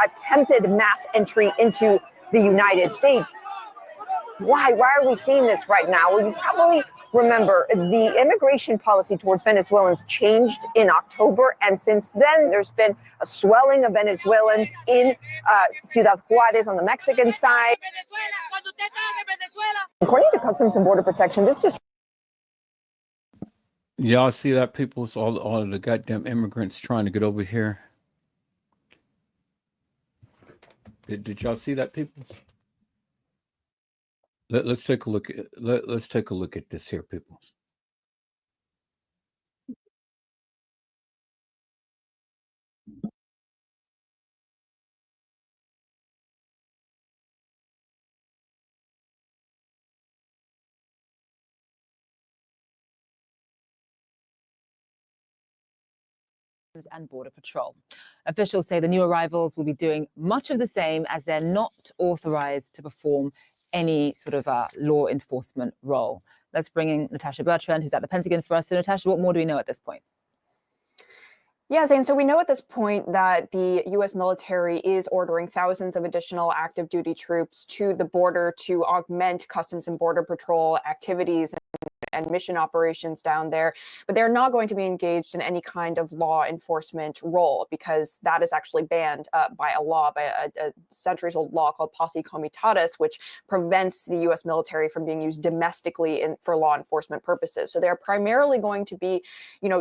attempted mass entry into the United States. Why are we seeing this right now? Well, you probably remember the immigration policy towards Venezuelans changed in October, and since then there's been a swelling of Venezuelans in Ciudad Juarez on the Mexican side. According to Customs and Border Protection, this just y'all see that, people? It's all of the goddamn immigrants trying to get over here. Did y'all see that, people? Let's take a look at let's take a look at this here, people. And Border Patrol. Officials say the new arrivals will be doing much of the same, as they're not authorized to perform any sort of law enforcement role. Let's bring in Natasha Bertrand, who's at the Pentagon for us. So, Natasha, what more do we know at this point? Yeah, Zane, so we know at this point that the U.S. military is ordering thousands of additional active duty troops to the border to augment Customs and Border Patrol activities and mission operations down there, but they're not going to be engaged in any kind of law enforcement role, because that is actually banned by a law, by a centuries-old law called Posse Comitatus, which prevents the U.S. military from being used domestically for law enforcement purposes. So they're primarily going to be,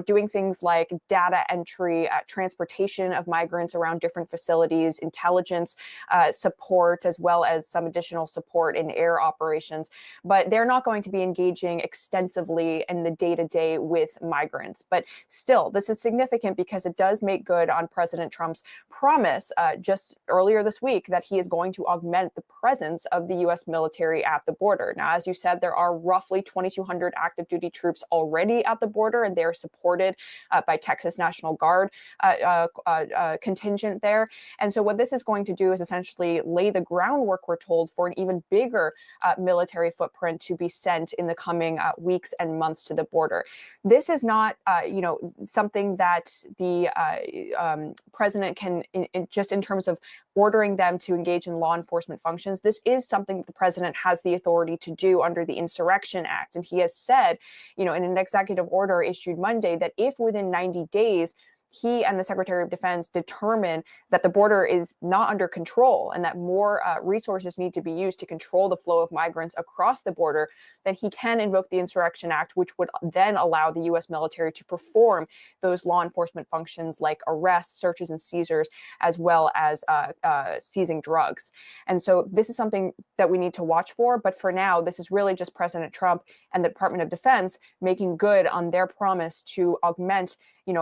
doing things like data entry, transportation of migrants around different facilities, intelligence support, as well as some additional support in air operations. But they're not going to be engaging extensively in the day-to-day with migrants. But still, this is significant because it does make good on President Trump's promise just earlier this week that he is going to augment the presence of the U.S. military at the border. Now, as you said, there are roughly 2,200 active duty troops already at the border, and they are supported by Texas National Guard contingent there. And so what this is going to do is essentially lay the groundwork, we're told, for an even bigger military footprint to be sent in the coming weeks and months to the border. This is not, something that the president can, just in terms of ordering them to engage in law enforcement functions. This is something that the president has the authority to do under the Insurrection Act. And he has said, in an executive order issued Monday, that if within 90 days, he and the Secretary of Defense determine that the border is not under control and that more resources need to be used to control the flow of migrants across the border, then he can invoke the Insurrection Act, which would then allow the U.S. military to perform those law enforcement functions like arrests, searches, and seizures, as well as seizing drugs. And so this is something that we need to watch for. But for now, this is really just President Trump and the Department of Defense making good on their promise to augment,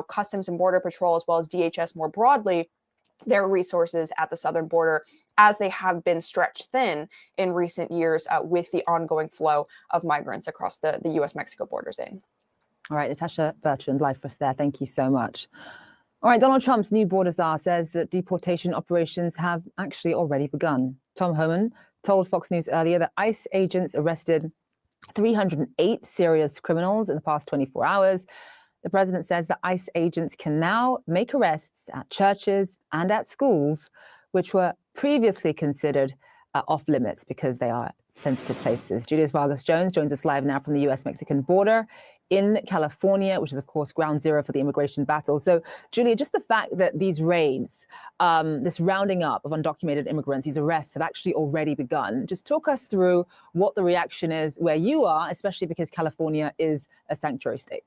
Customs and Border Patrol, as well as DHS more broadly, their resources at the southern border, as they have been stretched thin in recent years with the ongoing flow of migrants across the U.S.-Mexico border, Zane. All right, Natasha Bertrand, live for us there. Thank you so much. All right, Donald Trump's new border czar says that deportation operations have actually already begun. Tom Homan told Fox News earlier that ICE agents arrested 308 serious criminals in the past 24 hours. The president says that ICE agents can now make arrests at churches and at schools, which were previously considered off limits because they are sensitive places. Julius Vargas Jones joins us live now from the US-Mexican border in California, which is, of course, ground zero for the immigration battle. So, Julia, just the fact that these raids, this rounding up of undocumented immigrants, these arrests have actually already begun. Just talk us through what the reaction is where you are, especially because California is a sanctuary state.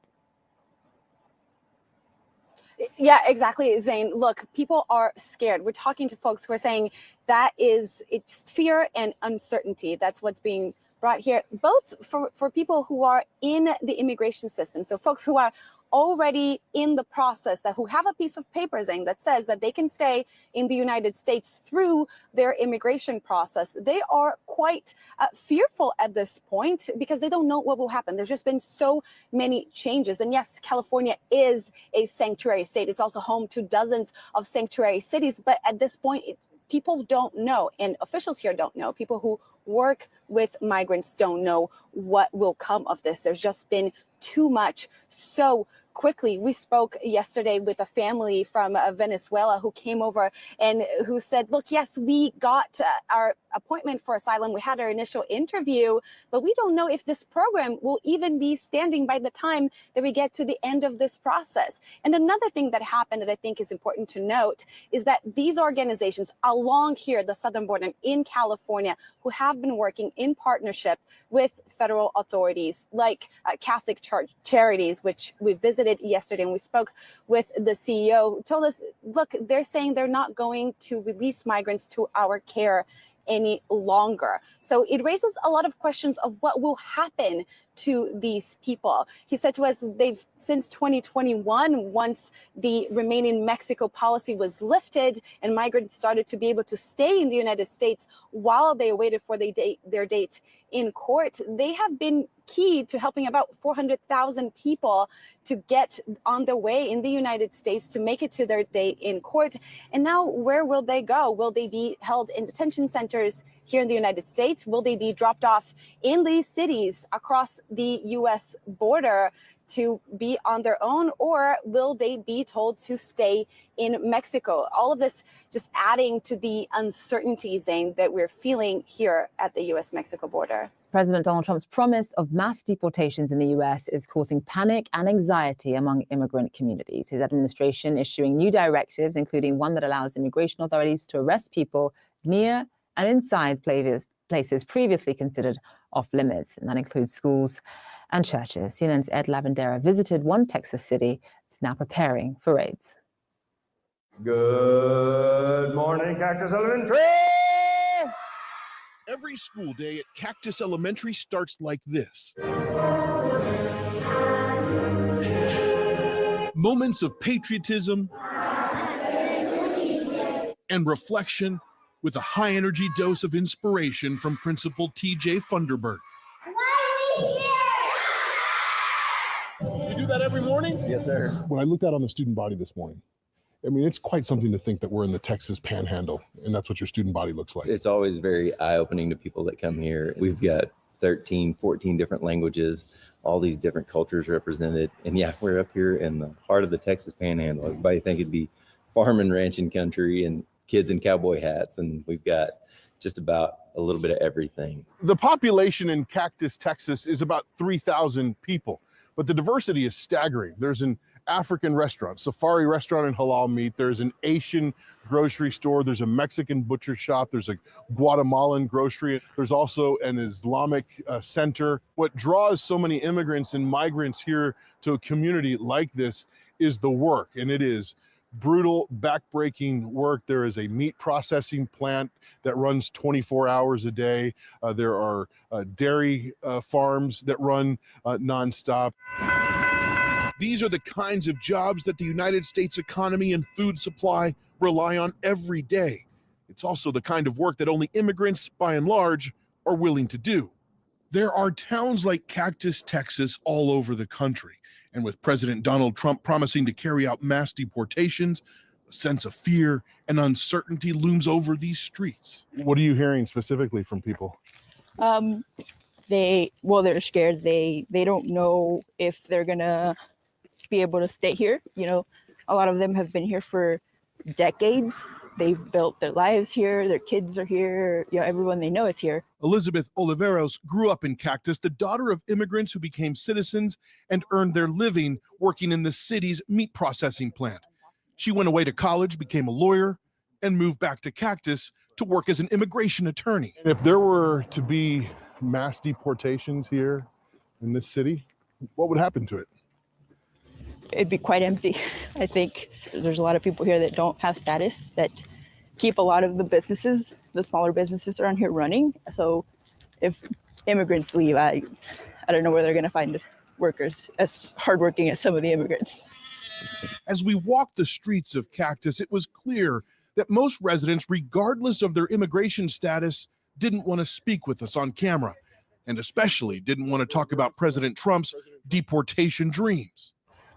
Yeah, exactly, Zane. Look, people are scared. We're talking to folks who are saying it's fear and uncertainty. That's what's being brought here, both for people who are in the immigration system. So folks who are already in the process, who have a piece of paper, Zane, that says that they can stay in the United States through their immigration process. They are quite fearful at this point because they don't know what will happen. There's just been so many changes. And yes, California is a sanctuary state. It's also home to dozens of sanctuary cities. But at this point, people don't know, and officials here don't know. People who work with migrants don't know what will come of this. There's just been too much so quickly. We spoke yesterday with a family from Venezuela who came over and who said, look, yes, we got our appointment for asylum. We had our initial interview, but we don't know if this program will even be standing by the time that we get to the end of this process. And another thing that happened that I think is important to note is that these organizations along here, the southern border in California, who have been working in partnership with federal authorities like Catholic Charities, which we visited yesterday, and we spoke with the CEO, who told us, look, they're saying they're not going to release migrants to our care any longer. So it raises a lot of questions of what will happen to these people. He said to us, they've since 2021, once the Remain in Mexico policy was lifted and migrants started to be able to stay in the United States while they waited for their date in court, they have been key to helping about 400,000 people to get on their way in the United States to make it to their date in court. And now where will they go? Will they be held in detention centers here in the United States? Will they be dropped off in these cities across the U.S. border to be on their own, or will they be told to stay in Mexico? All of this just adding to the uncertainty, Zane, that we're feeling here at the U.S.-Mexico border. President Donald Trump's promise of mass deportations in the U.S. is causing panic and anxiety among immigrant communities. His administration issuing new directives, including one that allows immigration authorities to arrest people near and inside places previously considered off limits, and that includes schools and churches. CNN's Ed Lavandera visited one Texas city that's now preparing for raids. Good morning, Cactus Elementary! Every school day at Cactus Elementary starts like this. Moments of patriotism and reflection with a high-energy dose of inspiration from Principal T.J. Funderburg. You do that every morning? Yes, sir. When I looked out on the student body this morning, I mean, it's quite something to think that we're in the Texas Panhandle, and that's what your student body looks like. It's always very eye-opening to people that come here. We've got 13, 14 different languages, all these different cultures represented. And yeah, we're up here in the heart of the Texas Panhandle. Everybody think it'd be farm and ranching country and kids in cowboy hats, and we've got just about a little bit of everything. The population in Cactus, Texas is about 3,000 people, but the diversity is staggering. There's an African restaurant, safari restaurant and halal meat. There's an Asian grocery store. There's a Mexican butcher shop. There's a Guatemalan grocery. There's also an Islamic center. What draws so many immigrants and migrants here to a community like this is the work, and it is brutal, backbreaking work. There is a meat processing plant that runs 24 hours a day. There are dairy farms that run nonstop. These are the kinds of jobs that the United States economy and food supply rely on every day. It's also the kind of work that only immigrants, by and large, are willing to do. There are towns like Cactus, Texas, all over the country. And with President Donald Trump promising to carry out mass deportations, A sense of fear and uncertainty looms over these streets. What are you hearing specifically from people? They're scared. They don't know if they're gonna be able to stay here. You know, a lot of them have been here for decades. They've built their lives here. Their kids are here. You know, everyone they know is here. Elizabeth Oliveros grew up in Cactus, the daughter of immigrants who became citizens and earned their living working in the city's meat processing plant. She went away to college, became a lawyer, and moved back to Cactus to work as an immigration attorney. And if there were to be mass deportations here in this city, what would happen to it? It'd be quite empty. I think there's a lot of people here that don't have status that keep a lot of the businesses, the smaller businesses around here running. So if immigrants leave, I don't know where they're going to find workers as hardworking as some of the immigrants. As we walked the streets of Cactus, it was clear that most residents, regardless of their immigration status, didn't want to speak with us on camera, and especially didn't want to talk about President Trump's deportation dreams.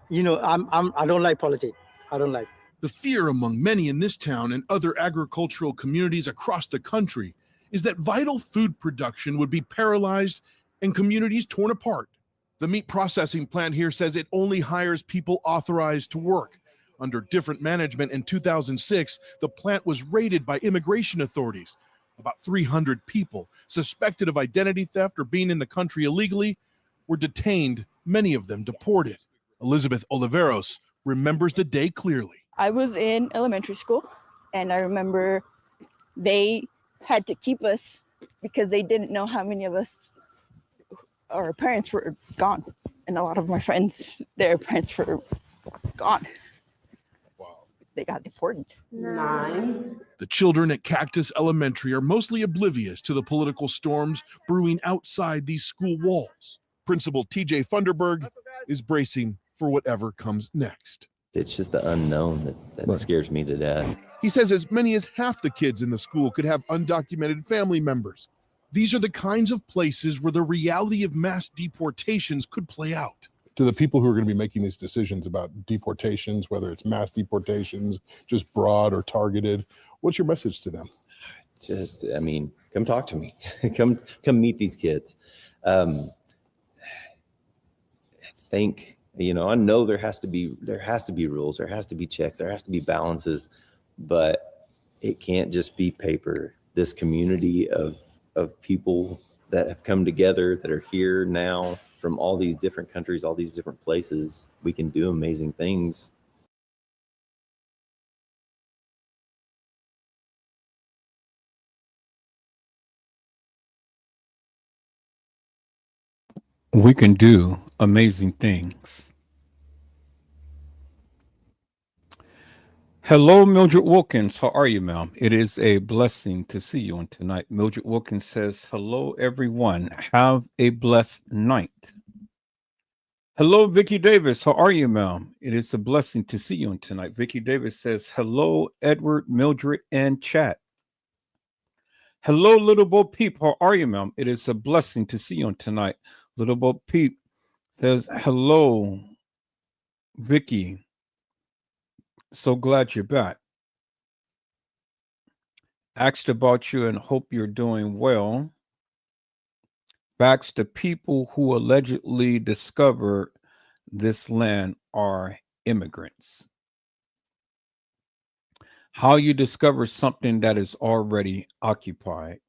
You know, I don't like politics. I don't like. The fear among many in this town and other agricultural communities across the country is that vital food production would be paralyzed and communities torn apart. The meat processing plant here says it only hires people authorized to work. Under different management in 2006, the plant was raided by immigration authorities. About 300 people suspected of identity theft or being in the country illegally were detained, many of them deported. Elizabeth Oliveros remembers the day clearly. I was in elementary school, and I remember they had to keep us because they didn't know how many of us, our parents were gone. And a lot of my friends, their parents were gone. Wow. They got deported. 9. The children at Cactus Elementary are mostly oblivious to the political storms brewing outside these school walls. Principal TJ Funderburg is bracing for whatever comes next. It's just the unknown that scares me to death. He says as many as half the kids in the school could have undocumented family members. These are the kinds of places where the reality of mass deportations could play out. To the people who are going to be making these decisions about deportations, whether it's mass deportations, just broad or targeted, what's your message to them? Just, I mean, come talk to me. come meet these kids. I know there has to be rules, there has to be checks, there has to be balances, but it can't just be paper. This community of people that have come together, that are here now from all these different countries, all these different places, we can do amazing things. We can do amazing things. Hello, Mildred Wilkins. How are you, ma'am? It is a blessing to see you on tonight. Mildred Wilkins says, hello, everyone. Have a blessed night. Hello, Vicki Davis. How are you, ma'am? It is a blessing to see you on tonight. Vicki Davis says, hello, Edward, Mildred, and chat. Hello, Little Bo Peep. How are you, ma'am? It is a blessing to see you on tonight. Little Bo Peep says, hello, Vicki. So glad you're back. Asked about you and hope you're doing well. Facts: the people who allegedly discovered this land are immigrants. How you discover something that is already occupied.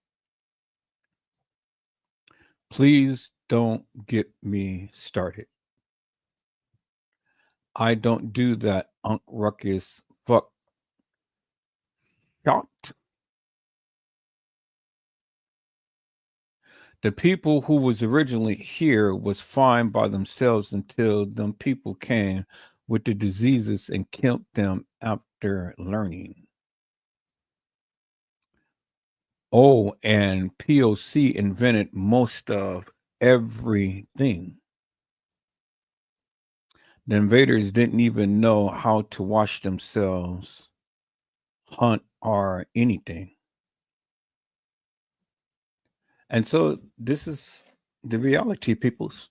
Please don't get me started. I don't do that, Unc Ruckus. Fuck. Shot. The people who was originally here was fine by themselves until them people came with the diseases and killed them after learning. Oh, and POC invented most of everything. The invaders didn't even know how to wash themselves, hunt, or anything. And so this is the reality, peoples.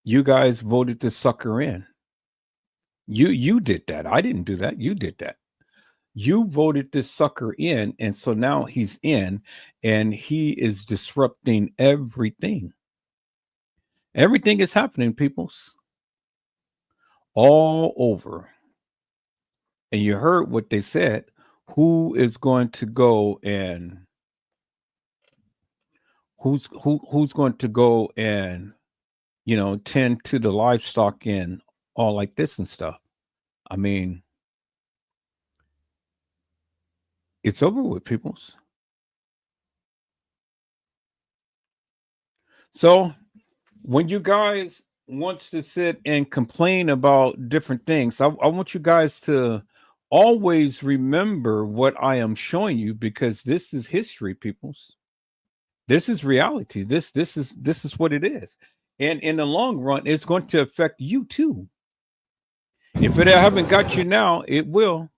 You guys voted the sucker in. You did that. I didn't do that. You did that. You voted this sucker in, and so now he's in, and he is disrupting everything. Everything is happening, peoples, all over. And you heard what they said. Who is going to go and who's going to go and tend to the livestock and all like this and stuff? I mean, it's over with, peoples. So when you guys wants to sit and complain about different things, I want you guys to always remember what I am showing you, because this is history, peoples. This is reality. This is what it is. And in the long run, it's going to affect you too. If it haven't got you now, it will.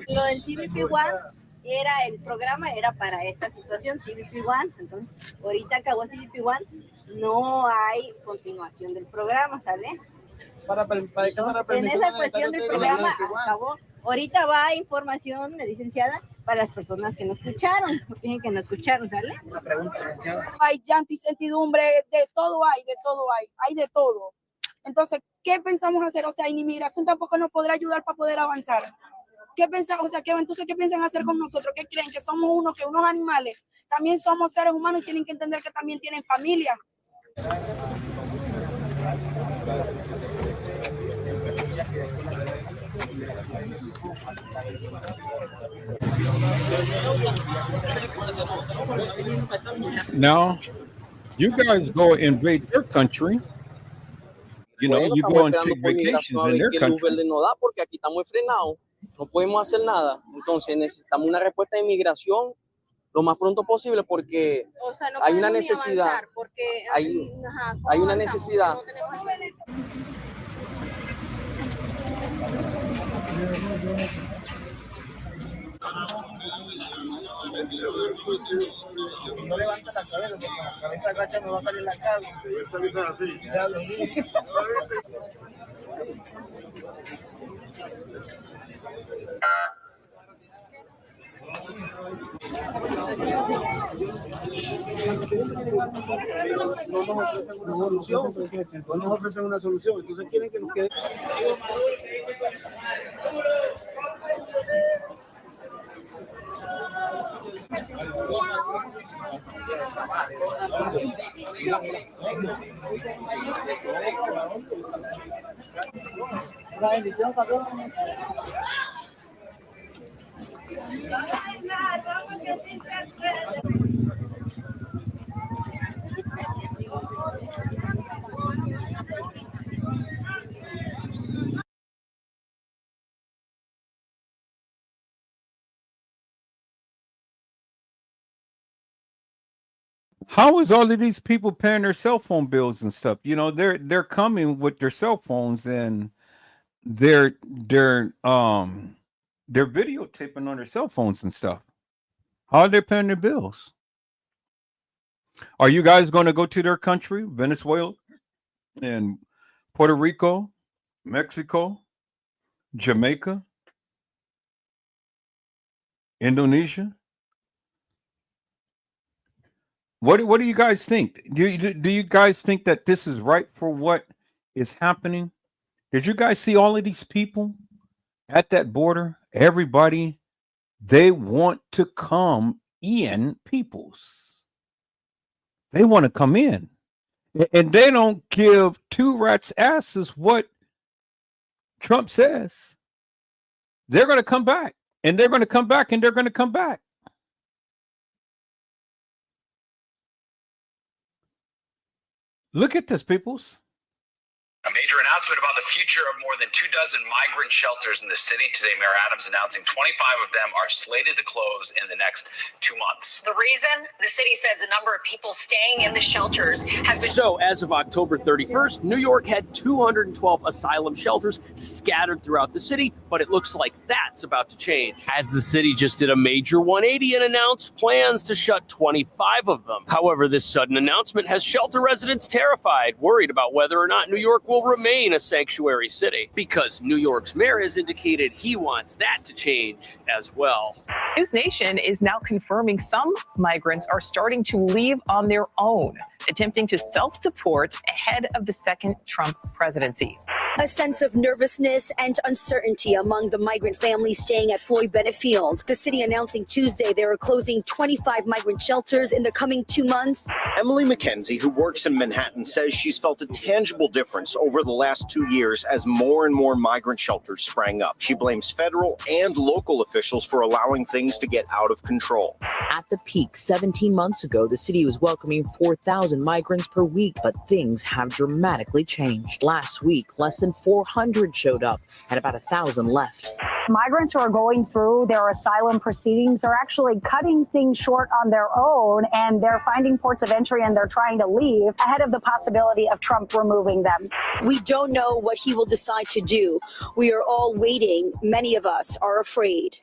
Lo del CBP One era el programa, era para esta situación, CBP One. Entonces, ahorita acabó CBP One, no hay continuación del programa, ¿sale? Entonces, en esa cuestión del programa acabó. Ahorita va información, licenciada, para las personas que no escucharon, que no escucharon, ¿sale? Una pregunta, licenciada. Hay llanto y incertidumbre, de todo hay de todo. Entonces, ¿qué pensamos hacer? O sea, inmigración tampoco nos podrá ayudar para poder avanzar. ¿Qué piensan? O sea, entonces, ¿qué piensan hacer con nosotros? ¿Qué creen? ¿Que somos unos animales? También somos seres humanos y tienen que entender que también tienen familia. Now, you guys go invade their country. You go and take vacations in their country. No da porque aquí estamos frenados, no podemos hacer nada. Entonces necesitamos una respuesta de inmigración lo más pronto posible porque hay una necesidad. Hay una necesidad. No levanta la cabeza, porque con la cabeza agacha me va a salir la cara. No nos ofrecen una solución, entonces quieren que nos quede. La bendición para todos. How is all of these people paying their cell phone bills and stuff? They're coming with their cell phones and they're videotaping on their cell phones and stuff. How are they paying their bills? Are you guys going to go to their country, Venezuela and Puerto Rico, Mexico, Jamaica, Indonesia? What do you guys think? Do you guys think that this is right for what is happening Did you guys see all of these people at that border? Everybody, they want to come in, peoples. They want to come in. And they don't give two rats' asses what Trump says. They're going to come back. And they're going to come back. And they're going to come back. Look at this, peoples. A major announcement about the future of more than 24 migrant shelters in the city. Today, Mayor Adams announcing 25 of them are slated to close in the next 2 months. The reason? The city says the number of people staying in the shelters has been... So, as of October 31st, New York had 212 asylum shelters scattered throughout the city, but it looks like that's about to change, as the city just did a major 180 and announced plans to shut 25 of them. However, this sudden announcement has shelter residents terrified, worried about whether or not New York will remain a sanctuary city, because New York's mayor has indicated he wants that to change as well. News Nation is now confirming some migrants are starting to leave on their own, attempting to self-deport ahead of the second Trump presidency. A sense of nervousness and uncertainty among the migrant families staying at Floyd Bennett Field. The city announcing Tuesday they are closing 25 migrant shelters in the coming 2 months. Emily McKenzie, who works in Manhattan, says she's felt a tangible difference over the last 2 years as more and more migrant shelters sprang up. She blames federal and local officials for allowing things to get out of control. At the peak 17 months ago, the city was welcoming 4,000 migrants per week, but things have dramatically changed. Last week, less than 400 showed up and about 1,000 left. Migrants who are going through their asylum proceedings are actually cutting things short on their own, and they're finding ports of entry and they're trying to leave ahead of the possibility of Trump removing them. We don't know what he will decide to do. We are all waiting. Many of us are afraid.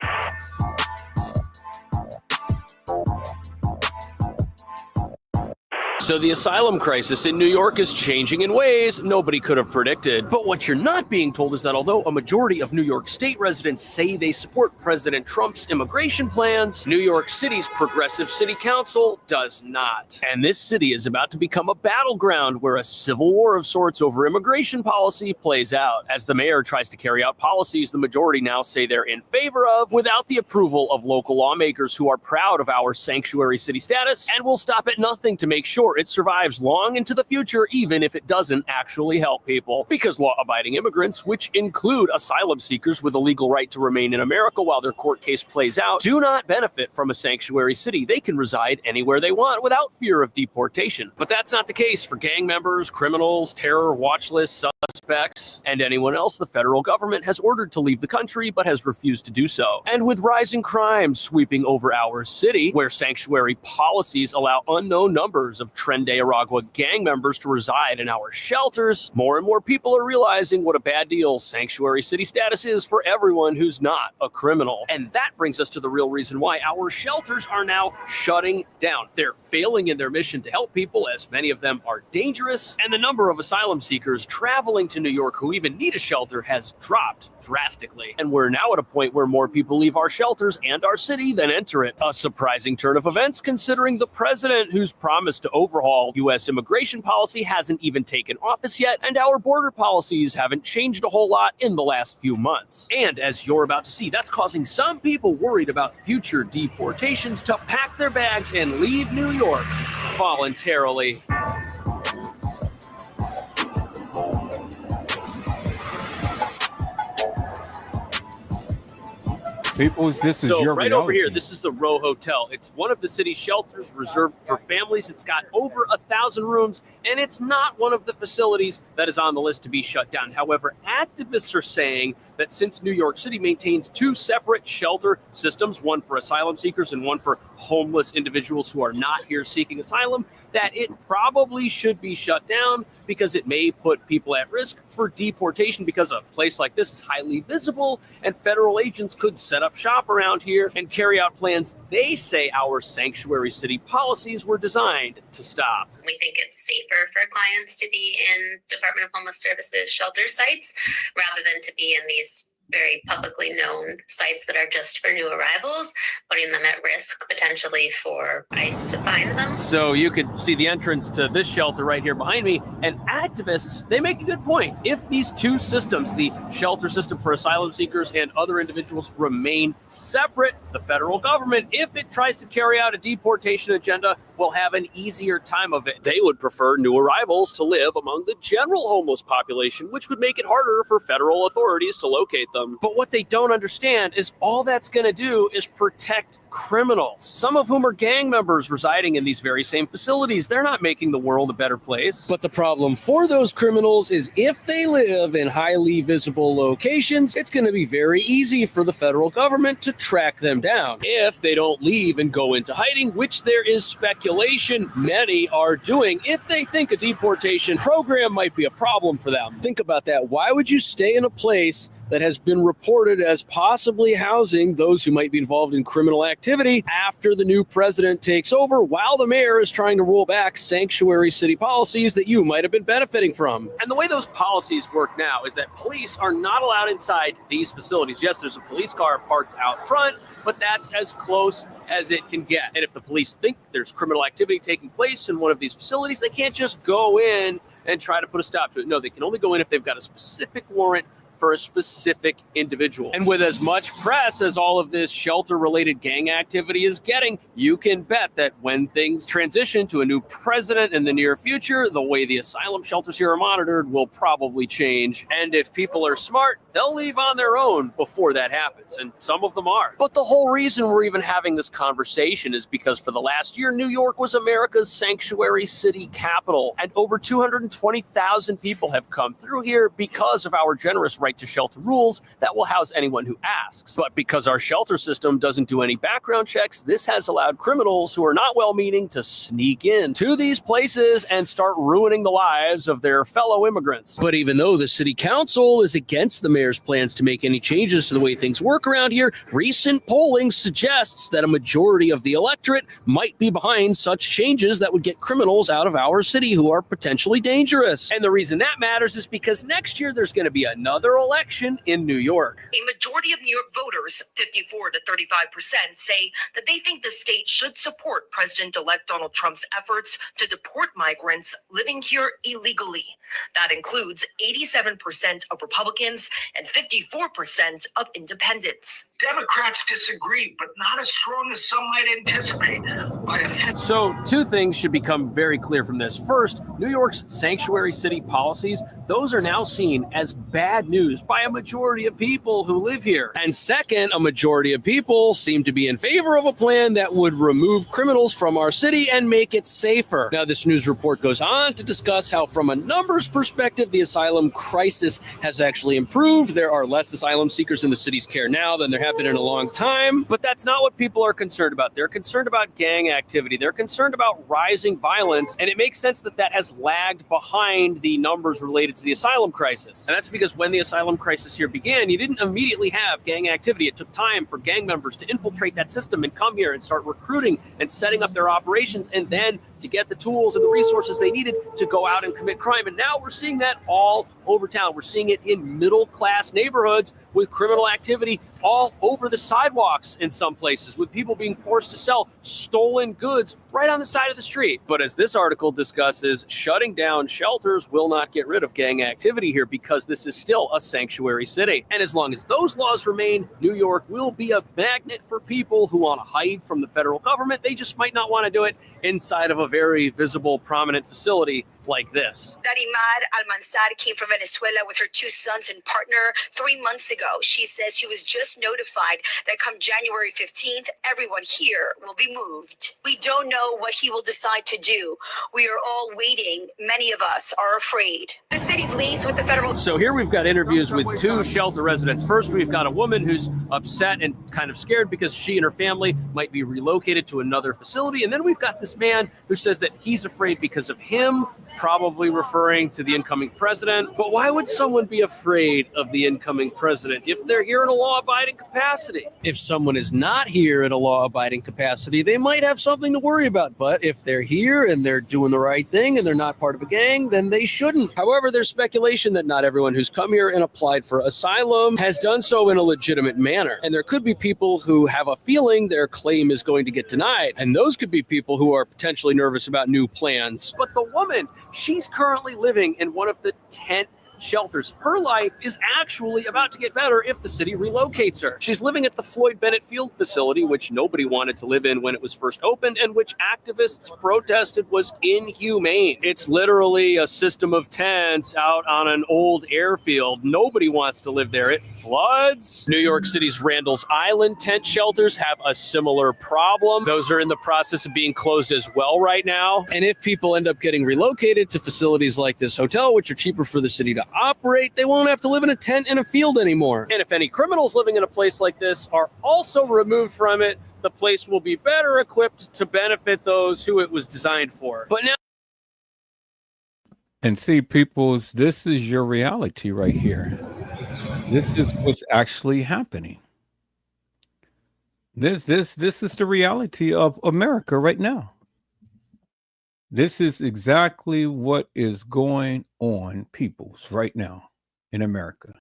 So the asylum crisis in New York is changing in ways nobody could have predicted. But what you're not being told is that although a majority of New York State residents say they support President Trump's immigration plans, New York City's progressive city council does not. And this city is about to become a battleground where a civil war of sorts over immigration policy plays out, as the mayor tries to carry out policies the majority now say they're in favor of without the approval of local lawmakers who are proud of our sanctuary city status and will stop at nothing to make sure it survives long into the future, even if it doesn't actually help people. Because law-abiding immigrants, which include asylum seekers with a legal right to remain in America while their court case plays out, do not benefit from a sanctuary city. They can reside anywhere they want without fear of deportation. But that's not the case for gang members, criminals, terror watch list suspects, and anyone else the federal government has ordered to leave the country but has refused to do so. And with rising crime sweeping over our city, where sanctuary policies allow unknown numbers of Tren de Aragua gang members to reside in our shelters, more and more people are realizing what a bad deal sanctuary city status is for everyone who's not a criminal. And that brings us to the real reason why our shelters are now shutting down. They're failing in their mission to help people, as many of them are dangerous, and the number of asylum seekers traveling to New York who even need a shelter has dropped drastically. And we're now at a point where more people leave our shelters and our city than enter it. A surprising turn of events, considering the president, who's promised to overhaul U.S. immigration policy, hasn't even taken office yet, and our border policies haven't changed a whole lot in the last few months. And as you're about to see, that's causing some people worried about future deportations to pack their bags and leave New York voluntarily. Peoples, this is so your right reality. over here, this is the Row Hotel. It's one of the city's shelters reserved for families. It's got over 1,000 rooms, and it's not one of the facilities that is on the list to be shut down. However, activists are saying that since New York City maintains two separate shelter systems, one for asylum seekers and one for homeless individuals who are not here seeking asylum, that it probably should be shut down because it may put people at risk for deportation, because a place like this is highly visible and federal agents could set up shop around here and carry out plans they say our sanctuary city policies were designed to stop. We think it's safer for clients to be in Department of Homeless Services shelter sites rather than to be in these very publicly known sites that are just for new arrivals, putting them at risk potentially for ICE to find them. So you could see the entrance to this shelter right here behind me, and activists, they make a good point. If these two systems, the shelter system for asylum seekers and other individuals, remain separate, the federal government, if it tries to carry out a deportation agenda, will have an easier time of it. They would prefer new arrivals to live among the general homeless population, which would make it harder for federal authorities to locate them. But what they don't understand is all that's going to do is protect criminals, some of whom are gang members residing in these very same facilities. They're not making the world a better place. But the problem for those criminals is if they live in highly visible locations, it's going to be very easy for the federal government to track them down. If they don't leave and go into hiding, which there is speculation many are doing, if they think a deportation program might be a problem for them. Think about that. Why would you stay in a place that has been reported as possibly housing those who might be involved in criminal activity after the new president takes over, while the mayor is trying to roll back sanctuary city policies that you might have been benefiting from? And the way those policies work now is that police are not allowed inside these facilities. Yes, there's a police car parked out front, but that's as close as it can get. And if the police think there's criminal activity taking place in one of these facilities, they can't just go in and try to put a stop to it. No, they can only go in if they've got a specific warrant for a specific individual. And with as much press as all of this shelter-related gang activity is getting, you can bet that when things transition to a new president in the near future, the way the asylum shelters here are monitored will probably change. And if people are smart, they'll leave on their own before that happens, and some of them are. But the whole reason we're even having this conversation is because for the last year, New York was America's sanctuary city capital, and over 220,000 people have come through here because of our generous right to shelter rules that will house anyone who asks. But because our shelter system doesn't do any background checks, this has allowed criminals who are not well-meaning to sneak in to these places and start ruining the lives of their fellow immigrants. But even though the city council is against the mayor's plans to make any changes to the way things work around here, recent polling suggests that a majority of the electorate might be behind such changes that would get criminals out of our city who are potentially dangerous. And the reason that matters is because next year there's going to be another election in New York. A majority of New York voters, 54 to 35%, say that they think the state should support President-elect Donald Trump's efforts to deport migrants living here illegally. That includes 87% of Republicans and 54% of independents. Democrats disagree, but not as strong as some might anticipate. So two things should become very clear from this. First, New York's sanctuary city policies, those are now seen as bad news by a majority of people who live here. And second, a majority of people seem to be in favor of a plan that would remove criminals from our city and make it safer. Now, this news report goes on to discuss how, from a numbers perspective, the asylum crisis has actually improved. There are less asylum seekers in the city's care now than there have been in a long time. But that's not what people are concerned about. They're concerned about gang activity. They're concerned about rising violence. And it makes sense that that has lagged behind the numbers related to the asylum crisis. And that's because when the asylum crisis here began, you didn't immediately have gang activity. It took time for gang members to infiltrate that system and come here and start recruiting and setting up their operations, and then to get the tools and the resources they needed to go out and commit crime. And now we're seeing that all over town. We're seeing it in middle-class neighborhoods with criminal activity all over the sidewalks in some places, with people being forced to sell stolen goods right on the side of the street. But as this article discusses, shutting down shelters will not get rid of gang activity here because this is still a sanctuary city. And as long as those laws remain, New York will be a magnet for people who want to hide from the federal government. They just might not want to do it inside of a very visible, prominent facility like this. Darimar Almanzar came from Venezuela with her 2 sons and partner 3 months ago. She says she was just notified that come January 15th, everyone here will be moved. We don't know what he will decide to do. We are all waiting. Many of us are afraid. The city's lease with the federal... So here we've got interviews with 2 shelter residents. First, we've got a woman who's upset and kind of scared because she and her family might be relocated to another facility. And then we've got this man who says that he's afraid because of him probably referring to the incoming president. But why would someone be afraid of the incoming president if they're here in a law-abiding capacity? If someone is not here in a law-abiding capacity, they might have something to worry about. But if they're here and they're doing the right thing and they're not part of a gang, then they shouldn't. However, there's speculation that not everyone who's come here and applied for asylum has done so in a legitimate manner. And there could be people who have a feeling their claim is going to get denied. And those could be people who are potentially nervous about new plans. But the woman, she's currently living in one of the tent shelters. Her life is actually about to get better if the city relocates her. She's living at the Floyd Bennett Field facility, which nobody wanted to live in when it was first opened and which activists protested was inhumane. It's literally a system of tents out on an old airfield. Nobody wants to live there. It floods. New York City's Randall's Island tent shelters have a similar problem. Those are in the process of being closed as well right now. And if people end up getting relocated to facilities like this hotel, which are cheaper for the city to operate, they won't have to live in a tent in a field anymore. And if any criminals living in a place like this are also removed from it, the place will be better equipped to benefit those who it was designed for. But now, And see, peoples, this is your reality right here. This is what's actually happening. This is the reality of America right now. This is exactly what is going on, peoples, right now in America.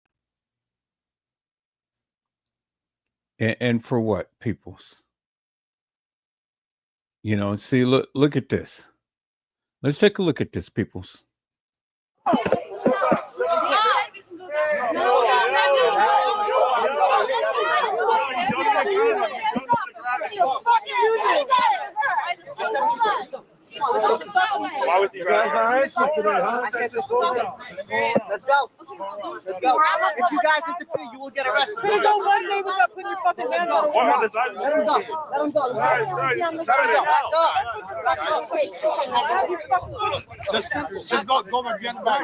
And for what, peoples? You know, see, look at this. Let's take a look at this, peoples. Why was he guys all right today, huh? Let's go. Let's go. If you guys interfere, you will get arrested. There's no one day without putting your fucking hands on him. Let him go. Let him go. Just go back behind the back.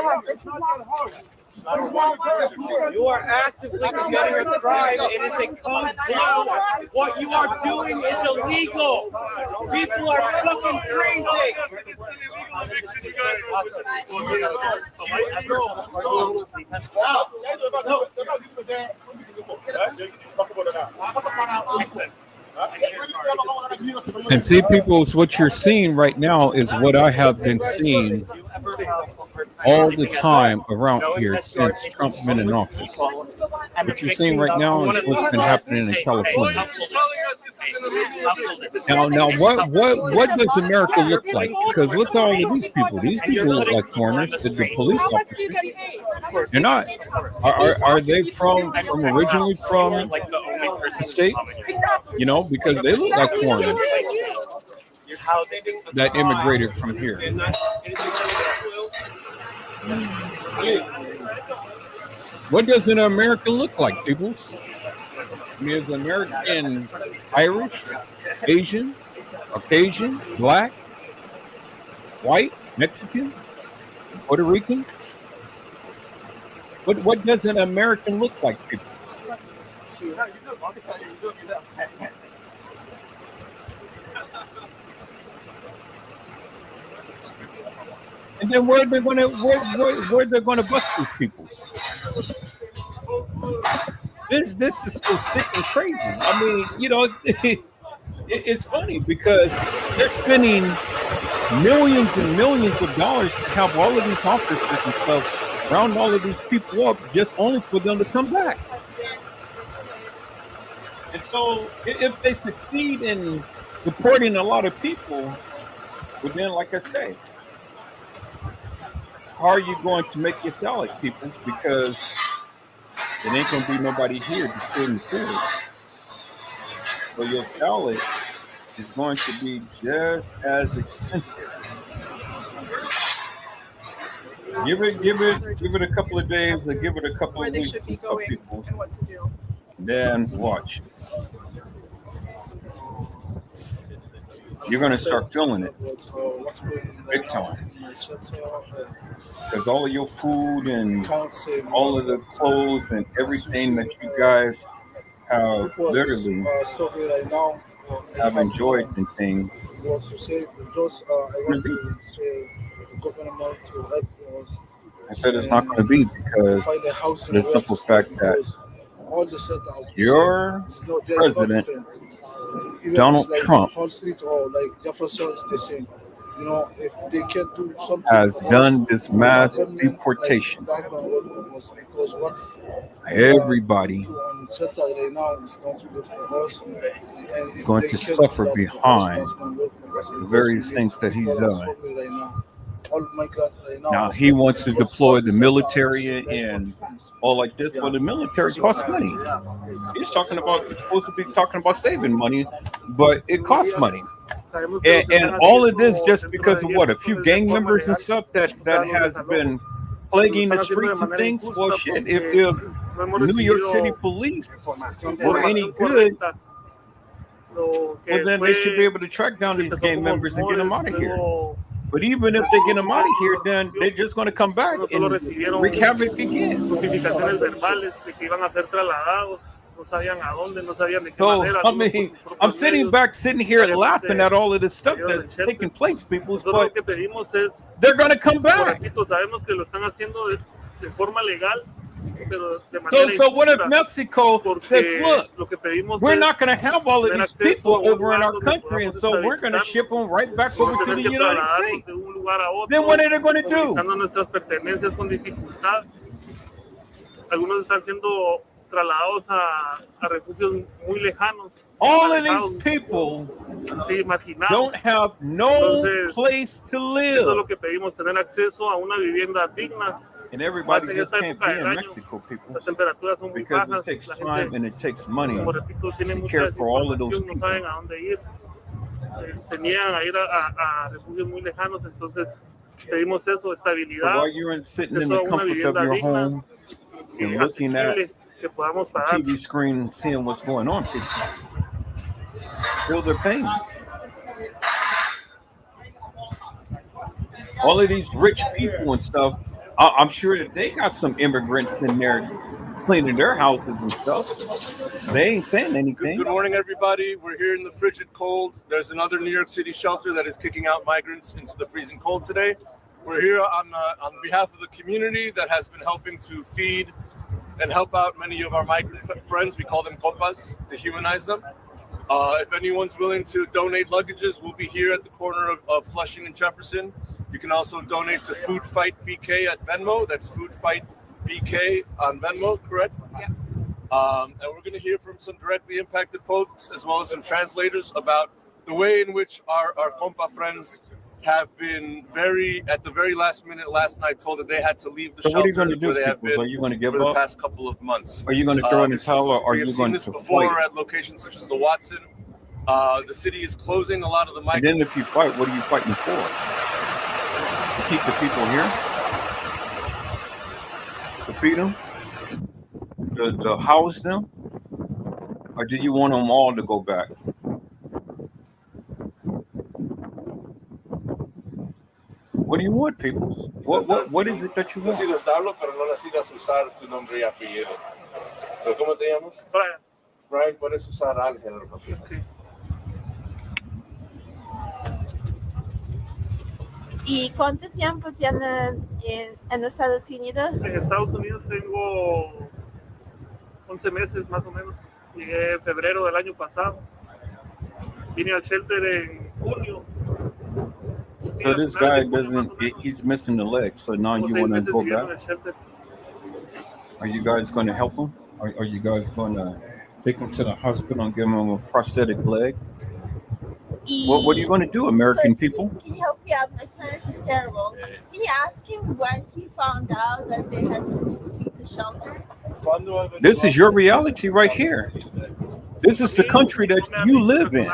You are actively committing a crime. It is a code blue. What you are doing is illegal. People are fucking crazy. And see, peoples, what you're seeing right now is what I have been seeing all the time around here since Trump been in office. What you're seeing right now is what's been happening in California. Now, what does America look like? Because look at all of these people. These people look like foreigners. The police officers. They're not. Are they from originally from the States? You know, because they look like foreigners that immigrated from here. What does an American look like, peoples? I mean, is American Irish, Asian, Caucasian, black, white, Mexican, Puerto Rican? What does an American look like, peoples? And then where they're gonna bust these peoples? This is so sick and crazy. I mean, you know, it's funny because they're spending millions and millions of dollars to have all of these officers and stuff round all of these people up just only for them to come back. And so if they succeed in deporting a lot of people, well then, like I say, how are you going to make your salad, peoples? Because there ain't going to be nobody here to fill the food. So your salad is going to be just as expensive. Give it a couple of days or give it a couple of weeks and stuff, people. Then watch. You're going to start feeling it big time. Because all of your food and all of the clothes and everything that you guys have literally have enjoyed and things. government to help us. I said it's not going to be because Find a house of the simple fact that all the shelters are the your same. It's not, there's president, no difference. Even Donald it's like Trump, Hall Street or like Jefferson is the same. You know, if they can do something has for done us, this the mass government, deportation. like, that gonna work for us because what's Everybody people on shelter right now is not good for us. And is if going they to can suffer do that for us, behind that's gonna work for us the because various we things that he's people are done. struggling right now. All migrants right now Now are he wants struggling to because deploy all the shelter are the military same. There's no and difference. all like this, but the military costs money. He's talking about, he's supposed to be talking about saving money, but it costs money. And all of this just because of what? A few gang members and stuff that has been plaguing the streets and things. Well, shit, if New York City police were any good, well, then they should be able to track down these gang members and get them out of here. But even if they get them out of here, then they're just going to come back and wreak havoc again. So, I mean, I'm sitting here laughing at all of this stuff that's taking place, people, but they're going to come back. So what if Mexico says, look, we're not going to have all of these people over in our country, and so we're going to ship them right back over to the United States. Then what are they going to do? All of these people don't have no place to live. And everybody just can't be in Mexico, people, because it takes time and it takes money to care for all of those people. So while you're sitting in the comfort of your home and looking at the TV screen and seeing what's going on, people feel their pain. All of these rich people and stuff, I'm sure that they got some immigrants in there cleaning their houses and stuff. They ain't saying anything. Good morning, everybody. We're here in the frigid cold. There's another New York City shelter that is kicking out migrants into the freezing cold today. We're here on behalf of the community that has been helping to feed and help out many of our migrant friends. We call them compas, to humanize them. If anyone's willing to donate luggages, we'll be here at the corner of Flushing and Jefferson. You can also donate to Food Fight BK at Venmo. That's Food Fight BK on Venmo, correct? Yes. And we're going to hear from some directly impacted folks, as well as some translators, about the way in which our compa friends have been at the very last minute last night told that they had to leave the shelter. So what are you going to do, where they have people? been Are you going to give for up? The past couple of months? Are you going to throw in the towel, or are you going to We've seen this before fight? at locations such as the Watson. The city is closing a lot of the migrants. And then if you fight, what are you fighting for? To keep the people here? To feed them? To house them? Or do you want them all to go back? What do you want, people? What is it that you want? Decides darlo, pero no decidas usar tu nombre y apellido. So, ¿cómo te llamas? Brian. Brian, puedes usar Ángel en los papeles. ¿Y cuánto tiempo tienen en Estados Unidos? En Estados Unidos tengo 11 meses más o menos. Llegué en febrero del año pasado. Vine al shelter en junio. So this guy he's missing the leg, so now you want to go back? Are you guys going to help him? Are you guys going to take him to the hospital and give him a prosthetic leg? What are you going to do, American people? Can you help me out? My Spanish is terrible. Can you ask him when he found out that they had to leave the shelter? This is your reality right here. This is the country that you live in.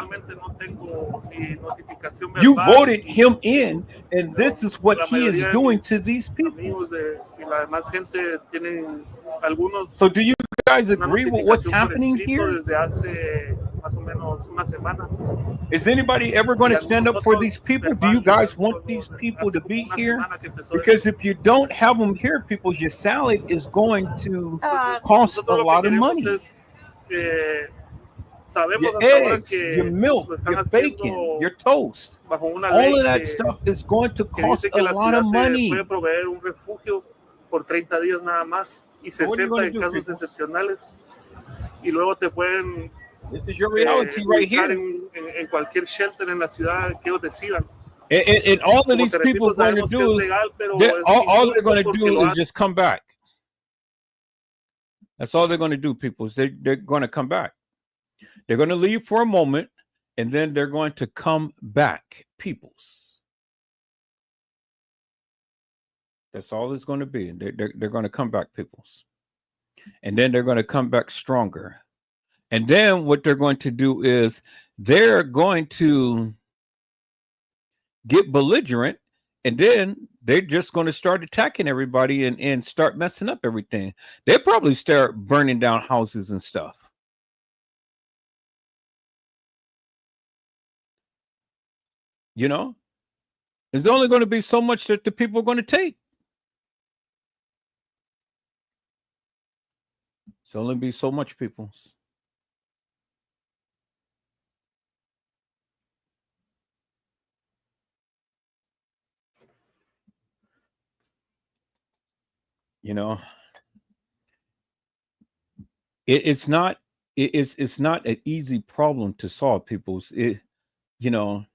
You voted him in, and this is what he is doing to these people. So do you guys agree with what's happening here? Is anybody ever going to stand up for these people? Do you guys want these people to be here? Because if you don't have them here, people, your salad is going to cost a lot of money. Sabemos your hasta ahora eggs, que your milk, lo están your bacon, haciendo your toast. bajo una All ley of that que, stuff is going to que cost dice a que la lot ciudad of te money. puede proveer un refugio por 30 días nada más y So what are you 60 going to en do, casos people? excepcionales. Y luego te pueden This is your reality right ubicar here. en cualquier shelter en la ciudad que ellos decidan. And all of Como these te repito, people are going to sabemos que do es is, legal, pero es all they're injusto going to porque do lo is just come back. That's all they're going to do, people. Is they're going to come back. They're going to leave for a moment, and then they're going to come back, peoples. That's all it's going to be. They're going to come back, peoples. And then they're going to come back stronger. And then what they're going to do is they're going to get belligerent, and then they're just going to start attacking everybody and start messing up everything. They'll probably start burning down houses and stuff. You know, there's only going to be so much that the people are going to take. It's only be so much, peoples. You know, it's not it's not an easy problem to solve, peoples. You know,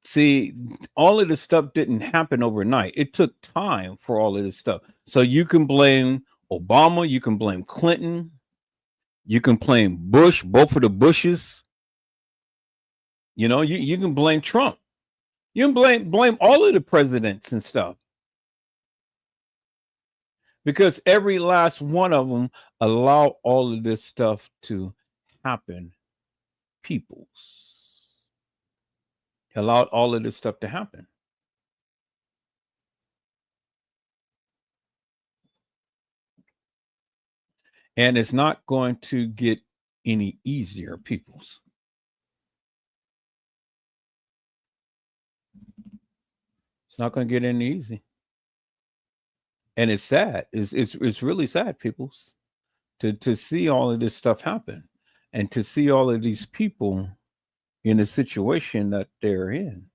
see, all of this stuff didn't happen overnight. It took time for all of this stuff. So you can blame Obama, you can blame Clinton, you can blame Bush, both of the Bushes. You know, you can blame Trump. You can blame all of the presidents and stuff. Because every last one of them allowed all of this stuff to happen. Peoples allowed all of this stuff to happen. And it's not going to get any easier, peoples. It's not going to get any easy. And it's sad. It's really sad, peoples, to see all of this stuff happen and to see all of these people in the situation that they're in.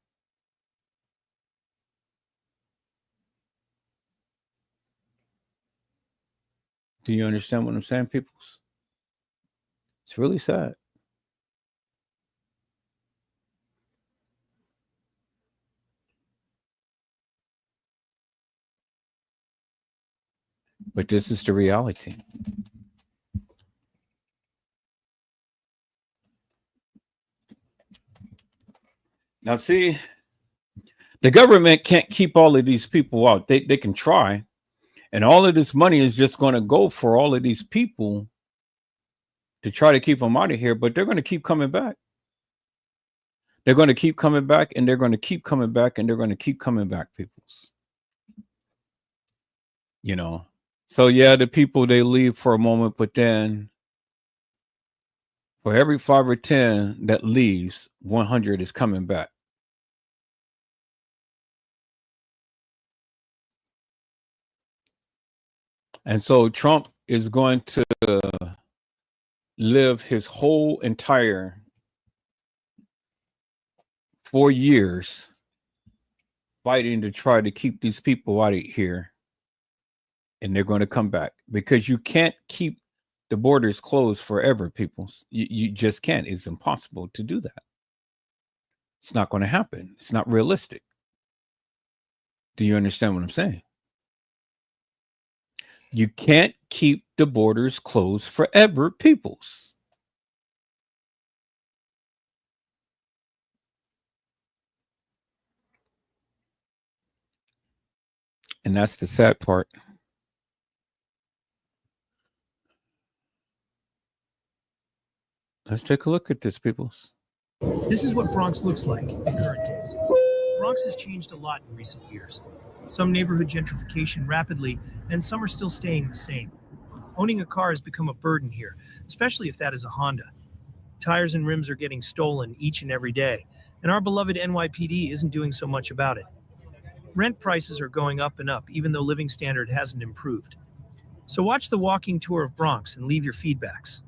Do you understand what I'm saying, peoples? It's really sad. But this is the reality. Now, see, the government can't keep all of these people out. They can try. And all of this money is just going to go for all of these people to try to keep them out of here. But they're going to keep coming back. They're going to keep coming back, and they're going to keep coming back, and they're going to keep coming back, peoples. You know. So, yeah, the people, they leave for a moment, but then for every 5 or 10 that leaves, 100 is coming back. And so Trump is going to live his whole entire 4 years fighting to try to keep these people out of here. And they're going to come back because you can't keep the borders closed forever, people. You just can't. It's impossible to do that. It's not going to happen. It's not realistic. Do you understand what I'm saying? You can't keep the borders closed forever, peoples. And that's the sad part. Let's take a look at this, peoples. This is what Bronx looks like in current days. Bronx has changed a lot in recent years. Some neighborhood gentrification rapidly, and some are still staying the same. Owning a car has become a burden here, especially if that is a Honda. Tires and rims are getting stolen each and every day, and our beloved NYPD isn't doing so much about it. Rent prices are going up and up, even though living standard hasn't improved. So watch the walking tour of Bronx and leave your feedbacks.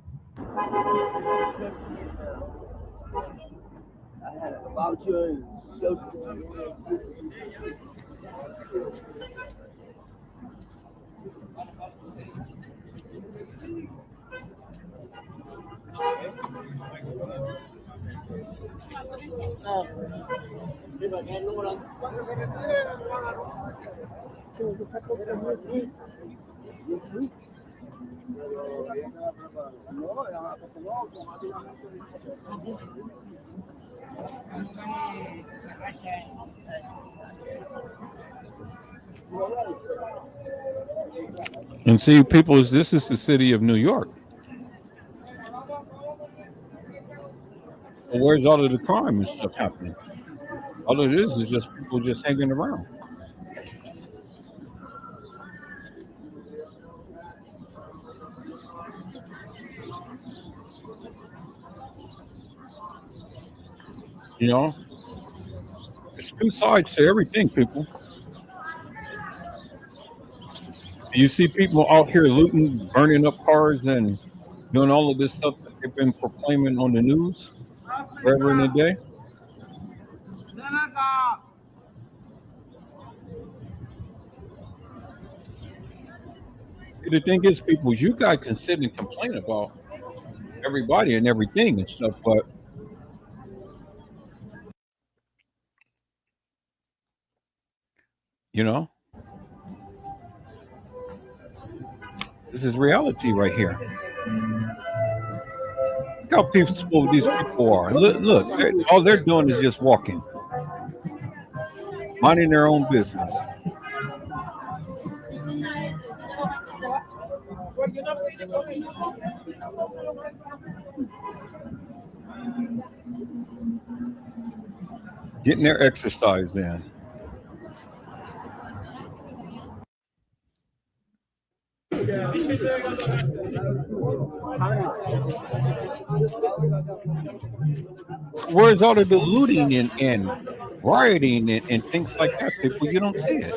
And see, people, this is the city of New York. Well, where's all of the crime and stuff happening? All it is just people just hanging around. You know, there's two sides to everything, people. Do you see people out here looting, burning up cars, and doing all of this stuff that they've been proclaiming on the news forever and a day? The thing is, people, you guys can sit and complain about everybody and everything and stuff, but you know, this is reality right here. Look how peaceful these people are. Look, all they're doing is just walking, minding their own business. Getting their exercise in. Where's all of the looting and rioting and things like that, people? You don't see it.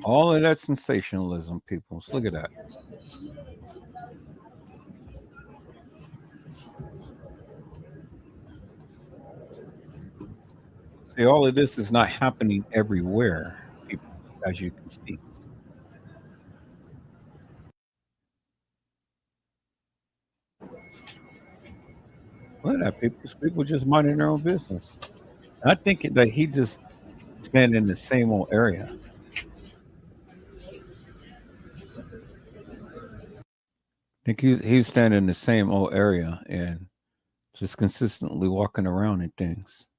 All of that sensationalism, people. Look at that. See, all of this is not happening everywhere, people, as you can see. Look at that, people just minding their own business. I think that he just standing in the same old area. I think he's standing in the same old area and just consistently walking around and things.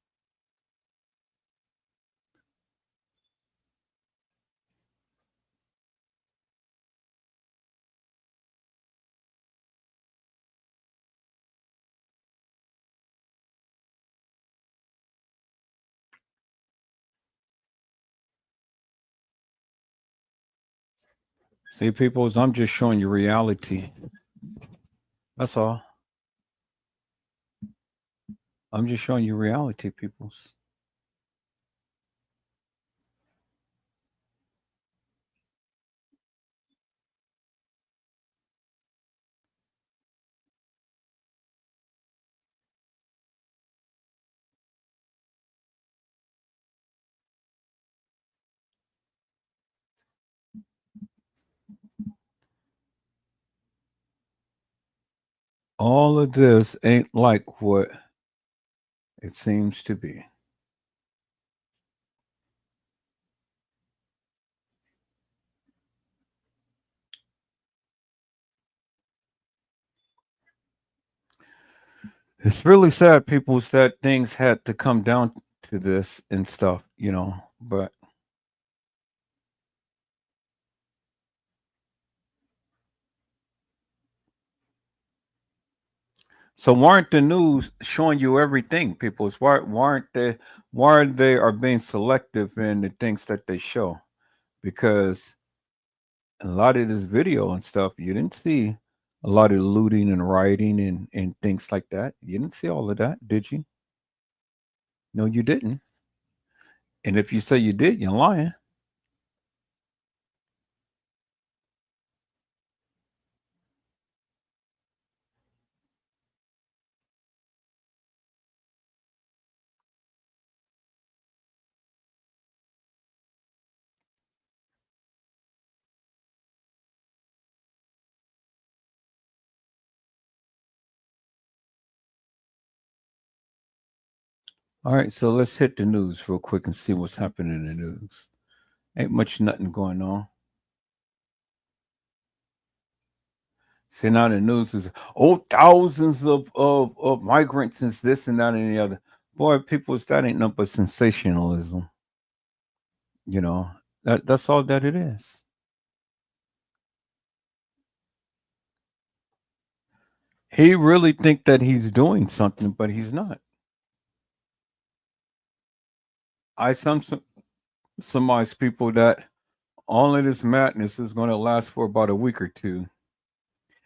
See, people, I'm just showing you reality. That's all. I'm just showing you reality, peoples. All of this ain't like what it seems to be. It's really sad, people, that things had to come down to this and stuff, but so why aren't the news showing you everything, people? Why aren't they are being selective in the things that they show? Because a lot of this video and stuff, you didn't see a lot of looting and rioting and things like that. You didn't see all of that, did you? No, you didn't. And if you say you did, you're lying. All right, so let's hit the news real quick and see what's happening in the news. Ain't much nothing going on. See, now the news is, oh, thousands of migrants and this and that and the other. Boy, people, that ain't nothing but sensationalism. You know, that's all that it is. He really think that he's doing something, but he's not. I surmise people that all of this madness is going to last for about a week or two,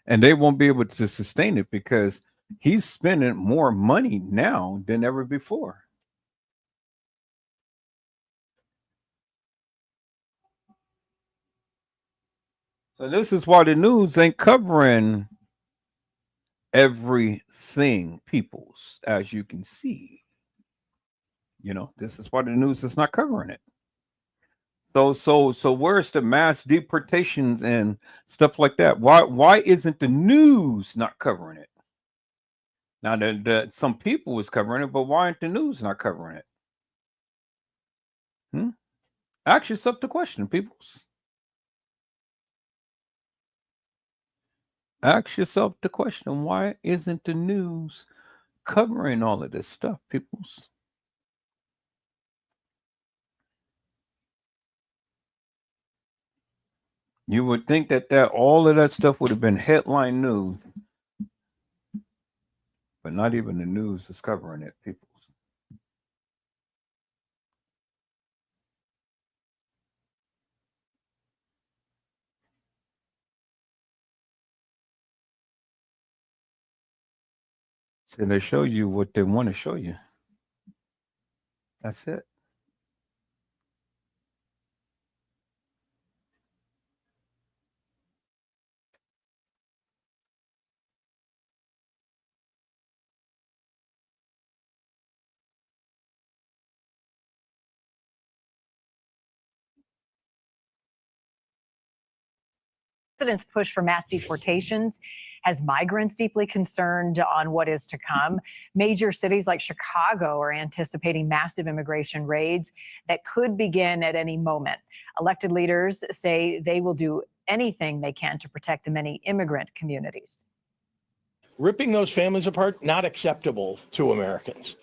and they won't be able to sustain it because he's spending more money now than ever before. So this is why the news ain't covering everything, peoples, as you can see. You know, this is why the news is not covering it. So where's the mass deportations and stuff like that? Why isn't the news not covering it? Now the some people is covering it, but why aren't the news not covering it? Hmm? Ask yourself the question, peoples. Ask yourself the question, why isn't the news covering all of this stuff, peoples? You would think that all of that stuff would have been headline news, but not even the news is covering it, peoples. So they show you what they want to show you. That's it. President's push for mass deportations has migrants deeply concerned on what is to come. Major cities like Chicago are anticipating massive immigration raids that could begin at any moment. Elected leaders say they will do anything they can to protect the many immigrant communities. Ripping those families apart, not acceptable to Americans.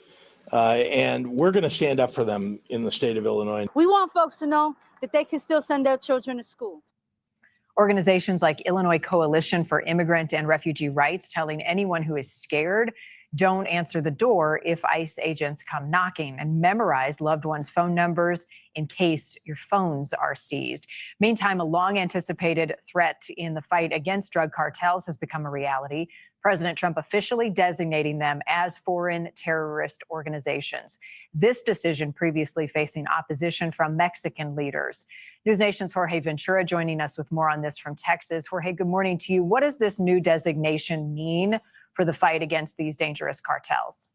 And we're going to stand up for them in the state of Illinois. We want folks to know that they can still send their children to school. Organizations like Illinois Coalition for Immigrant and Refugee Rights telling anyone who is scared, don't answer the door if ICE agents come knocking, and memorize loved ones' phone numbers in case your phones are seized. Meantime, a long anticipated threat in the fight against drug cartels has become a reality. President Trump officially designating them as foreign terrorist organizations. This decision previously facing opposition from Mexican leaders. News Nation's Jorge Ventura joining us with more on this from Texas. Jorge, good morning to you. What does this new designation mean for the fight against these dangerous cartels?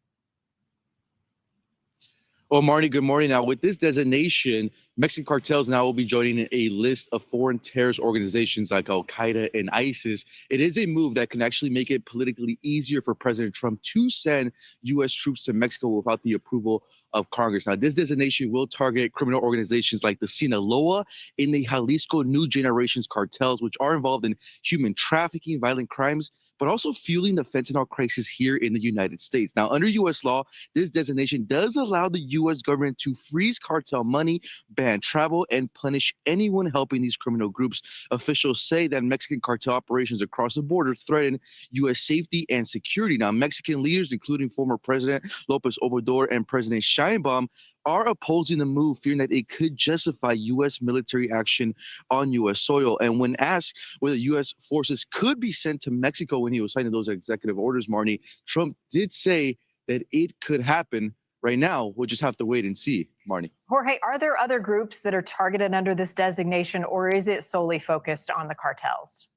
Well, Marnie, good morning. Now, with this designation, Mexican cartels now will be joining a list of foreign terrorist organizations like Al-Qaeda and ISIS. It is a move that can actually make it politically easier for President Trump to send U.S. troops to Mexico without the approval of Congress. Now, this designation will target criminal organizations like the Sinaloa and the Jalisco New Generations cartels, which are involved in human trafficking, violent crimes, but also fueling the fentanyl crisis here in the United States. Now, under U.S. law, this designation does allow the U.S. government to freeze cartel money, ban travel, and punish anyone helping these criminal groups. Officials say that Mexican cartel operations across the border threaten U.S. safety and security. Now, Mexican leaders, including former President López Obrador and President Sheinbaum, are opposing the move, fearing that it could justify U.S. military action on U.S. soil. And when asked whether U.S. forces could be sent to Mexico when he was signing those executive orders, Marnie, Trump did say that it could happen, right now, we'll just have to wait and see, Marnie. Jorge, are there other groups that are targeted under this designation, or is it solely focused on the cartels?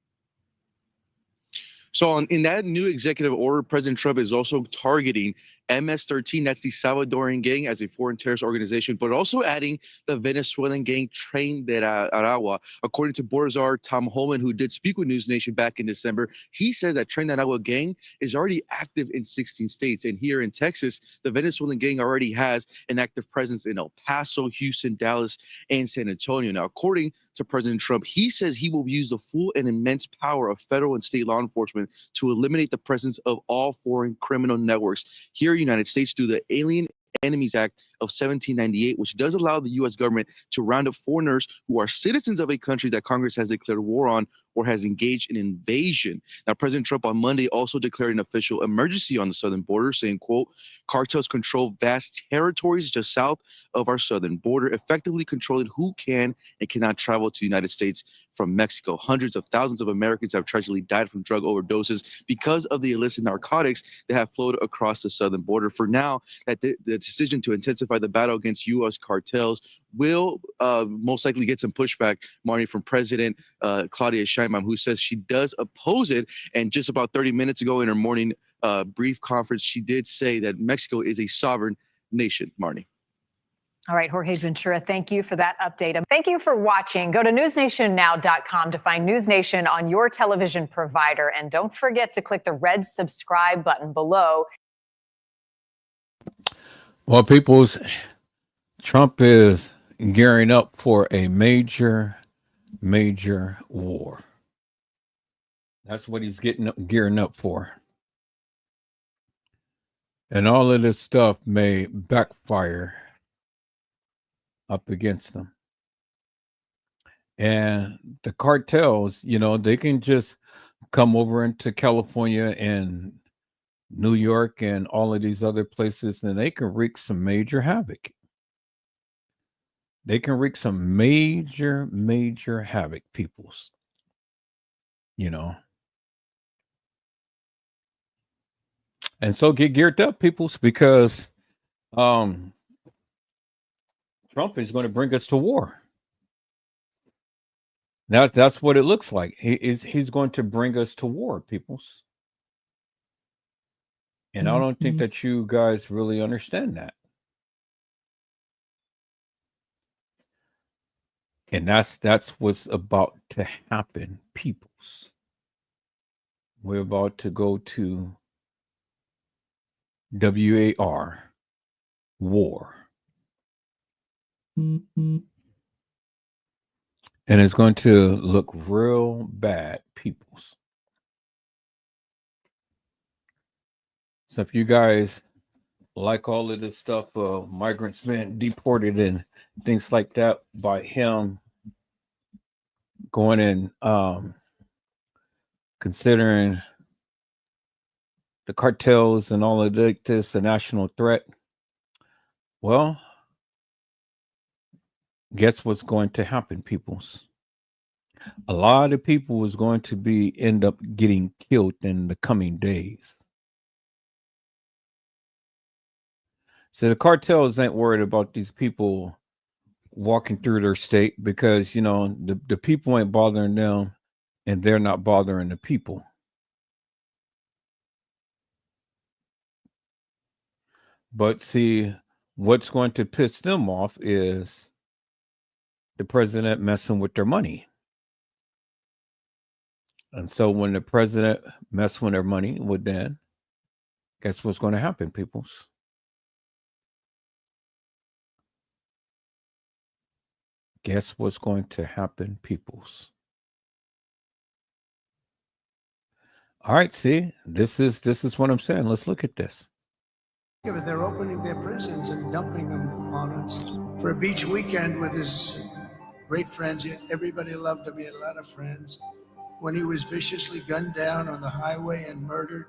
So in that new executive order, President Trump is also targeting MS-13, that's the Salvadoran gang, as a foreign terrorist organization, but also adding the Venezuelan gang Tren de Aragua. According to Board Czar Tom Holman, who did speak with News Nation back in December, he says that Tren de Aragua gang is already active in 16 states. And here in Texas, the Venezuelan gang already has an active presence in El Paso, Houston, Dallas, and San Antonio. Now, according to President Trump, he says he will use the full and immense power of federal and state law enforcement to eliminate the presence of all foreign criminal networks here in the United States through the Alien Enemies Act of 1798, which does allow the U.S. government to round up foreigners who are citizens of a country that Congress has declared war on or has engaged in invasion. Now, President Trump on Monday also declared an official emergency on the southern border, saying, quote, cartels control vast territories just south of our southern border, effectively controlling who can and cannot travel to the United States from Mexico. Hundreds of thousands of Americans have tragically died from drug overdoses because of the illicit narcotics that have flowed across the southern border. For now, that the decision to intensify the battle against U.S. cartels will most likely get some pushback, Marnie, from President Claudia Sheinbaum, who says she does oppose it. And just about 30 minutes ago in her morning brief conference, she did say that Mexico is a sovereign nation, Marnie. All right, Jorge Ventura, thank you for that update. Thank you for watching. Go to newsnationnow.com to find News Nation on your television provider. And don't forget to click the red subscribe button below. Well, peoples, Trump is gearing up for a major war. That's what he's gearing up for. And all of this stuff may backfire up against them. And the cartels, you know, they can just come over into California and New York and all of these other places, and they can wreak some major havoc. They can wreak some major havoc, peoples. You know. And so get geared up, peoples, because Trump is going to bring us to war. That's what it looks like. He's going to bring us to war, peoples. And I don't think that you guys really understand that. And that's what's about to happen, peoples. We're about to go to WAR, war. And it's going to look real bad, peoples. So if you guys like all of this stuff, migrants being deported and things like that by him going and considering the cartels and all of this a national threat, well, guess what's going to happen, peoples? A lot of people is going to end up getting killed in the coming days. So the cartels ain't worried about these people walking through their state because, you know, the people ain't bothering them and they're not bothering the people. But see, what's going to piss them off is the president messing with their money. And so when the president messes with their money, well, then guess what's going to happen, peoples? Guess what's going to happen, peoples? All right, see, this is what I'm saying. Let's look at this. They're opening their prisons and dumping them on us for a beach weekend with his great friends. Everybody loved him. He had a lot of friends. When he was viciously gunned down on the highway and murdered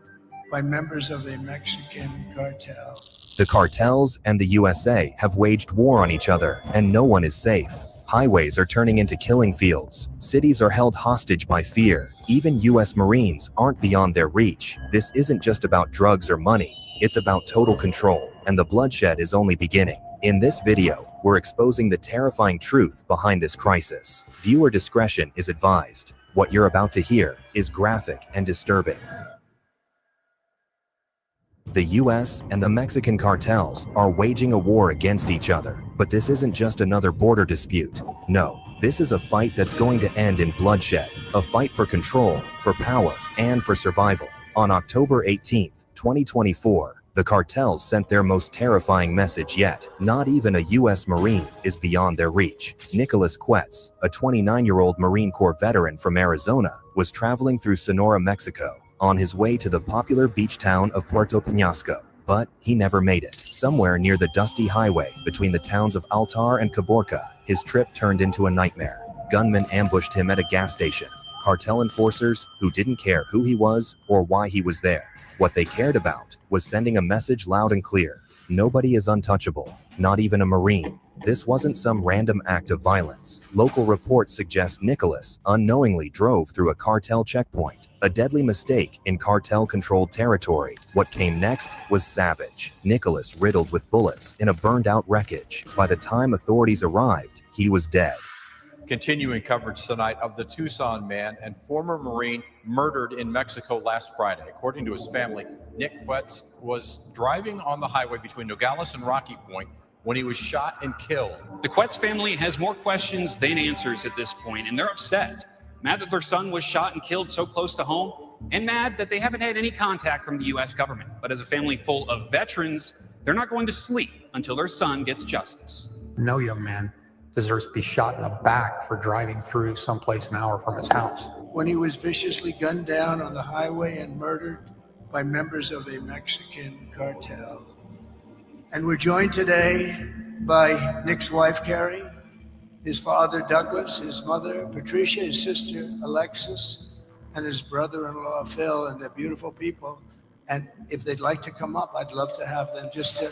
by members of a Mexican cartel. The cartels and the USA have waged war on each other, and no one is safe. Highways are turning into killing fields. Cities are held hostage by fear. Even U.S. Marines aren't beyond their reach. This isn't just about drugs or money. It's about total control. and the bloodshed is only beginning. In this video, we're exposing the terrifying truth behind this crisis. Viewer discretion is advised. What you're about to hear is graphic and disturbing. The US and the Mexican cartels are waging a war against each other, but this isn't just another border dispute. No, this is a fight that's going to end in bloodshed, a fight for control, for power, and for survival. On October 18th, 2024, the cartels sent their most terrifying message yet. Not even a US Marine is beyond their reach. Nicholas Quetz, a 29-year-old Marine Corps veteran from Arizona, was traveling through Sonora, Mexico, on his way to the popular beach town of Puerto Peñasco. But he never made it. Somewhere near the dusty highway between the towns of Altar and Caborca, his trip turned into a nightmare. Gunmen ambushed him at a gas station. Cartel enforcers who didn't care who he was or why he was there. What they cared about was sending a message loud and clear. Nobody is untouchable, not even a Marine. This wasn't some random act of violence. Local reports suggest Nicholas unknowingly drove through a cartel checkpoint, a deadly mistake in cartel-controlled territory. What came next was savage. Nicholas riddled with bullets in a burned-out wreckage. By the time authorities arrived, he was dead. Continuing coverage tonight of the Tucson man and former Marine murdered in Mexico last Friday. According to his family, Nick Quetz was driving on the highway between Nogales and Rocky Point when he was shot and killed. The Quetz family has more questions than answers at this point, and they're upset. Mad that their son was shot and killed so close to home, and mad that they haven't had any contact from the U.S. government. But as a family full of veterans, they're not going to sleep until their son gets justice. No young man deserves to be shot in the back for driving through someplace an hour from his house. When he was viciously gunned down on the highway and murdered by members of a Mexican cartel. And we're joined today by Nick's wife, Carrie, his father, Douglas, his mother, Patricia, his sister, Alexis, and his brother-in-law, Phil, and they're beautiful people. And if they'd like to come up, I'd love to have them just to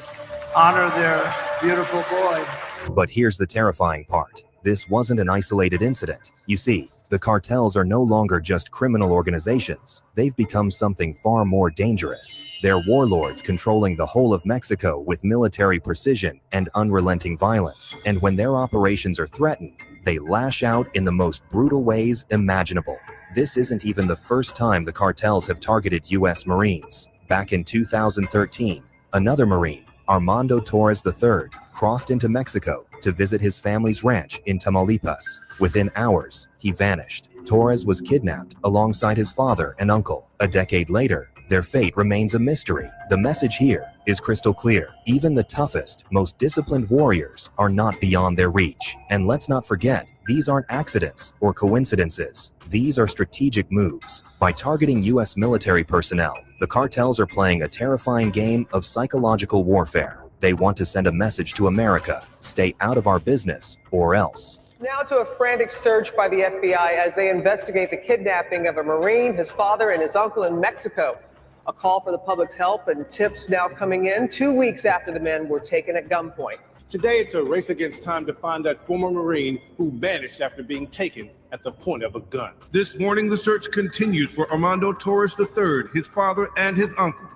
honor their beautiful boy. But here's the terrifying part. This wasn't an isolated incident. You see, the cartels are no longer just criminal organizations. They've become something far more dangerous. They're warlords controlling the whole of Mexico with military precision and unrelenting violence. And when their operations are threatened, they lash out in the most brutal ways imaginable. This isn't even the first time the cartels have targeted U.S. Marines. Back in 2013, another Marine, Armando Torres III, crossed into Mexico to visit his family's ranch in Tamaulipas. Within hours, he vanished. Torres was kidnapped alongside his father and uncle. A decade later, their fate remains a mystery. The message here is crystal clear. Even the toughest, most disciplined warriors are not beyond their reach. And let's not forget, these aren't accidents or coincidences. These are strategic moves. By targeting U.S. military personnel, the cartels are playing a terrifying game of psychological warfare. They want to send a message to America: stay out of our business or else. Now to a frantic search by the FBI as they investigate the kidnapping of a Marine, his father, and his uncle in Mexico. A call for the public's help and tips now coming in 2 weeks after the men were taken at gunpoint. Today, it's a race against time to find that former Marine who vanished after being taken at the point of a gun. This morning, the search continued for Armando Torres III, his father and his uncle.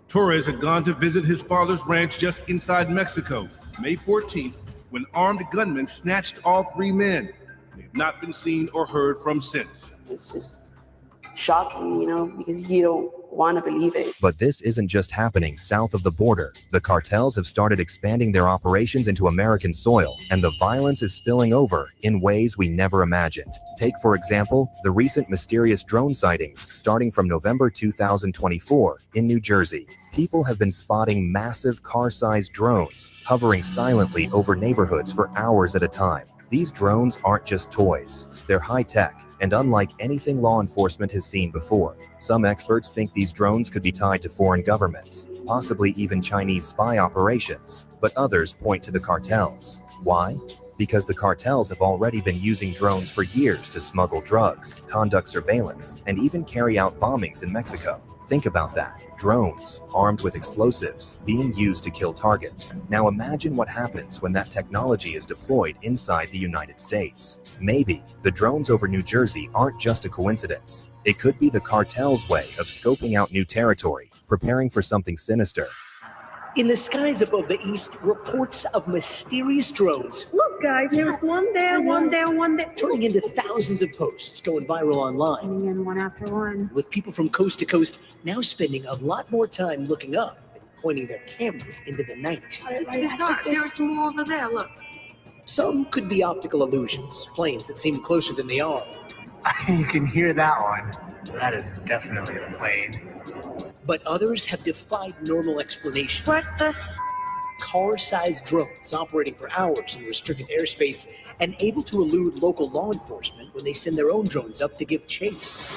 Torres had gone to visit his father's ranch just inside Mexico, May 14th, when armed gunmen snatched all three men. They have not been seen or heard from since. It's just shocking, because you don't want to believe it. But this isn't just happening south of the border. The cartels have started expanding their operations into American soil, and the violence is spilling over in ways we never imagined. Take, for example, the recent mysterious drone sightings starting from November 2024 in New Jersey. People have been spotting massive car-sized drones hovering silently over neighborhoods for hours at a time. These drones aren't just toys. They're high-tech and unlike anything law enforcement has seen before. Some experts think these drones could be tied to foreign governments, possibly even Chinese spy operations, but others point to the cartels. Why? Because the cartels have already been using drones for years to smuggle drugs, conduct surveillance, and even carry out bombings in Mexico. Think about that. Drones, armed with explosives, being used to kill targets. Now imagine what happens when that technology is deployed inside the United States. Maybe the drones over New Jersey aren't just a coincidence. It could be the cartel's way of scoping out new territory, preparing for something sinister. In the skies above the east, reports of mysterious drones. Look, guys, there's one there, one there, one there. Turning into thousands of posts going viral online. And one after one. With people from coast to coast now spending a lot more time looking up than pointing their cameras into the night. This is bizarre. There's more over there, look. Some could be optical illusions, planes that seem closer than they are. You can hear that one. That is definitely a plane. But others have defied normal explanation. What the Car-sized drones operating for hours in restricted airspace and able to elude local law enforcement when they send their own drones up to give chase.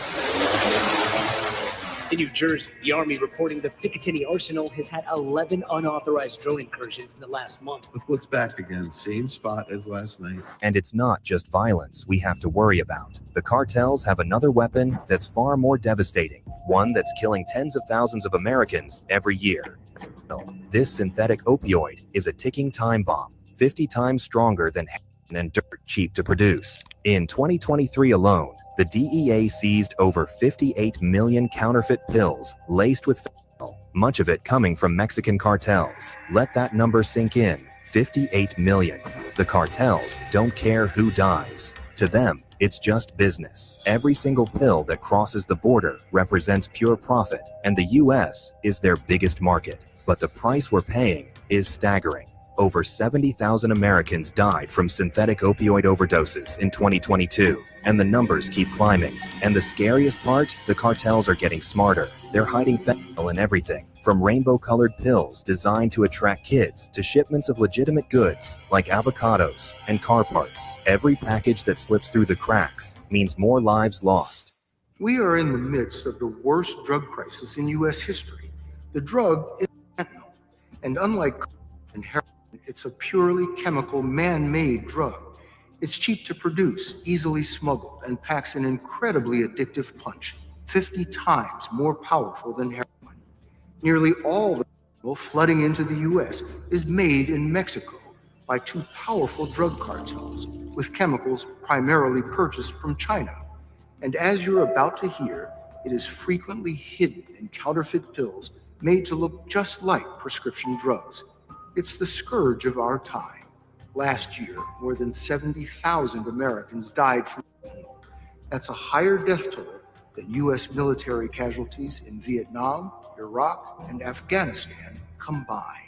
In New Jersey, the Army reporting the Picatinny Arsenal has had 11 unauthorized drone incursions in the last month. Look's back again, same spot as last night. And it's not just violence we have to worry about. The cartels have another weapon that's far more devastating, one that's killing tens of thousands of Americans every year. This synthetic opioid is a ticking time bomb, 50 times stronger than heroin and dirt cheap to produce. In 2023 alone, the DEA seized over 58 million counterfeit pills laced with fentanyl, much of it coming from Mexican cartels. Let that number sink in, 58 million. The cartels don't care who dies. To them, it's just business. Every single pill that crosses the border represents pure profit, and the US is their biggest market. But the price we're paying is staggering. Over 70,000 Americans died from synthetic opioid overdoses in 2022, and the numbers keep climbing. And the scariest part, the cartels are getting smarter. They're hiding fentanyl in everything, from rainbow-colored pills designed to attract kids to shipments of legitimate goods like avocados and car parts. Every package that slips through the cracks means more lives lost. We are in the midst of the worst drug crisis in U.S. history. The drug is fentanyl, and unlike and heroin, it's a purely chemical, man-made drug. It's cheap to produce, easily smuggled, and packs an incredibly addictive punch, 50 times more powerful than heroin. Nearly all the fentanyl flooding into the U.S. is made in Mexico by two powerful drug cartels, with chemicals primarily purchased from China. And as you're about to hear, it is frequently hidden in counterfeit pills made to look just like prescription drugs. It's the scourge of our time. Last year, more than 70,000 Americans died from fentanyl. That's a higher death toll than U.S. military casualties in Vietnam, Iraq, and Afghanistan combined.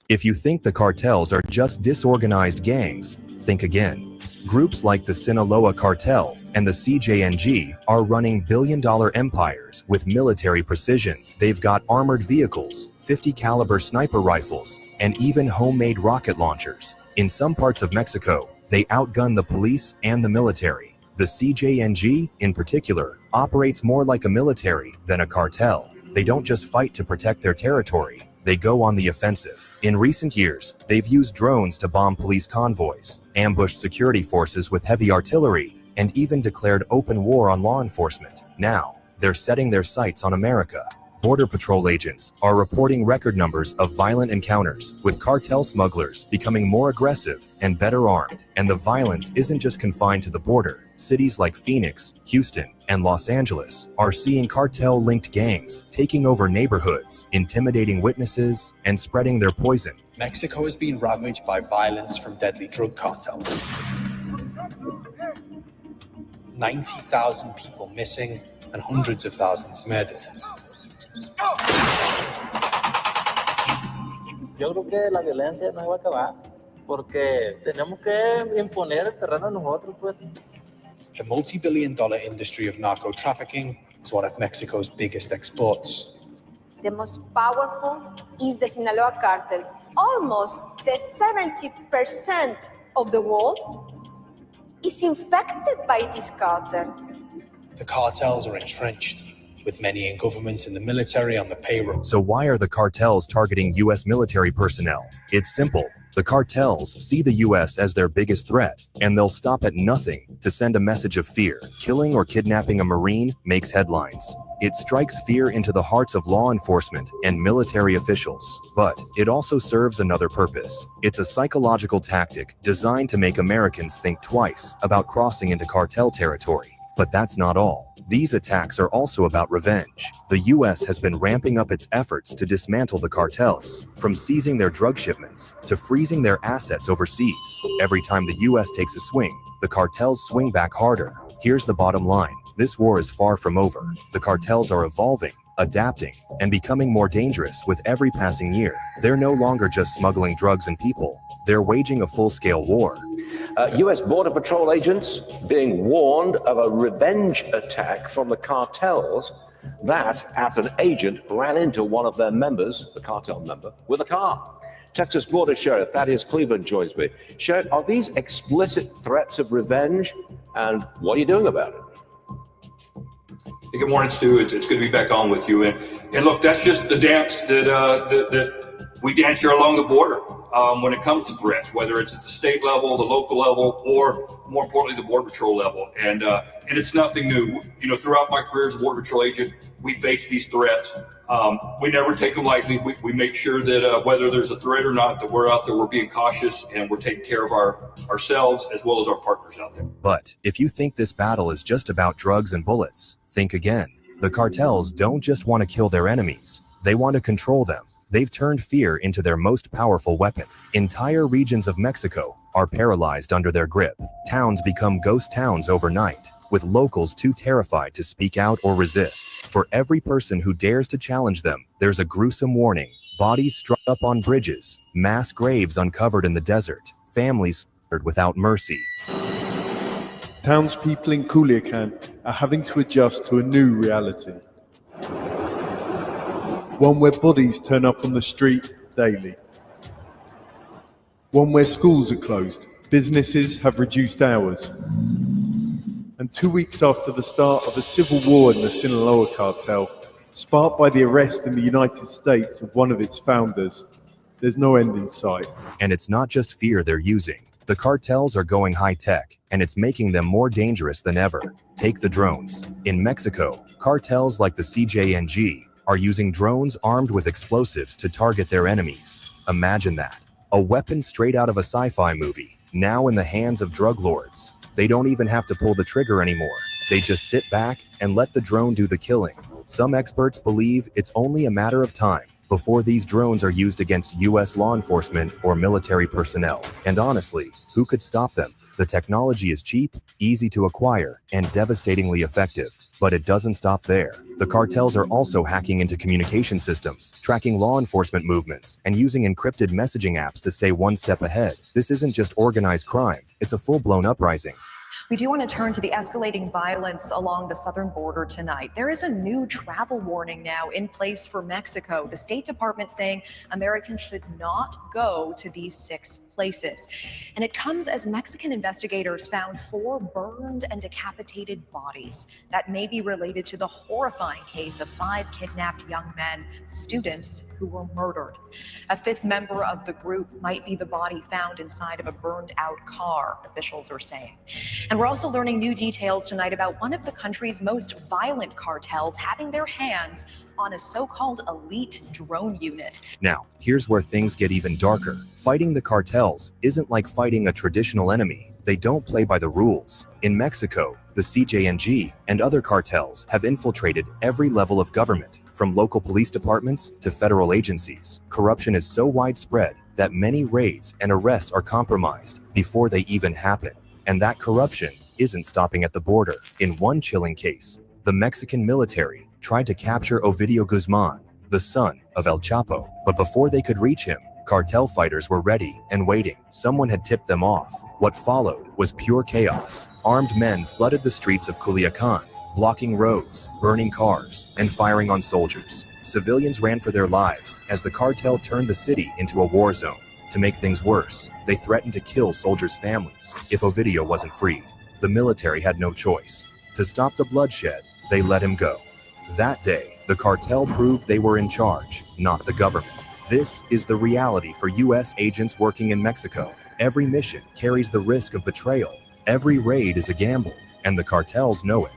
If you think the cartels are just disorganized gangs, think again. Groups like the Sinaloa Cartel and the CJNG are running billion-dollar empires with military precision. They've got armored vehicles, 50 caliber sniper rifles, and even homemade rocket launchers. In some parts of Mexico, they outgun the police and the military. The CJNG, in particular, operates more like a military than a cartel. They don't just fight to protect their territory, they go on the offensive. In recent years, they've used drones to bomb police convoys, ambushed security forces with heavy artillery, and even declared open war on law enforcement. Now, they're setting their sights on America. Border Patrol agents are reporting record numbers of violent encounters, with cartel smugglers becoming more aggressive and better armed. And the violence isn't just confined to the border. Cities like Phoenix, Houston, and Los Angeles are seeing cartel-linked gangs taking over neighborhoods, intimidating witnesses, and spreading their poison. Mexico is being ravaged by violence from deadly drug cartels. 90,000 people missing and hundreds of thousands murdered. Yo creo que la violencia no va a acabar porque tenemos que imponer el terreno a nosotros, pues. The multi-billion-dollar industry of narco-trafficking is one of Mexico's biggest exports. The most powerful is the Sinaloa cartel. Almost the 70% of the world is infected by this cartel. The cartels are entrenched, with many in government and the military on the payroll. So why are the cartels targeting U.S. military personnel? It's simple. The cartels see the U.S. as their biggest threat, and they'll stop at nothing to send a message of fear. Killing or kidnapping a Marine makes headlines. It strikes fear into the hearts of law enforcement and military officials. But it also serves another purpose. It's a psychological tactic designed to make Americans think twice about crossing into cartel territory. But that's not all. These attacks are also about revenge. The U.S. has been ramping up its efforts to dismantle the cartels, from seizing their drug shipments to freezing their assets overseas. Every time the U.S. takes a swing, the cartels swing back harder. Here's the bottom line. This war is far from over. The cartels are evolving, adapting, and becoming more dangerous with every passing year. They're no longer just smuggling drugs and people. They're waging a full-scale war. U.S. Border Patrol agents being warned of a revenge attack from the cartels. That's after an agent ran into one of their members, the cartel member, with a car. Texas Border Sheriff Thaddeus Cleveland joins me. Sheriff, are these explicit threats of revenge, and what are you doing about it? Hey, good morning, Stu. It's good to be back on with you. And look, that's just the dance that we dance here along the border when it comes to threats, whether it's at the state level, the local level, or more importantly, the Border Patrol level. And it's nothing new. You know, throughout my career as a Border Patrol agent, we face these threats. We never take them lightly. We make sure that whether there's a threat or not, that we're out there, we're being cautious, and we're taking care of ourselves as well as our partners out there. But if you think this battle is just about drugs and bullets, think again. The cartels don't just want to kill their enemies. They want to control them. They've turned fear into their most powerful weapon. Entire regions of Mexico are paralyzed under their grip. Towns become ghost towns overnight, with locals too terrified to speak out or resist. For every person who dares to challenge them, there's a gruesome warning. Bodies struck up on bridges, mass graves uncovered in the desert, families slaughtered without mercy. Townspeople in Culiacan are having to adjust to a new reality. One where bodies turn up on the street daily. One where schools are closed, businesses have reduced hours. And 2 weeks after the start of a civil war in the Sinaloa cartel, sparked by the arrest in the United States of one of its founders, there's no end in sight. And it's not just fear they're using. The cartels are going high-tech, and it's making them more dangerous than ever. Take the drones. In Mexico, cartels like the CJNG are using drones armed with explosives to target their enemies. Imagine that. A weapon straight out of a sci-fi movie, now in the hands of drug lords. They don't even have to pull the trigger anymore. They just sit back and let the drone do the killing. Some experts believe it's only a matter of time before these drones are used against U.S. law enforcement or military personnel. And honestly, who could stop them? The technology is cheap, easy to acquire, and devastatingly effective. But it doesn't stop there. The cartels are also hacking into communication systems, tracking law enforcement movements, and using encrypted messaging apps to stay one step ahead. This isn't just organized crime, it's a full-blown uprising. We do want to turn to the escalating violence along the southern border tonight. There is a new travel warning now in place for Mexico. The State Department saying Americans should not go to these 6 places. And it comes as Mexican investigators found 4 burned and decapitated bodies that may be related to the horrifying case of 5 kidnapped young men, students who were murdered. A 5th member of the group might be the body found inside of a burned out car, officials are saying. And we're also learning new details tonight about one of the country's most violent cartels having their hands on a so-called elite drone unit. Now, here's where things get even darker. Fighting the cartels isn't like fighting a traditional enemy. They don't play by the rules. In Mexico, the CJNG and other cartels have infiltrated every level of government, from local police departments to federal agencies. Corruption is so widespread that many raids and arrests are compromised before they even happen. And that corruption isn't stopping at the border. In one chilling case, the Mexican military tried to capture Ovidio Guzman, the son of El Chapo. But before they could reach him, cartel fighters were ready and waiting. Someone had tipped them off. What followed was pure chaos. Armed men flooded the streets of Culiacan, blocking roads, burning cars, and firing on soldiers. Civilians ran for their lives as the cartel turned the city into a war zone. To make things worse, they threatened to kill soldiers' families if Ovidio wasn't freed. The military had no choice. To stop the bloodshed, they let him go. That day, the cartel proved they were in charge, not the government. This is the reality for U.S. agents working in Mexico. Every mission carries the risk of betrayal. Every raid is a gamble, and the cartels know it.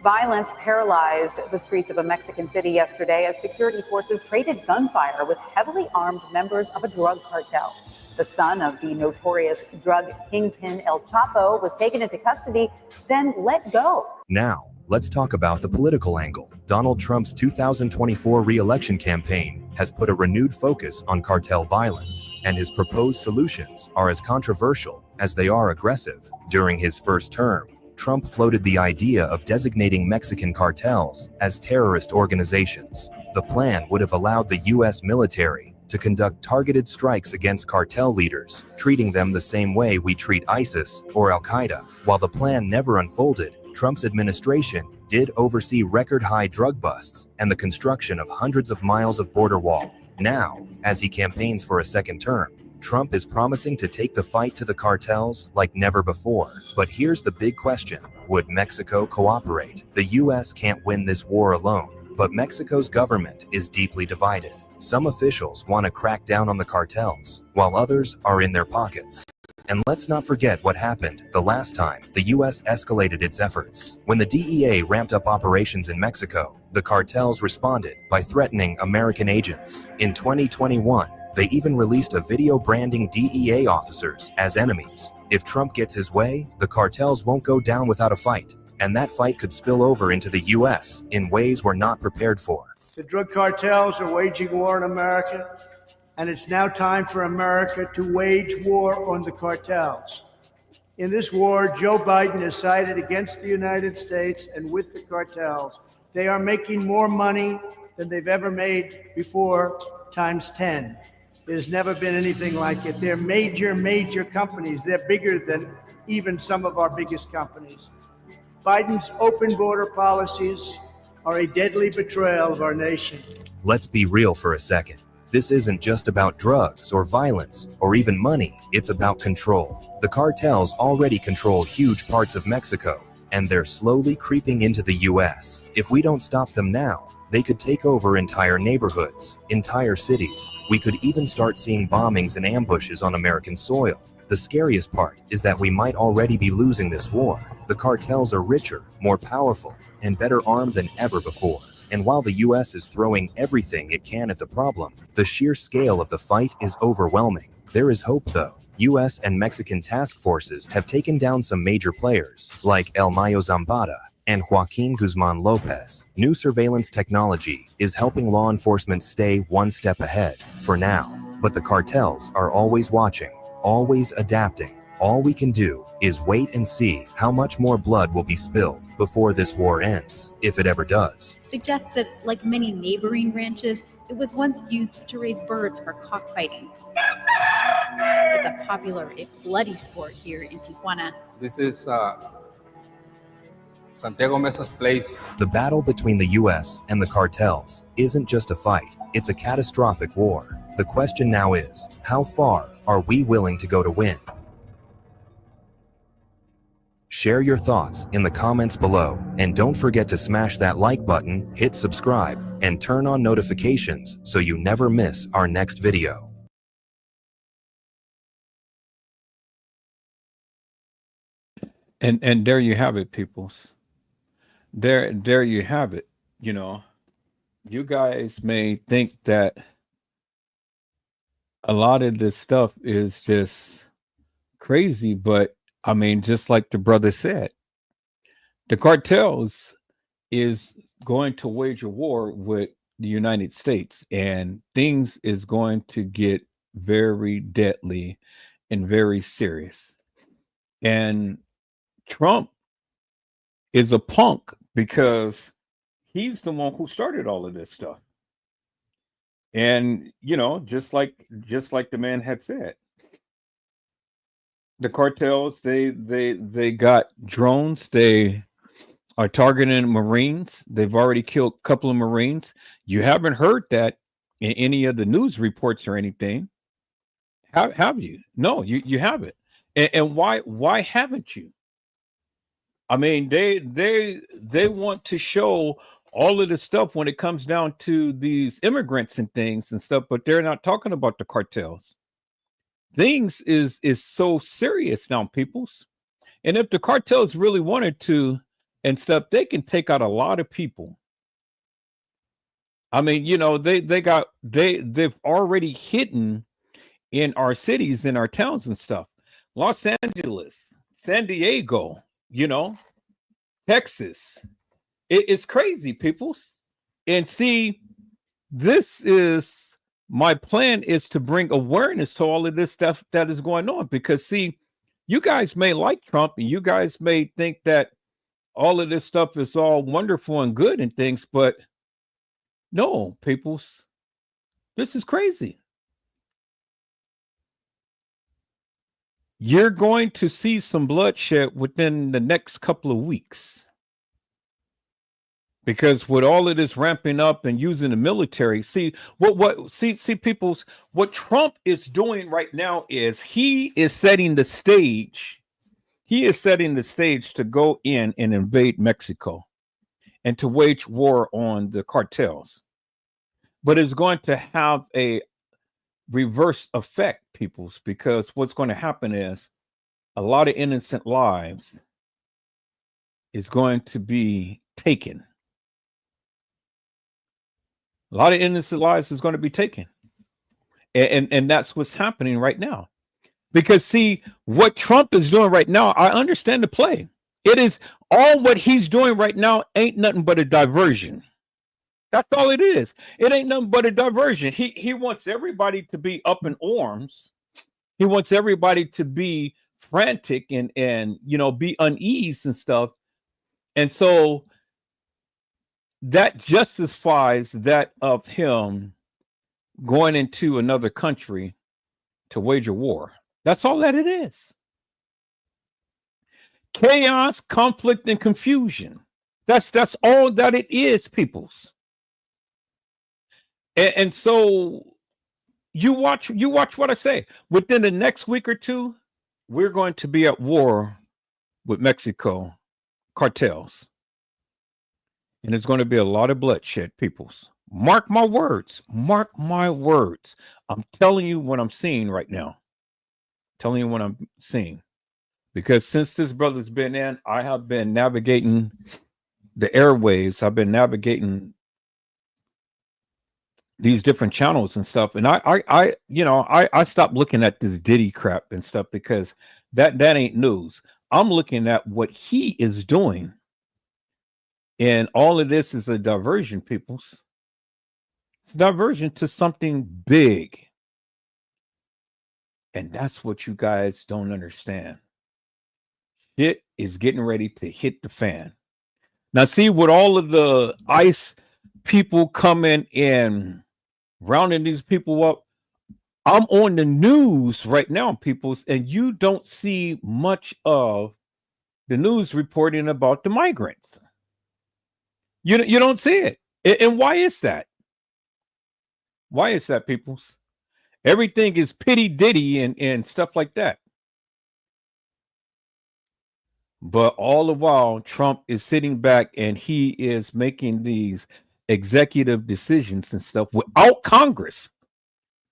Violence paralyzed the streets of a Mexican city yesterday as security forces traded gunfire with heavily armed members of a drug cartel. The son of the notorious drug kingpin El Chapo was taken into custody, then let go. Now, let's talk about the political angle. Donald Trump's 2024 re-election campaign has put a renewed focus on cartel violence, and his proposed solutions are as controversial as they are aggressive. During his first term, Trump floated the idea of designating Mexican cartels as terrorist organizations. The plan would have allowed the U.S. military to conduct targeted strikes against cartel leaders, treating them the same way we treat ISIS or Al-Qaeda. While the plan never unfolded, Trump's administration did oversee record-high drug busts and the construction of hundreds of miles of border wall. Now, as he campaigns for a second term, Trump is promising to take the fight to the cartels like never before. But here's the big question: would Mexico cooperate? The U.S. can't win this war alone, but Mexico's government is deeply divided. Some officials want to crack down on the cartels, while others are in their pockets. And let's not forget what happened the last time the U.S. escalated its efforts. When the DEA ramped up operations in Mexico, the cartels responded by threatening American agents. In 2021, they even released a video branding DEA officers as enemies. If Trump gets his way, the cartels won't go down without a fight, and that fight could spill over into the U.S. in ways we're not prepared for. The drug cartels are waging war in America, and it's now time for America to wage war on the cartels. In this war, Joe Biden has sided against the United States and with the cartels. They are making more money than they've ever made before, times 10. There's never been anything like it. They're major companies. They're bigger than even some of our biggest companies. Biden's open border policies are a deadly betrayal of our nation. Let's be real for a second. This isn't just about drugs or violence or even money. It's about control. The cartels already control huge parts of Mexico, and they're slowly creeping into the U.S. If we don't stop them now, they could take over entire neighborhoods, entire cities. We could even start seeing bombings and ambushes on American soil. The scariest part is that we might already be losing this war. The cartels are richer, more powerful, and better armed than ever before. And while the U.S. is throwing everything it can at the problem, the sheer scale of the fight is overwhelming. There is hope, though. U.S. and Mexican task forces have taken down some major players, like El Mayo Zambada and Joaquin Guzman Lopez. New surveillance technology is helping law enforcement stay one step ahead for now. But the cartels are always watching, always adapting. All we can do is wait and see how much more blood will be spilled before this war ends, if it ever does. Suggests that, like many neighboring ranches, it was once used to raise birds for cockfighting. It's a popular, if bloody, sport here in Tijuana. This is Santiago Mesa's place. The battle between the U.S. and the cartels isn't just a fight, it's a catastrophic war. The question now is, how far are we willing to go to win? Share your thoughts in the comments below, and don't forget to smash that like button, hit subscribe, and turn on notifications so you never miss our next video. And there you have it, peoples. There you have it. You know, you guys may think that a lot of this stuff is just crazy, but I mean, just like the brother said, the cartels is going to wage a war with the United States, and things is going to get very deadly and very serious. And Trump is a punk because he's the one who started all of this stuff. And, you know, just like the man had said, the cartels, they got drones. They are targeting Marines. They've already killed a couple of Marines. You haven't heard that in any of the news reports or anything. Have you? No, you haven't. And why haven't you? I mean, they want to show all of the stuff when it comes down to these immigrants and things and stuff, but they're not talking about the cartels. Things is so serious now, peoples. And if the cartels really wanted to and stuff, they can take out a lot of people. I mean, you know, they've already hidden in our cities, in our towns and stuff. Los Angeles, San Diego, you know, Texas, It's crazy, peoples. And see, this is my plan is to bring awareness to all of this stuff that is going on. Because see, you guys may like Trump and you guys may think that all of this stuff is all wonderful and good and things, but no, peoples, this is crazy. You're going to see some bloodshed within the next couple of weeks. Because with all of this ramping up and using the military, see peoples, what Trump is doing right now is he is setting the stage. He is setting the stage to go in and invade Mexico and to wage war on the cartels. But it's going to have a reverse effect, peoples, because what's going to happen is a lot of innocent lives is going to be taken. A lot of innocent lives is going to be taken. And that's what's happening right now. Because see, what Trump is doing right now, I understand the play. It is all what he's doing right now ain't nothing but a diversion. That's all it is. It ain't nothing but a diversion. He wants everybody to be up in arms. He wants everybody to be frantic and be uneasy and stuff. And so that justifies that of him going into another country to wage a war. That's all that it is. Chaos, conflict, and confusion. That's all that it is, peoples. And so you watch what I say. Within the next week or two, we're going to be at war with Mexico cartels. And there's going to be a lot of bloodshed, peoples. Mark my words. Mark my words. I'm telling you what I'm seeing right now. Telling you what I'm seeing. Because since this brother's been in, I have been navigating the airwaves. I've been navigating these different channels and stuff. And I stopped looking at this Diddy crap and stuff because that ain't news. I'm looking at what he is doing. And all of this is a diversion, peoples. It's a diversion to something big. And that's what you guys don't understand. Shit is getting ready to hit the fan. Now, see, with all of the ICE people coming in, rounding these people up, I'm on the news right now, peoples, and you don't see much of the news reporting about the migrants. You don't see it. And why is that? Why is that, peoples? Everything is pity ditty and stuff like that. But all the while, Trump is sitting back and he is making these executive decisions and stuff without Congress.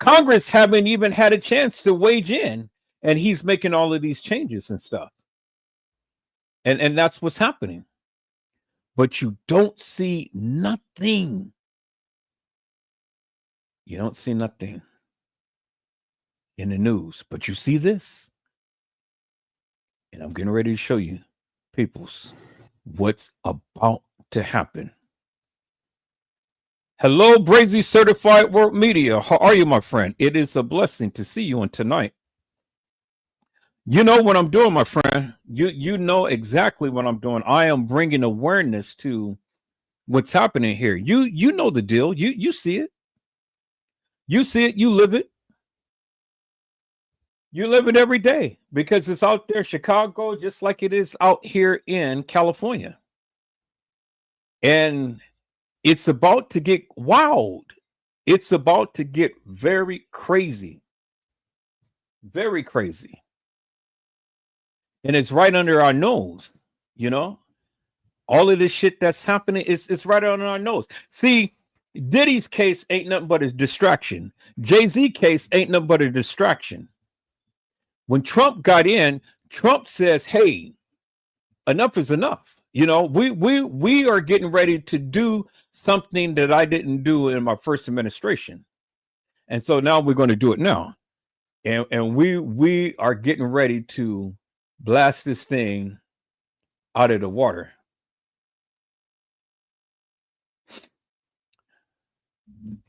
Congress haven't even had a chance to wage in, and he's making all of these changes and stuff. And that's what's happening. But you don't see nothing. You don't see nothing in the news, but you see this. And I'm getting ready to show you, peoples, what's about to happen. Hello, Brazy Certified World Media. How are you, my friend? It is a blessing to see you on tonight. You know what I'm doing, my friend. You know exactly what I'm doing. I am bringing awareness to what's happening here. You know the deal. You see it. You see it. You live it. You live it every day because it's out there, Chicago, just like it is out here in California. And it's about to get wild. It's about to get very crazy. Very crazy. And it's right under our nose, you know? All of this shit that's happening is right under our nose. See, Diddy's case ain't nothing but a distraction. Jay-Z case ain't nothing but a distraction. When Trump got in, Trump says, hey, enough is enough. You know, we are getting ready to do something that I didn't do in my first administration. And so now we're going to do it now. And we are getting ready to blast this thing out of the water.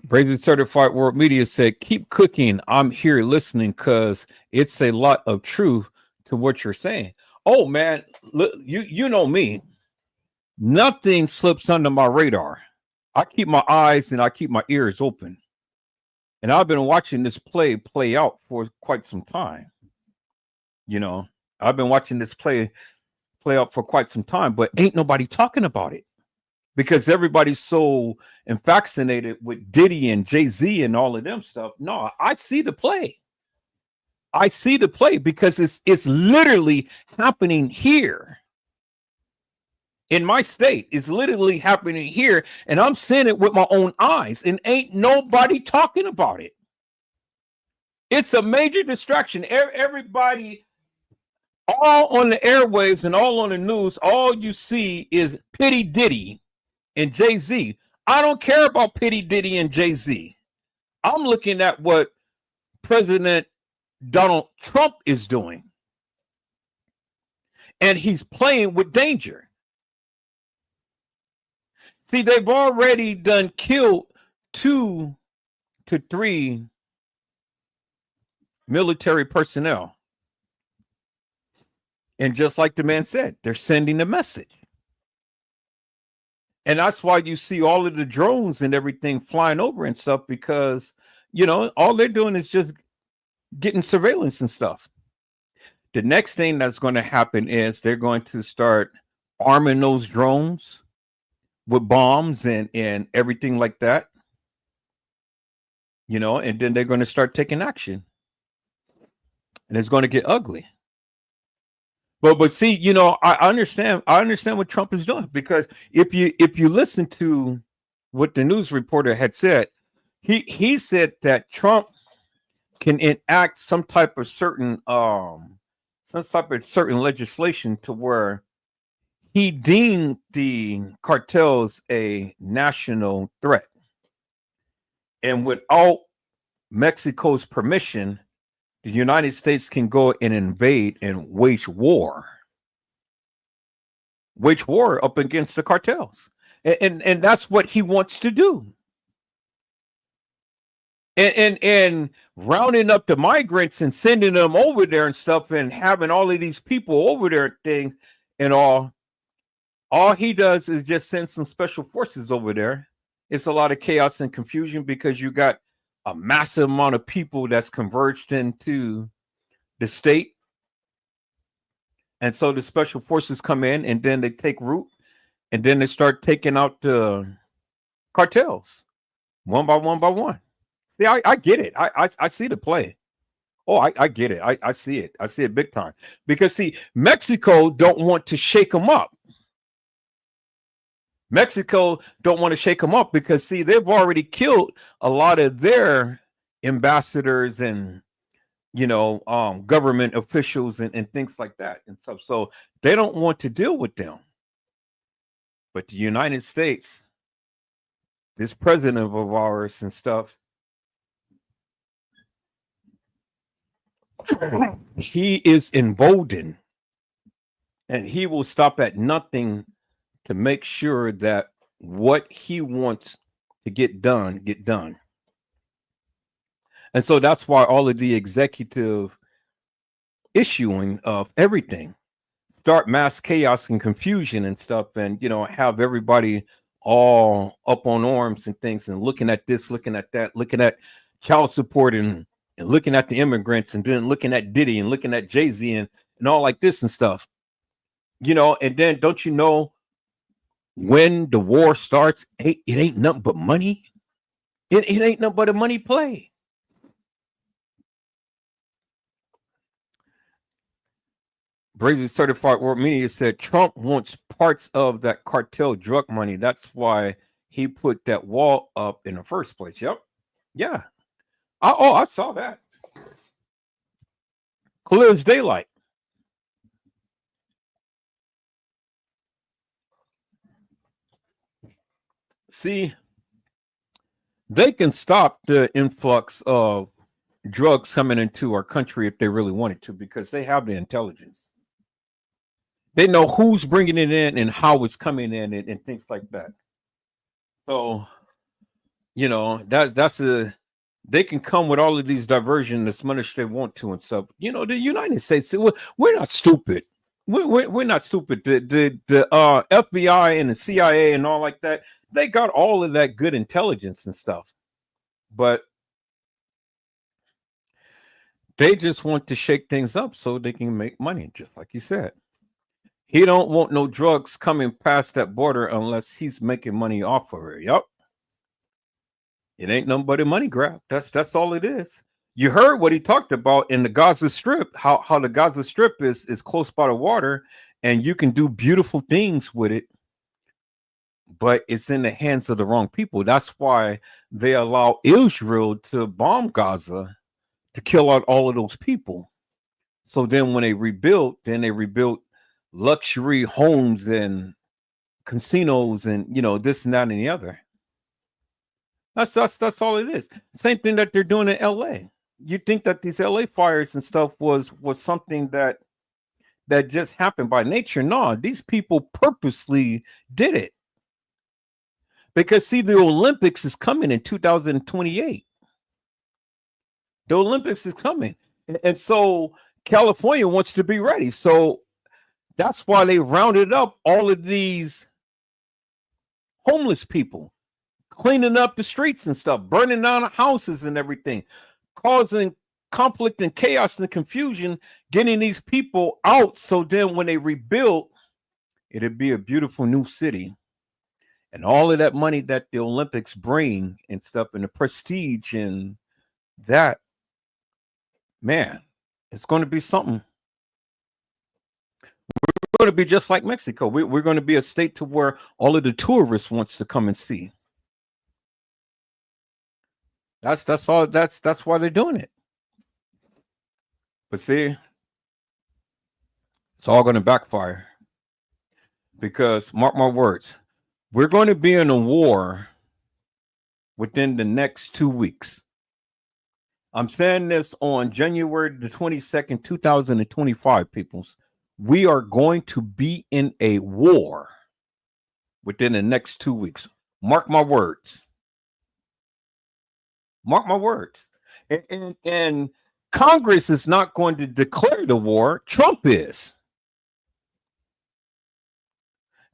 Brazen Certified World Media said, keep cooking. I'm here listening because it's a lot of truth to what you're saying. Oh man, look, you know me. Nothing slips under my radar. I keep my eyes and I keep my ears open. And I've been watching this play out for quite some time. You know, I've been watching this play out for quite some time, but ain't nobody talking about it because everybody's so infatuated with Diddy and Jay-Z and all of them stuff. No, I see the play. I see the play because it's literally happening here. In my state, it's literally happening here, and I'm seeing it with my own eyes, and ain't nobody talking about it. It's a major distraction. Everybody, all on the airwaves and all on the news, all you see is Pitty Diddy and Jay-Z. I don't care about Pitty Diddy and Jay-Z. I'm looking at what President Donald Trump is doing. And he's playing with danger. See, they've already done killed 2 to 3 military personnel. And just like the man said, they're sending a message. And that's why you see all of the drones and everything flying over and stuff, because, you know, all they're doing is just getting surveillance and stuff. The next thing that's going to happen is they're going to start arming those drones with bombs and everything like that, you know, and then they're going to start taking action. And it's going to get ugly. But see, you know, I understand what Trump is doing, because if you listen to what the news reporter had said, he said that Trump can enact some type of certain legislation to where he deemed the cartels a national threat, and without Mexico's permission, the United States can go and invade and wage war up against the cartels. And that's what he wants to do. And rounding up the migrants and sending them over there and stuff, and having all of these people over there and things and all he does is just send some special forces over there. It's a lot of chaos and confusion because you got a massive amount of people that's converged into the state. And so the special forces come in and then they take root, and then they start taking out the cartels one by one. See, I get it. I see the play. Oh, I get it. I see it. I see it big time. Because see, Mexico don't want to shake them up. Mexico don't want to shake them up because see, they've already killed a lot of their ambassadors and, you know, government officials and things like that and stuff. So they don't want to deal with them. But the United States, this president of ours and stuff, he is emboldened, and he will stop at nothing to make sure that what he wants to get done. And so that's why all of the executive issuing of everything start mass chaos and confusion and stuff, and, you know, have everybody all up on arms and things, and looking at this, looking at that, looking at child support and looking at the immigrants, and then looking at Diddy and looking at Jay-Z and all like this and stuff, you know. And then don't you know, when the war starts, it ain't nothing but money. It ain't nothing but a money play. Brazen Certified World Media said Trump wants parts of that cartel drug money. That's why he put that wall up in the first place. Yep. Yeah. I saw that. Clear as daylight. See, they can stop the influx of drugs coming into our country if they really wanted to, because they have the intelligence. They know who's bringing it in and how it's coming in and things like that. So You know, they can come with all of these diversion as much as they want to and stuff. You know, the United States, we're not stupid. We're not stupid. The FBI and the CIA and all like that, they got all of that good intelligence and stuff. But they just want to shake things up so they can make money, just like you said. He don't want no drugs coming past that border unless he's making money off of it. Yup. It ain't nothing but a money grab. That's all it is. You heard what he talked about in the Gaza Strip, how the Gaza Strip is close by the water, and you can do beautiful things with it, but it's in the hands of the wrong people. That's why they allow Israel to bomb Gaza to kill out all of those people. So then when they rebuilt, luxury homes and casinos and this and that and the other. That's all it is. Same thing that they're doing in LA. You think that these LA fires and stuff was something that just happened by nature? No, these people purposely did it. Because see, the Olympics is coming in 2028. The Olympics is coming. And so California wants to be ready. So that's why they rounded up all of these homeless people, cleaning up the streets and stuff, burning down houses and everything, causing conflict and chaos and confusion, getting these people out. So then when they rebuild, it'd be a beautiful new city. And all of that money that the Olympics bring and stuff and the prestige and that, man, it's going to be something. We're going to be just like Mexico. We're going to be a state to where all of the tourists wants to come and see. That's all. That's why they're doing it. But see, it's all going to backfire because mark my words, we're going to be in a war within the next 2 weeks. I'm saying this on January the 22nd, 2025, peoples. We are going to be in a war within the next 2 weeks. Mark my words. Mark my words. And Congress is not going to declare the war. Trump is.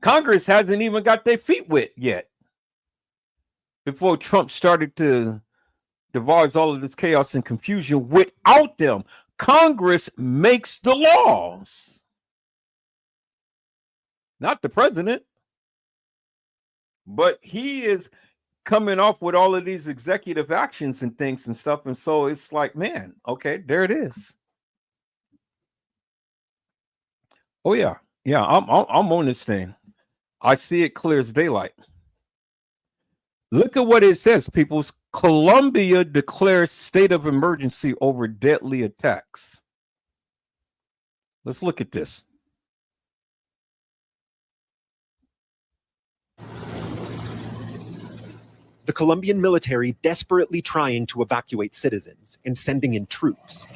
Congress hasn't even got their feet wet yet before Trump started to devise all of this chaos and confusion without them. Congress makes the laws, not the president. But he is coming off with all of these executive actions and things and stuff. And so it's like, man, okay, there it is. Oh, yeah. Yeah, I'm on this thing. I see it clear as daylight. Look at what it says, people. Colombia declares state of emergency over deadly attacks. Let's look at this. The Colombian military desperately trying to evacuate citizens and sending in troops,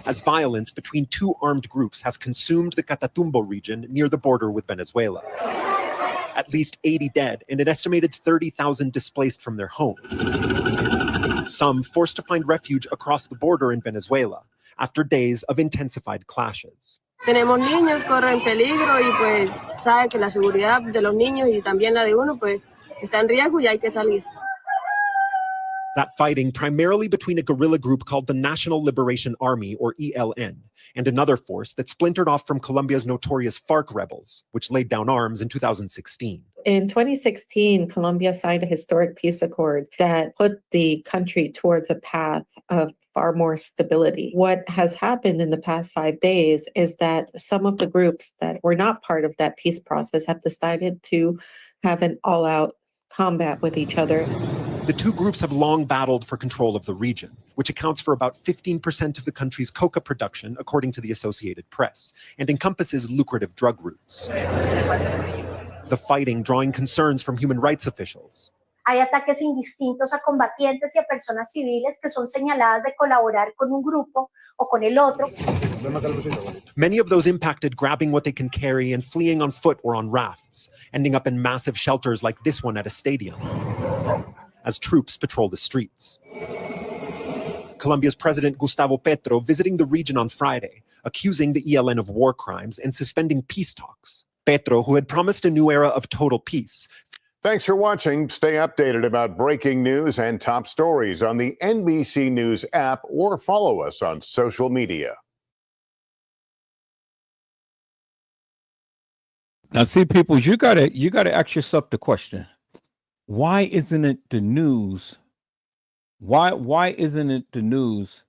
as violence between two armed groups has consumed the Catatumbo region near the border with Venezuela. At least 80 dead and an estimated 30,000 displaced from their homes. Some forced to find refuge across the border in Venezuela after days of intensified clashes. Tenemos niños, corren peligro y pues sabe que la seguridad de los niños y también la de uno pues está en riesgo y hay que salir. That fighting primarily between a guerrilla group called the National Liberation Army, or ELN, and another force that splintered off from Colombia's notorious FARC rebels, which laid down arms in 2016. In 2016, Colombia signed a historic peace accord that put the country towards a path of far more stability. What has happened in the past 5 days is that some of the groups that were not part of that peace process have decided to have an all-out combat with each other. The two groups have long battled for control of the region, which accounts for about 15% of the country's coca production, according to the Associated Press, and encompasses lucrative drug routes. The fighting drawing concerns from human rights officials. Hay ataques indistintos a combatientes y a personas civiles que son señaladas de colaborar con un grupo o con el otro. Many of those impacted grabbing what they can carry and fleeing on foot or on rafts, ending up in massive shelters like this one at a stadium. as troops patrol the streets. Colombia's President Gustavo Petro visiting the region on Friday, accusing the ELN of war crimes and suspending peace talks. Petro, who had promised a new era of total peace. Thanks for watching. Stay updated about breaking news and top stories on the NBC News app or follow us on social media. Now, see, people, you gotta ask yourself the question: why isn't it the news? Why isn't it the news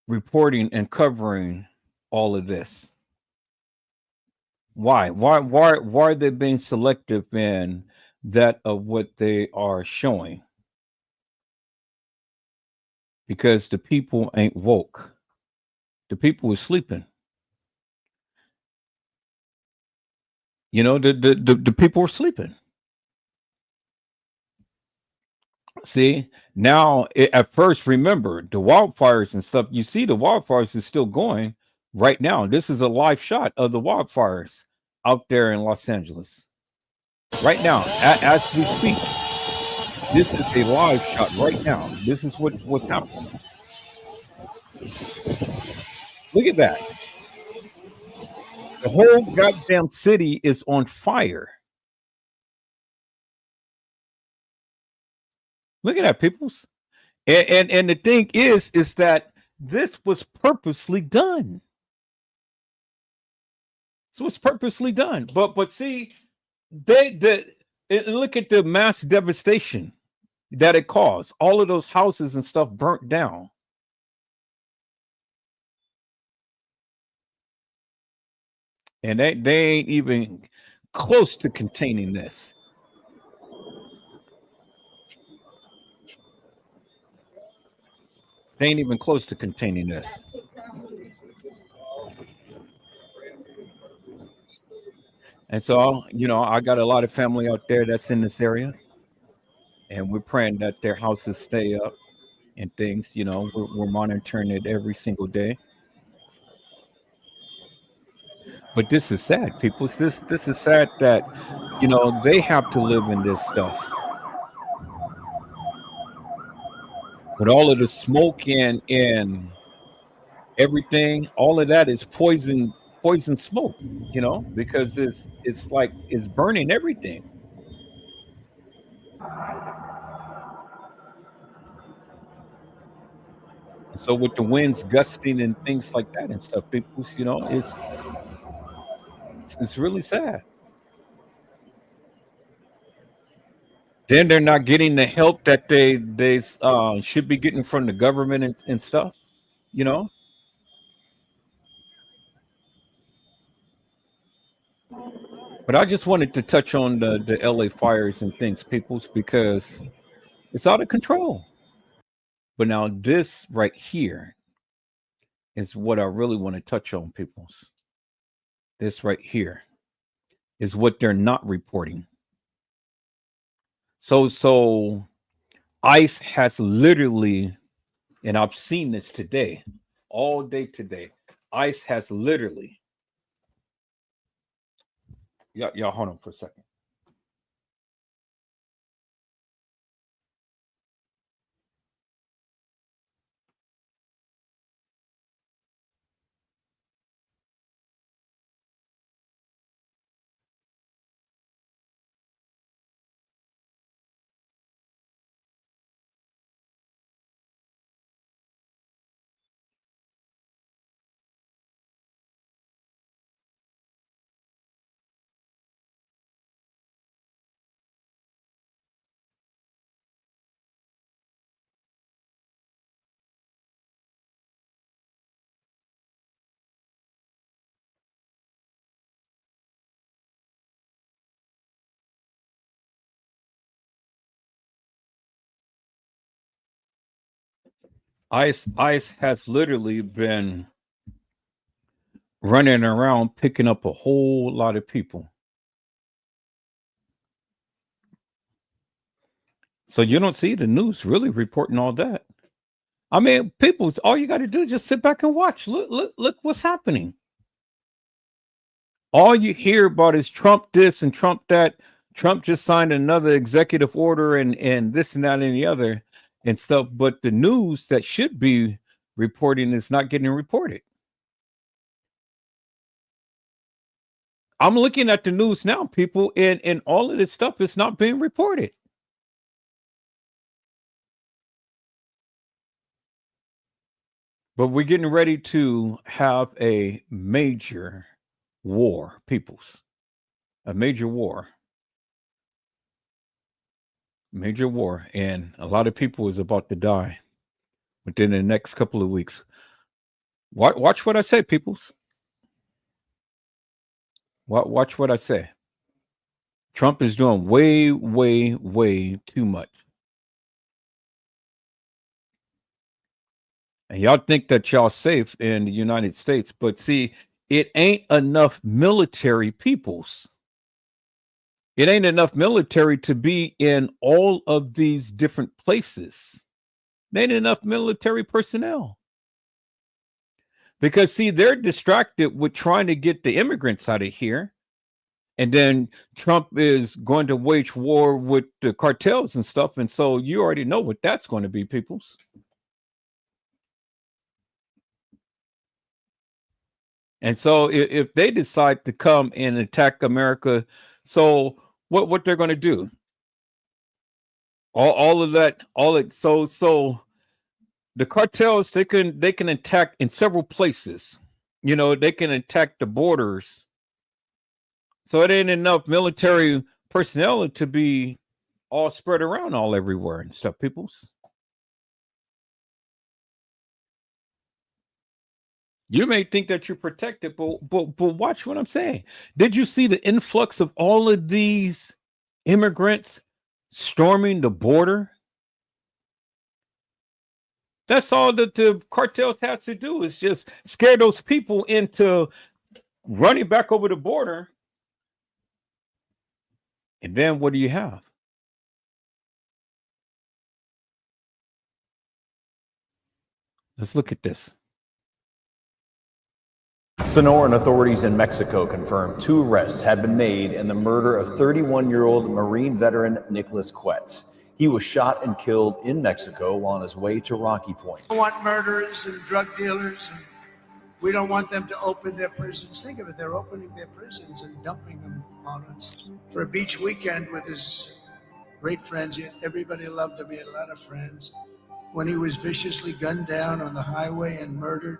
reporting and covering all of this? Why are they being selective in that of what they are showing? Because the people ain't woke. The people are sleeping. You know, the people are sleeping. See, now at first, remember the wildfires and stuff. You see, the wildfires is still going right now. This is a live shot of the wildfires out there in Los Angeles right now, as we speak. This is a live shot right now. This is what's happening. Look at that. The whole goddamn city is on fire. Look at that, peoples. And the thing is that this was purposely done. This was purposely done. But see, and look at the mass devastation that it caused. All of those houses and stuff burnt down. And they ain't even close to containing this. They ain't even close to containing this. And so, you know, I got a lot of family out there that's in this area, and we're praying that their houses stay up and things. You know, we're monitoring it every single day. But this is sad, people. This is sad that, you know, they have to live in this stuff. With all of the smoke and everything, all of that is poison smoke, you know, because it's like it's burning everything. And so with the winds gusting and things like that and stuff, people, you know, it's really sad. Then they're not getting the help that they should be getting from the government and stuff, you know. But I just wanted to touch on the LA fires and things, peoples, because it's out of control. But now this right here is what I really want to touch on, peoples. This right here is what they're not reporting. So ICE has literally, and I've seen this today, all day today, ICE has literally, y'all hold on for a second. ICE has literally been running around picking up a whole lot of people. So you don't see the news really reporting all that. I mean, people, all you got to do is just sit back and watch. Look what's happening. All you hear about is Trump this and Trump that. Trump just signed another executive order and this and that and the other and stuff, but the news that should be reporting is not getting reported. I'm looking at the news now, people, and all of this stuff is not being reported. But we're getting ready to have a major war, peoples. A major war. Major war. And a lot of people is about to die within the next couple of weeks. Watch what I say, peoples. Watch what I say. Trump is doing way, way, way too much. And y'all think that y'all safe in the United States, but see, it ain't enough military peoples. It ain't enough military to be in all of these different places. There ain't enough military personnel. Because see, they're distracted with trying to get the immigrants out of here. And then Trump is going to wage war with the cartels and stuff. And so you already know what that's going to be, peoples. And so if they decide to come and attack America, so what they're going to do? All of that, so the cartels, they can attack in several places. You know, they can attack the borders. So it ain't enough military personnel to be all spread around all everywhere and stuff, peoples. You may think that you're protected, but watch what I'm saying. Did you see the influx of all of these immigrants storming the border? That's all that the cartels have to do is just scare those people into running back over the border. And then what do you have? Let's look at this. Sonoran authorities in Mexico confirmed 2 arrests had been made in the murder of 31-year-old Marine veteran Nicholas Quetz. He was shot and killed in Mexico while on his way to Rocky Point. We don't want murderers and drug dealers, and we don't want them to open their prisons. Think of it, they're opening their prisons and dumping them on us. For a beach weekend with his great friends, everybody loved him, he had a lot of friends. When he was viciously gunned down on the highway and murdered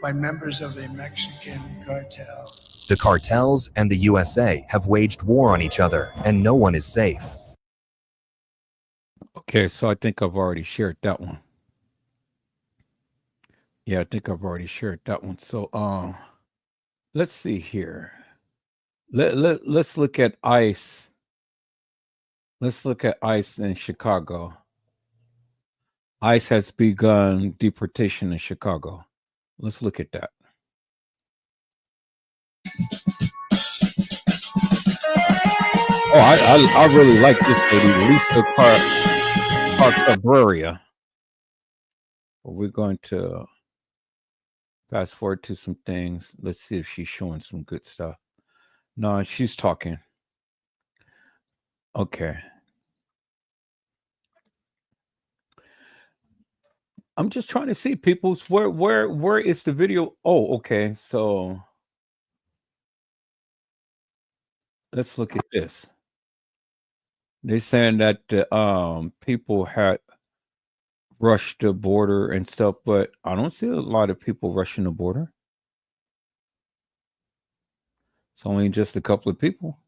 by members of a Mexican cartel. The cartels and the USA have waged war on each other, and no one is safe. Okay, so I think I've already shared that one. Yeah, I think I've already shared that one. So let's see here. Let's look at ICE. Let's look at ICE in Chicago. ICE has begun deportation in Chicago. Let's look at that. Oh, I really like this lady, Lisa Cabrera. We're going to fast forward to some things. Let's see if she's showing some good stuff. No, she's talking. Okay. I'm just trying to see people's where is the video? Oh, okay. So let's look at this. They're saying that the people had rushed the border and stuff, but I don't see a lot of people rushing the border. It's only just a couple of people.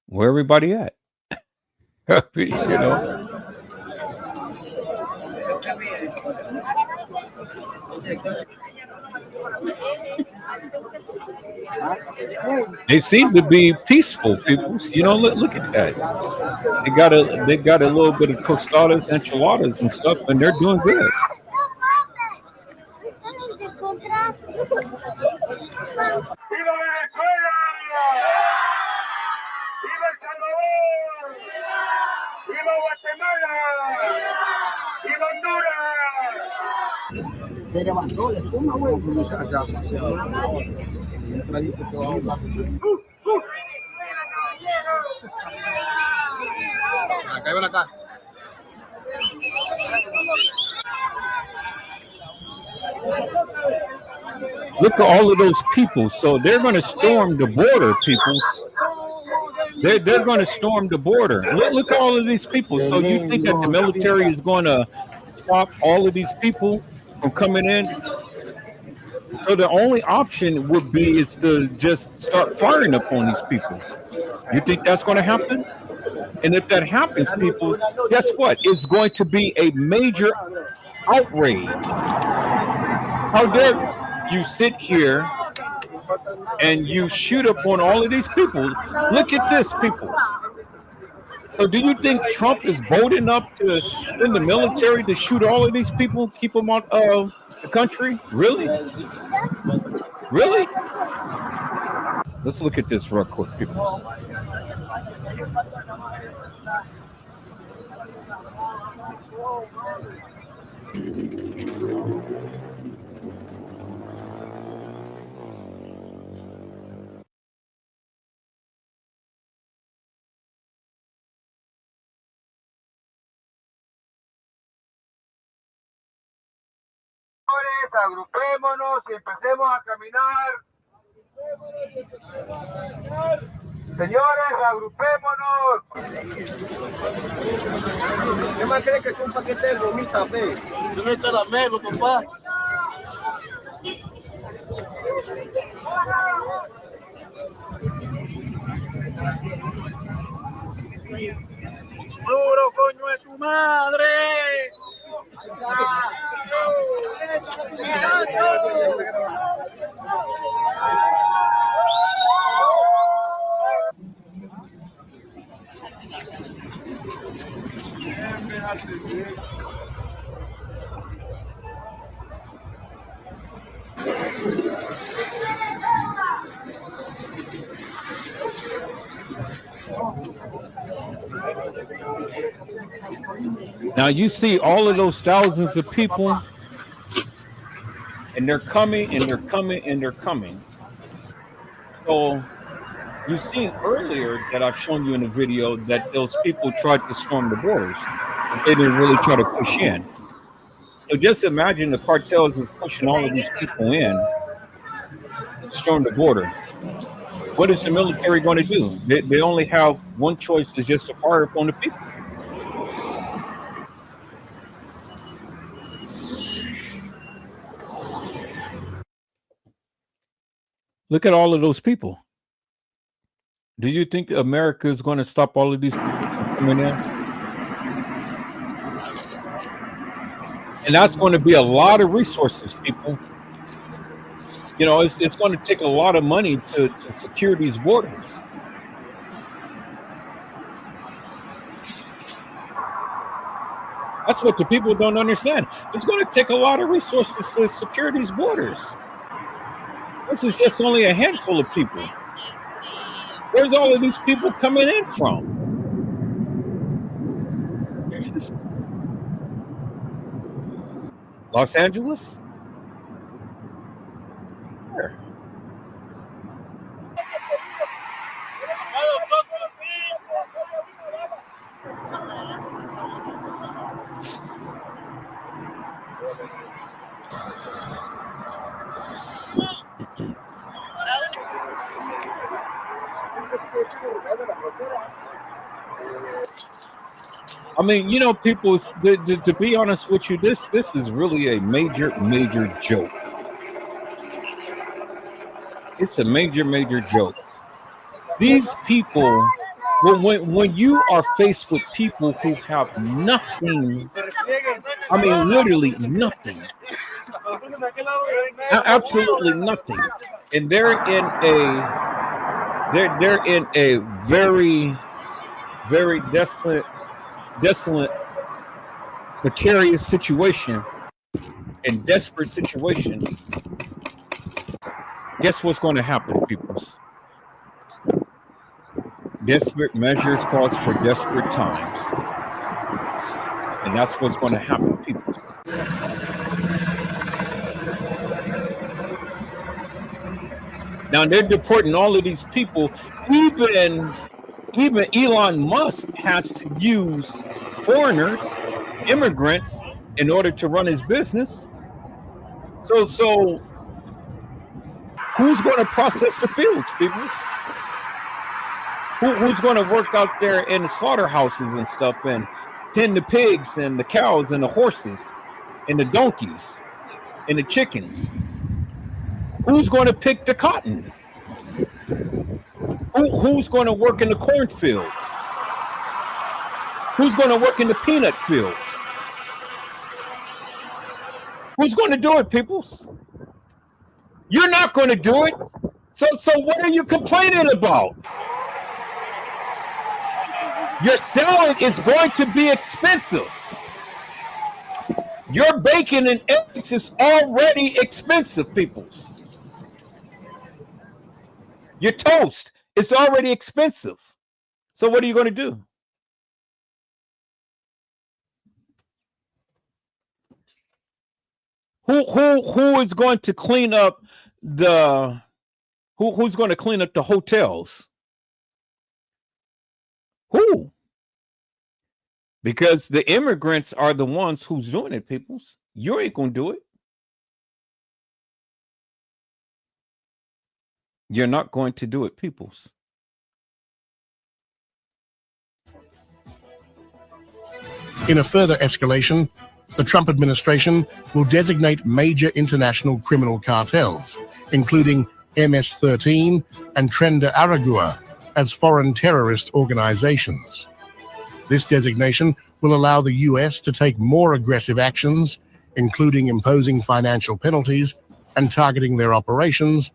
Where everybody at? You know. They seem to be peaceful people. You know, look at that. They got a little bit of tostadas, enchiladas, and stuff, and they're doing good. Look at all of those people. So they're going to storm the border, peoples. They're going to storm the border. Look at all of these people. So you think that the military is going to stop all of these people from coming in? So the only option would be is to just start firing upon these people. You think that's going to happen? And if that happens, people, guess what? It's going to be a major outrage. How dare you sit here and you shoot upon all of these people? Look at this, people. So do you think Trump is bold enough to send the military to shoot all of these people, keep them out of the country? Really? Really? Let's look at this real quick, people. Agrupémonos y empecemos a caminar. Señores, agrupémonos. ¿Qué más cree que es un paquete de gomitas, fe? Yo no hay caramelo, papá. ¡Duro, coño de tu madre! Now you see all of those thousands of people, and they're coming, and they're coming, and they're coming. So you've seen earlier that I've shown you in the video that those people tried to storm the borders, but they didn't really try to push in. So just imagine the cartels is pushing all of these people in to storm the border. What is the military going to do? They only have one choice, is just to fire upon the people. Look at all of those people. Do you think America is going to stop all of these people from coming in? And that's going to be a lot of resources, people. You know, it's going to take a lot of money to secure these borders. That's what the people don't understand. It's going to take a lot of resources to secure these borders. This is just only a handful of people. Where's all of these people coming in from? Los Angeles? Where? I mean, you know, people, to be honest with you, this is really a major joke. It's a major joke. These people, when you are faced with people who have nothing, I mean, literally nothing, absolutely nothing, and they're in a very desolate, precarious situation, and desperate situation. Guess what's going to happen, peoples? Desperate measures calls for desperate times, and that's what's going to happen, peoples. Now they're deporting all of these people. Even Elon Musk has to use foreigners, immigrants, in order to run his business. So who's going to process the fields, people? Who's going to work out there in the slaughterhouses and stuff and tend the pigs and the cows and the horses and the donkeys and the chickens? Who's going to pick the cotton? Who's going to work in the cornfields? Who's going to work in the peanut fields? Who's going to do it, peoples? You're not going to do it. So what are you complaining about? Your salad is going to be expensive. Your bacon and eggs is already expensive, peoples. Your toast is already expensive. So what are you going to do? Who is going to clean up the who's going to clean up the hotels? Who? Because the immigrants are the ones who's doing it, peoples. You ain't going to do it. You're not going to do it, peoples. In a further escalation, the Trump administration will designate major international criminal cartels, including MS-13 and Tren de Aragua, as foreign terrorist organizations. This designation will allow the U.S. to take more aggressive actions, including imposing financial penalties and targeting their operations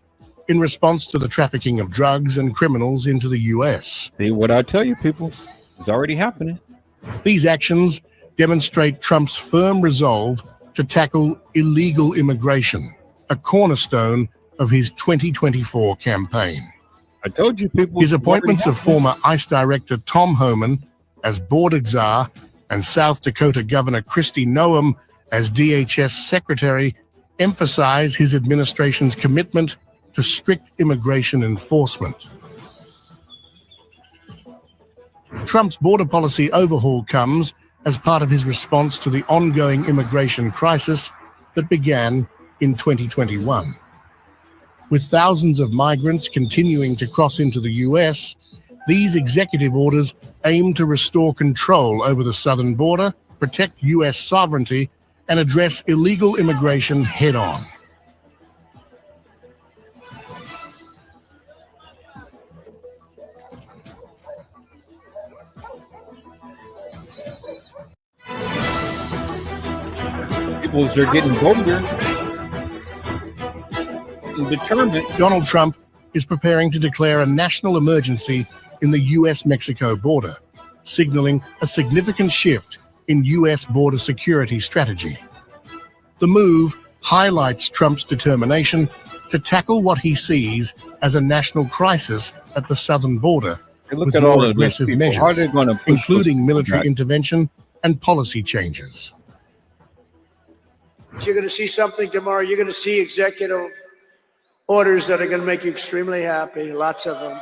in response to the trafficking of drugs and criminals into the U.S. See what I tell you, peoples? It's already happening. These actions demonstrate Trump's firm resolve to tackle illegal immigration, a cornerstone of his 2024 campaign. I told you, people. His appointments of former ICE Director Tom Homan as border czar and South Dakota Governor Kristi Noem as DHS Secretary emphasize his administration's commitment to strict immigration enforcement. Trump's border policy overhaul comes as part of his response to the ongoing immigration crisis that began in 2021. With thousands of migrants continuing to cross into the U.S., these executive orders aim to restore control over the southern border, protect U.S. sovereignty, and address illegal immigration head-on. Are getting bolder and determined. Donald Trump is preparing to declare a national emergency in the U.S.-Mexico border, signaling a significant shift in U.S. border security strategy. The move highlights Trump's determination to tackle what he sees as a national crisis at the southern border with more aggressive measures, including military intervention and policy changes. You're going to see something tomorrow. You're going to see executive orders that are going to make you extremely happy. Lots of them.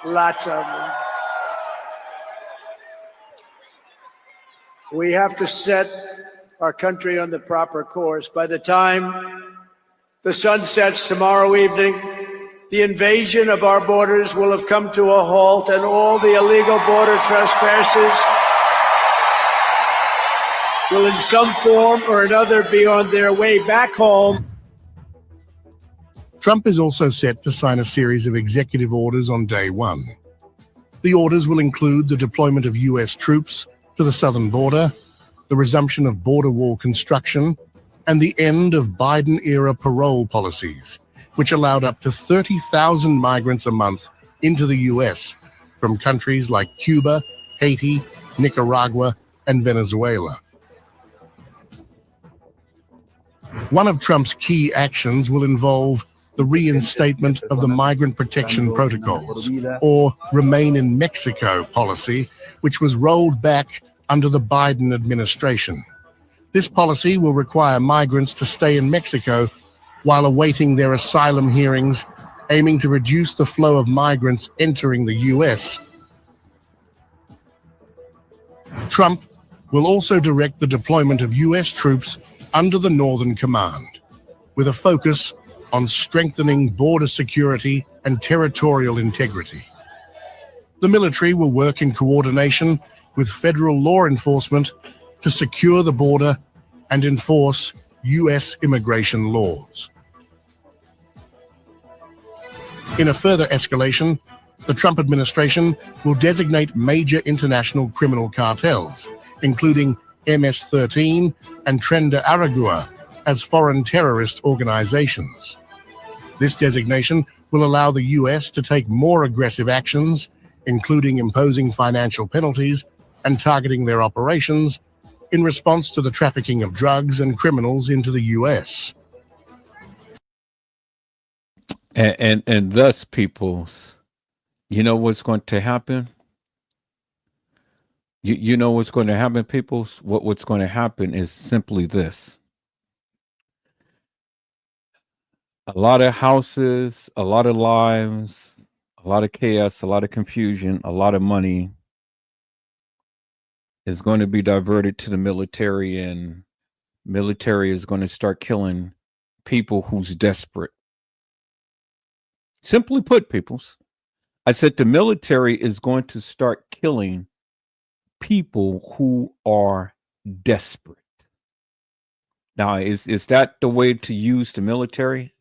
Lots of them. We have to set our country on the proper course. By the time the sun sets tomorrow evening, the invasion of our borders will have come to a halt, and all the illegal border trespassers will in some form or another be on their way back home. Trump is also set to sign a series of executive orders on day one. The orders will include the deployment of U.S. troops to the southern border, the resumption of border wall construction, and the end of Biden-era parole policies, which allowed up to 30,000 migrants a month into the U.S. from countries like Cuba, Haiti, Nicaragua, and Venezuela. One of Trump's key actions will involve the reinstatement of the Migrant Protection Protocols, or Remain in Mexico policy, which was rolled back under the Biden administration. This policy will require migrants to stay in Mexico while awaiting their asylum hearings aiming to reduce the flow of migrants entering the US. Trump will also direct the deployment of US troops under the Northern Command, with a focus on strengthening border security and territorial integrity. The military will work in coordination with federal law enforcement to secure the border and enforce US immigration laws. In a further escalation, the Trump administration will designate major international criminal cartels, including MS-13 and Tren de Aragua, as foreign terrorist organizations. This designation will allow the US to take more aggressive actions, including imposing financial penalties and targeting their operations in response to the trafficking of drugs and criminals into the US. And thus, peoples, you know what's going to happen? You know what's going to happen, peoples? What's going to happen is simply this. A lot of houses, a lot of lives, a lot of chaos, a lot of confusion, a lot of money is going to be diverted to the military, and military is going to start killing people who's desperate. Simply put, peoples, I said the military is going to start killing people who are desperate. Now, is that the way to use the military?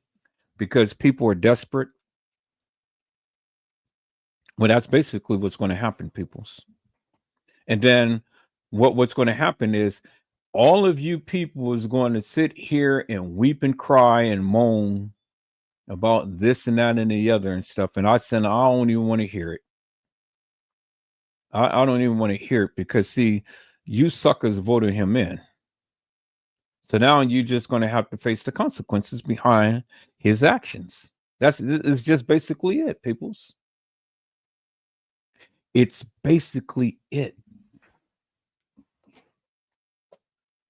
Because people are desperate? Well, that's basically what's going to happen, peoples. And then what's going to happen is all of you people is going to sit here and weep and cry and moan about this and that and the other and stuff. And I said, I don't even want to hear it. I don't even want to hear it because, see, you suckers voted him in. So now you're just going to have to face the consequences behind his actions. It's just basically it, peoples. It's basically it.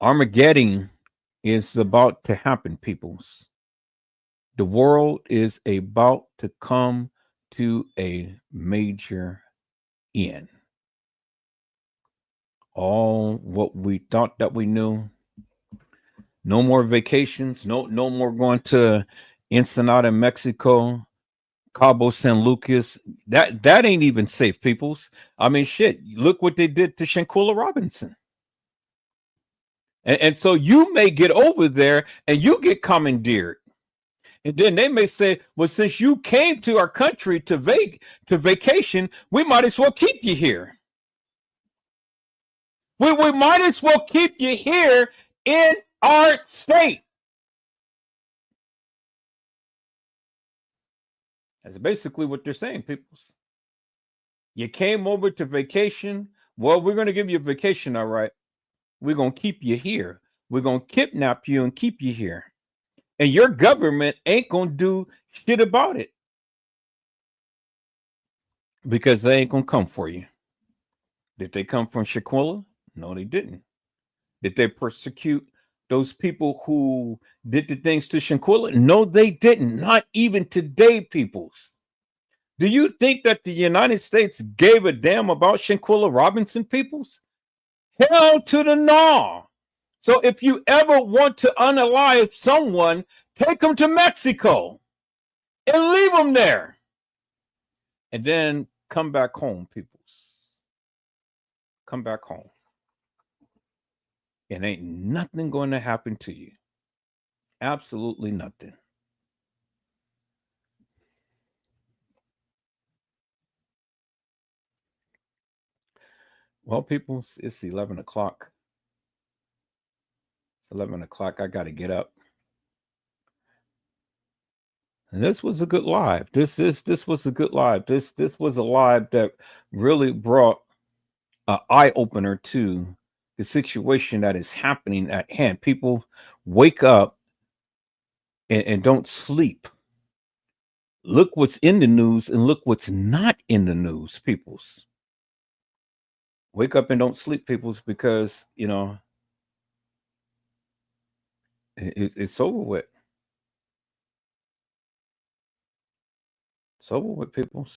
Armageddon is about to happen, peoples. The world is about to come to a major end. All what we thought that we knew. No more vacations. No more going to Ensenada, Mexico, Cabo San Lucas. That ain't even safe, peoples. I mean, shit. Look what they did to Shanquilla Robinson. And so you may get over there and you get commandeered. And then they may say, well, since you came to our country to vacation, we might as well keep you here. We might as well keep you here in our state. That's basically what they're saying, peoples. You came over to vacation. Well, we're going to give you a vacation, all right. We're going to keep you here. We're going to kidnap you and keep you here. And your government ain't going to do shit about it. Because they ain't going to come for you. Did they come from Shaquilla? No, they didn't. Did they persecute those people who did the things to Shanquilla? No, they didn't. Not even today, peoples. Do you think that the United States gave a damn about Shanquilla Robinson, peoples? Hell to the no. So if you ever want to unalive someone, take them to Mexico and leave them there. And then come back home, peoples. Come back home. And ain't nothing going to happen to you. Absolutely nothing. Well, people, it's 11 o'clock. It's 11 o'clock. I got to get up. And this was a good live. This was a good live. This was a live that really brought an eye opener to the situation that is happening at hand. People wake up and don't sleep. Look what's in the news and look what's not in the news, peoples. Wake up and don't sleep, peoples, because, you know, it's over with. It's over with, peoples.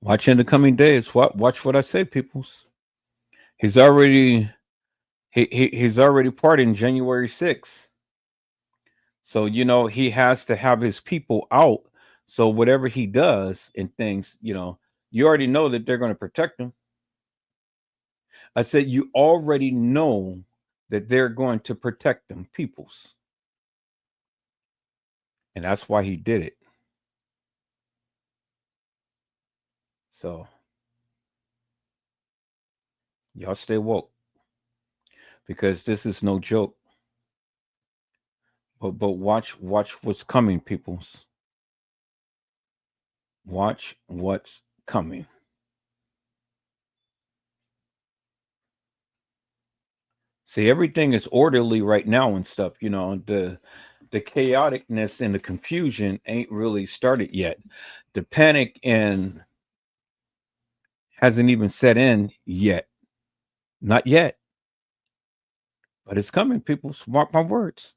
Watch in the coming days. Watch what I say, peoples. He's already he's already pardoned January 6th. So he has to have his people out. So whatever he does and things, you already know that they're going to protect him. I said you already know that they're going to protect them, peoples. And that's why he did it. So y'all stay woke, because this is no joke. But watch what's coming, peoples. Watch what's coming. See, everything is orderly right now and stuff. The chaoticness and the confusion ain't really started yet. The panic and hasn't even set in yet. Not yet. But it's coming, people. Mark my words.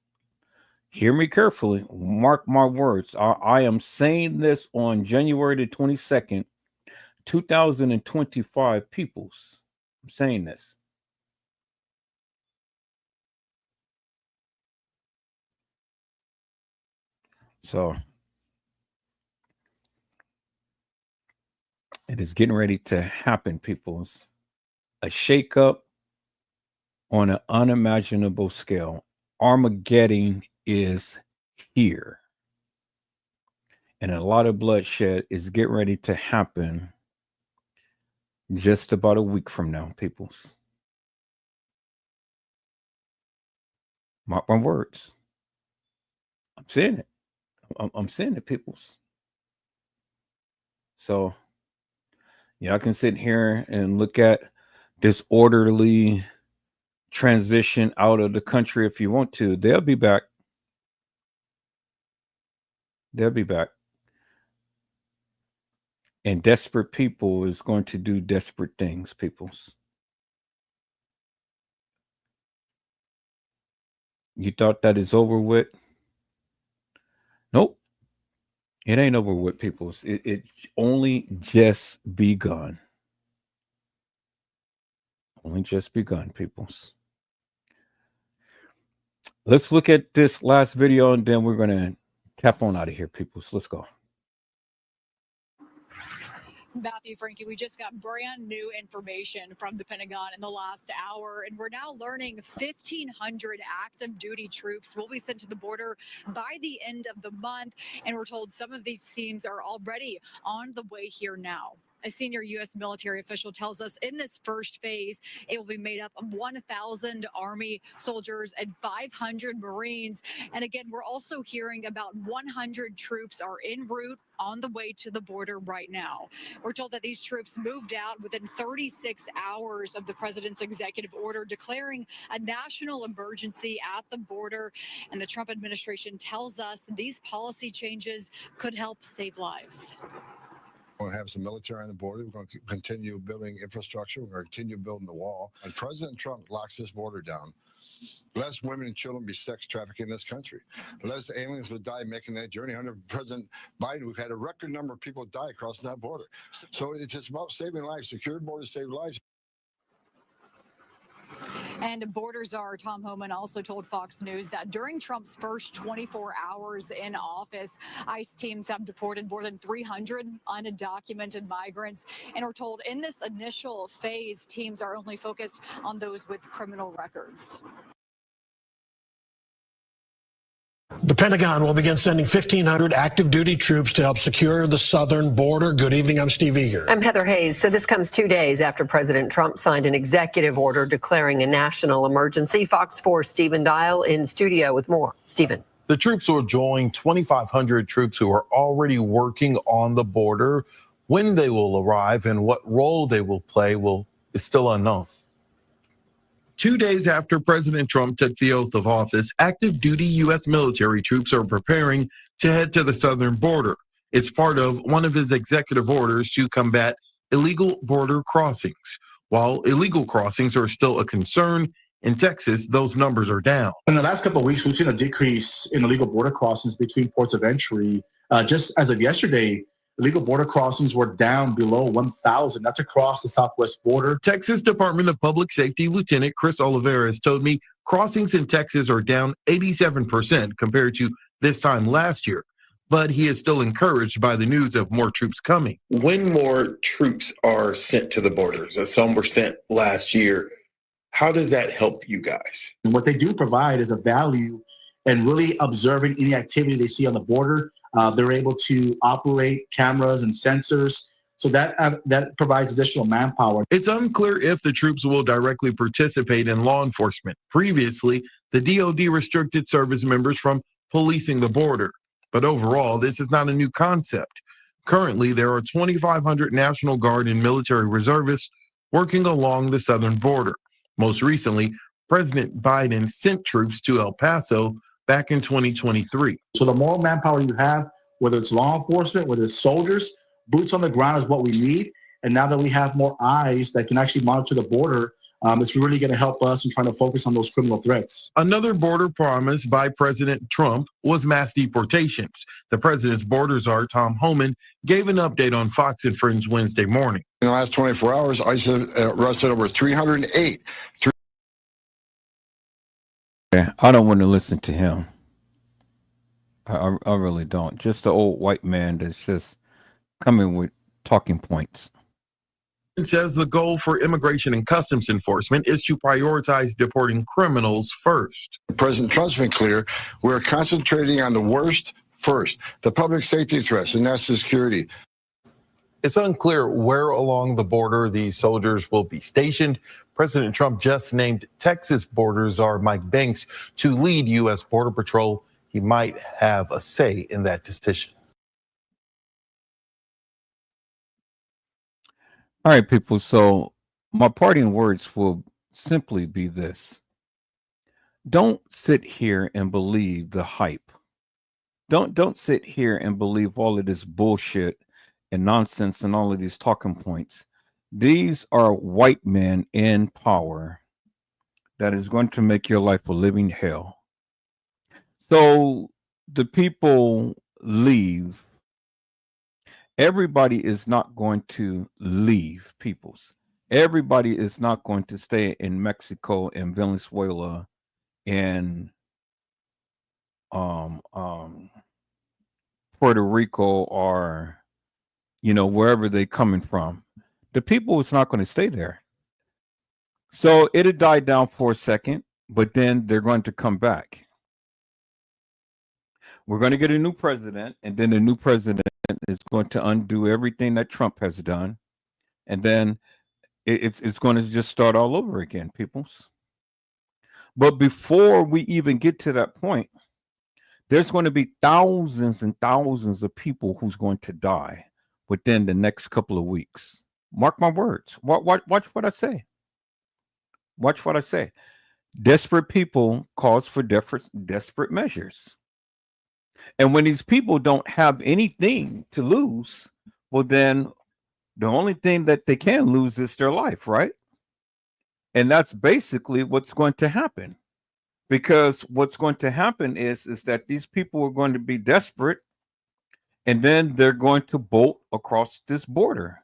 Hear me carefully. Mark my words. I am saying this on January the 22nd, 2025, peoples. I'm saying this. So it is getting ready to happen, peoples. A shakeup on an unimaginable scale. Armageddon is here. And a lot of bloodshed is getting ready to happen just about a week from now, peoples. Mark my words. I'm saying it. I'm saying it, peoples. So y'all can sit here and look at this orderly transition out of the country if you want to. They'll be back. They'll be back. And desperate people is going to do desperate things, peoples. You thought that is over with? Nope. It ain't over with, peoples. It's only just begun. Only just begun, peoples. Let's look at this last video and then we're going to tap on out of here, peoples. Let's go. Matthew, Frankie, we just got brand new information from the Pentagon in the last hour, and we're now learning 1,500 active duty troops will be sent to the border by the end of the month. And we're told some of these teams are already on the way here now. A senior U.S. military official tells us in this first phase, it will be made up of 1,000 Army soldiers and 500 Marines. And again, we're also hearing about 100 troops are en route on the way to the border right now. We're told that these troops moved out within 36 hours of the president's executive order declaring a national emergency at the border. And the Trump administration tells us these policy changes could help save lives. We're going to have some military on the border. We're going to continue building infrastructure. We're going to continue building the wall. And President Trump locks this border down. Less women and children be sex trafficked in this country. Less aliens would die making that journey. Under President Biden, we've had a record number of people die crossing that border. So it's just about saving lives. Secure borders save lives. And border czar Tom Homan also told Fox News that during Trump's first 24 hours in office, ICE teams have deported more than 300 undocumented migrants and are told in this initial phase, teams are only focused on those with criminal records. The Pentagon will begin sending 1,500 active duty troops to help secure the southern border. Good evening. I'm Steve Eager. I'm Heather Hayes. So this comes 2 days after President Trump signed an executive order declaring a national emergency. Fox 4's Stephen Dial in studio with more. Stephen. The troops will join 2,500 troops who are already working on the border. When they will arrive and what role they will play is still unknown. 2 days after President Trump took the oath of office, active duty U.S. military troops are preparing to head to the southern border. It's part of one of his executive orders to combat illegal border crossings. While illegal crossings are still a concern, In Texas, those numbers are down. In the last couple of weeks, we've seen a decrease in illegal border crossings between ports of entry. Just as of yesterday, illegal border crossings were down below 1,000. That's across the southwest border. Texas Department of Public Safety Lieutenant Chris Oliveira has told me crossings in Texas are down 87% compared to this time last year. But he is still encouraged by the news of more troops coming. When more troops are sent to the borders, as some were sent last year, how does that help you guys? And what they do provide is a value and really observing any activity they see on the border. They're able to operate cameras and sensors. So that provides additional manpower. It's unclear if the troops will directly participate in law enforcement. Previously, the DoD restricted service members from policing the border. But overall, this is not a new concept. Currently, there are 2,500 National Guard and military reservists working along the southern border. Most recently, President Biden sent troops to El Paso back in 2023. So the more manpower you have, whether it's law enforcement, whether it's soldiers, boots on the ground is what we need. And now that we have more eyes that can actually monitor the border, it's really going to help us in trying to focus on those criminal threats. Another border promise by President Trump was mass deportations. The president's border czar, Tom Homan, gave an update on Fox and Friends Wednesday morning. In the last 24 hours, ICE have arrested over 308. I don't want to listen to him. I really don't. Just the old white man that's just coming with talking points. It says the goal for Immigration and Customs Enforcement is to prioritize deporting criminals first. President Trump's been clear. We're concentrating on the worst first, the public safety threats and national security. It's unclear where along the border these soldiers will be stationed. President Trump just named Texas border czar Mike Banks to lead U.S. Border Patrol. He might have a say in that decision. All right, people. So my parting words will simply be this. Don't sit here and believe the hype. Don't sit here and believe all of this bullshit and nonsense and all of these talking points. These are white men in power that is going to make your life a living hell. So the people leave. Everybody is not going to leave, peoples. Everybody is not going to stay in Mexico and Venezuela and Puerto Rico or wherever they're coming from. The people is not going to stay there. So it'll die down for a second, but then they're going to come back. We're going to get a new president, and then the new president is going to undo everything that Trump has done. And then it's going to just start all over again, peoples. But before we even get to that point, there's going to be thousands and thousands of people who's going to die within the next couple of weeks. Mark my words. Watch what I say. Watch what I say. Desperate people cause for desperate measures. And when these people don't have anything to lose, well, then the only thing that they can lose is their life, right? And that's basically what's going to happen. Because what's going to happen is that these people are going to be desperate, and then they're going to bolt across this border.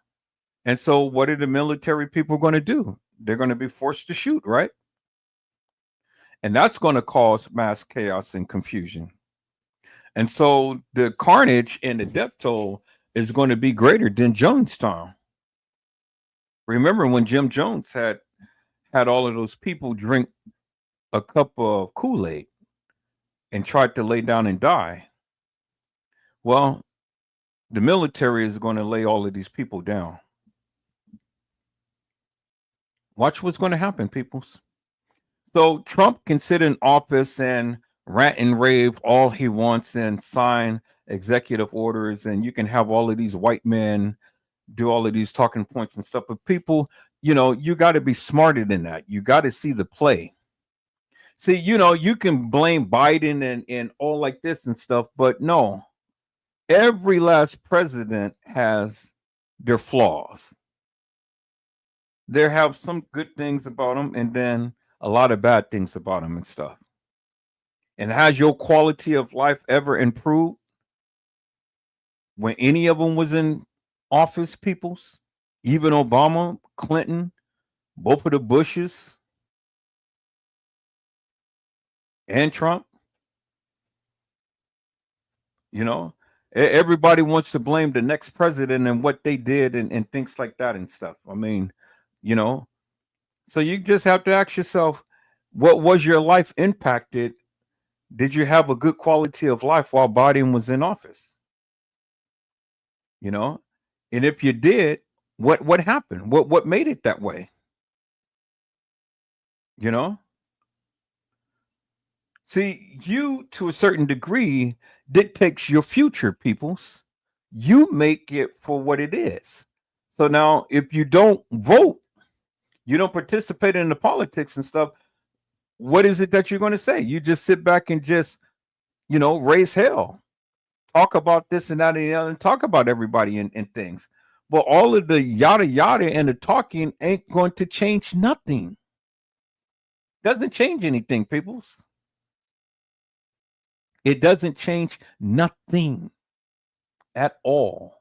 And so what are the military people going to do? They're going to be forced to shoot, right? And that's going to cause mass chaos and confusion. And so the carnage and the death toll is going to be greater than Jonestown. Remember when Jim Jones had all of those people drink a cup of Kool-Aid and tried to lay down and die? Well, the military is going to lay all of these people down. Watch what's going to happen, peoples. So Trump can sit in office and rant and rave all he wants and sign executive orders, and you can have all of these white men do all of these talking points and stuff. But people, you got to be smarter than that. You got to see the play. See, you can blame Biden and all like this and stuff, but no, every last president has their flaws. There have some good things about them, and then a lot of bad things about them and stuff. And has your quality of life ever improved when any of them was in office, peoples? Even Obama, Clinton, both of the Bushes, and Trump? You know, everybody wants to blame the next president and what they did and things like that and stuff. I mean, you know, so you just have to ask yourself, what was your life impacted? Did you have a good quality of life while Biden was in office? You know, and if you did, what happened? What made it that way? You know, see, you to a certain degree dictates your future, peoples. You make it for what it is. So now, if you don't vote, you don't participate in the politics and stuff, what is it that you're going to say? You just sit back and just, raise hell, talk about this and that and the other, and talk about everybody and things. But all of the yada yada and the talking ain't going to change nothing. Doesn't change anything, peoples. It doesn't change nothing at all.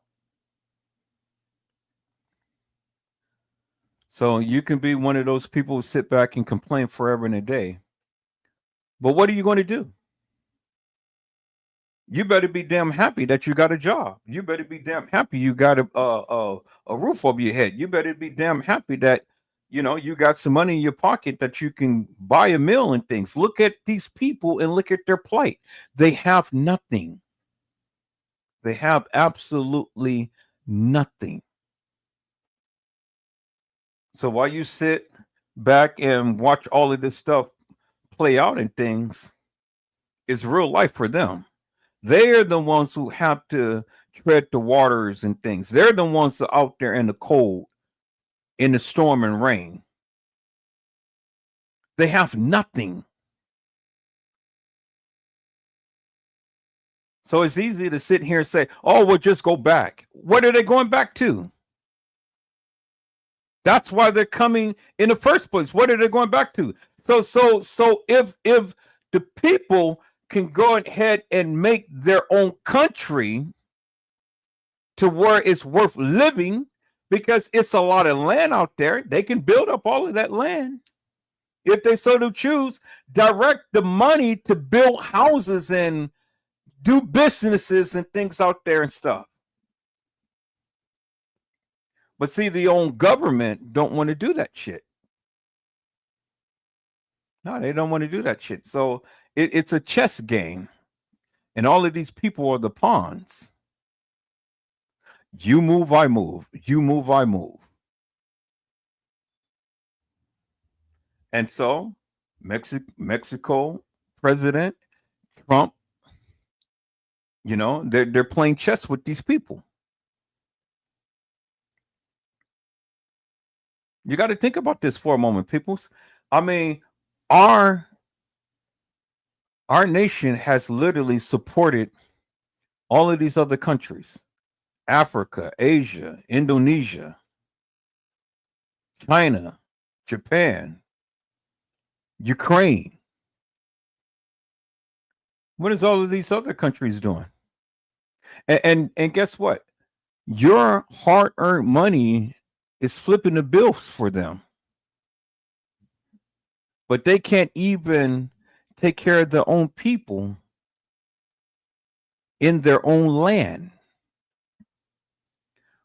So you can be one of those people who sit back and complain forever and a day. But what are you going to do? You better be damn happy that you got a job. You better be damn happy you got a roof over your head. You better be damn happy that you got some money in your pocket that you can buy a meal and things. Look at these people and look at their plight. They have nothing. They have absolutely nothing. So while you sit back and watch all of this stuff play out and things, it's real life for them. They're the ones who have to tread the waters and things. They're the ones that are out there in the cold, in the storm and rain. They have nothing. So it's easy to sit here and say, oh, we'll just go back. What are they going back to? That's why they're coming in the first place. What are they going back to? So if the people can go ahead and make their own country to where it's worth living, because it's a lot of land out there, they can build up all of that land. If they so to choose, direct the money to build houses and do businesses and things out there and stuff. But see, the own government don't want to do that shit. No, they don't want to do that shit. So it's a chess game. And all of these people are the pawns. You move, I move. You move, I move. And so Mexico President Trump, they're playing chess with these people. You got to think about this for a moment, peoples. I mean, our nation has literally supported all of these other countries: Africa, Asia, Indonesia, China, Japan, Ukraine. What is all of these other countries doing? And guess what? Your hard-earned money is flipping the bills for them. But they can't even take care of their own people in their own land.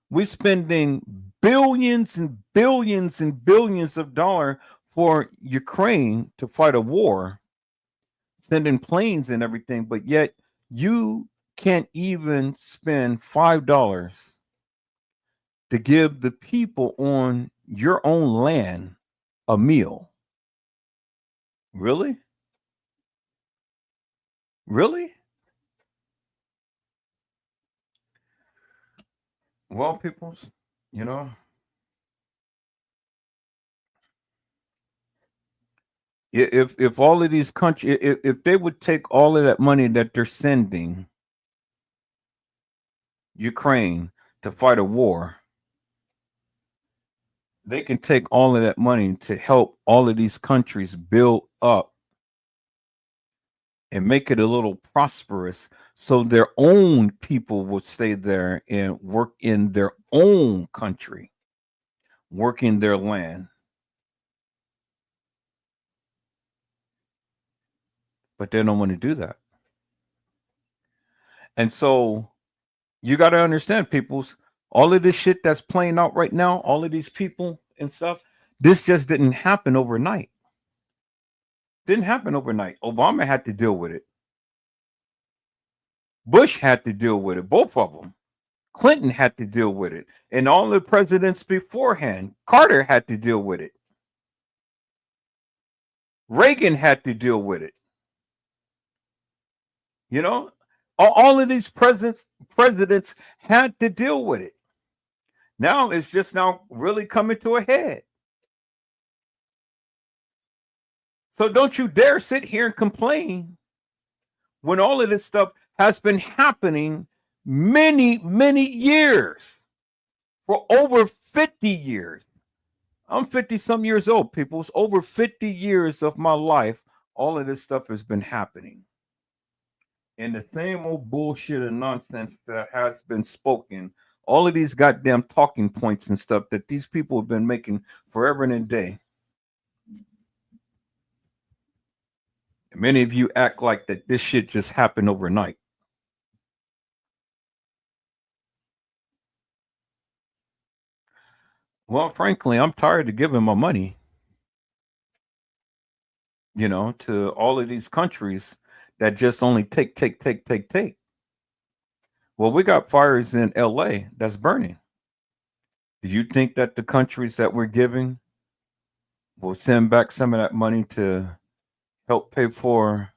We're spending billions and billions and billions of dollars for Ukraine to fight a war, sending planes and everything, but yet you can't even spend $5 to give the people on your own land a meal. Really? Really? Well, peoples, if all of these countries, if they would take all of that money that they're sending Ukraine to fight a war, they can take all of that money to help all of these countries build up and make it a little prosperous so their own people will stay there and work in their own country, work in their land. But they don't want to do that. And so you got to understand, peoples, all of this shit that's playing out right now, all of these people and stuff, this just didn't happen overnight. Didn't happen overnight. Obama had to deal with it. Bush had to deal with it, both of them. Clinton had to deal with it. And all the presidents beforehand, Carter had to deal with it. Reagan had to deal with it. You know, all of these presidents had to deal with it. Now it's just now really coming to a head. So don't you dare sit here and complain when all of this stuff has been happening many, many years, for over 50 years. I'm 50 some years old, people. It's over 50 years of my life. All of this stuff has been happening. And the same old bullshit and nonsense that has been spoken, all of these goddamn talking points and stuff that these people have been making forever and a day. And many of you act like that this shit just happened overnight. Well, frankly, I'm tired of giving my money, to all of these countries that just only take. Well, we got fires in LA that's burning. Do you think that the countries that we're giving will send back some of that money to help pay for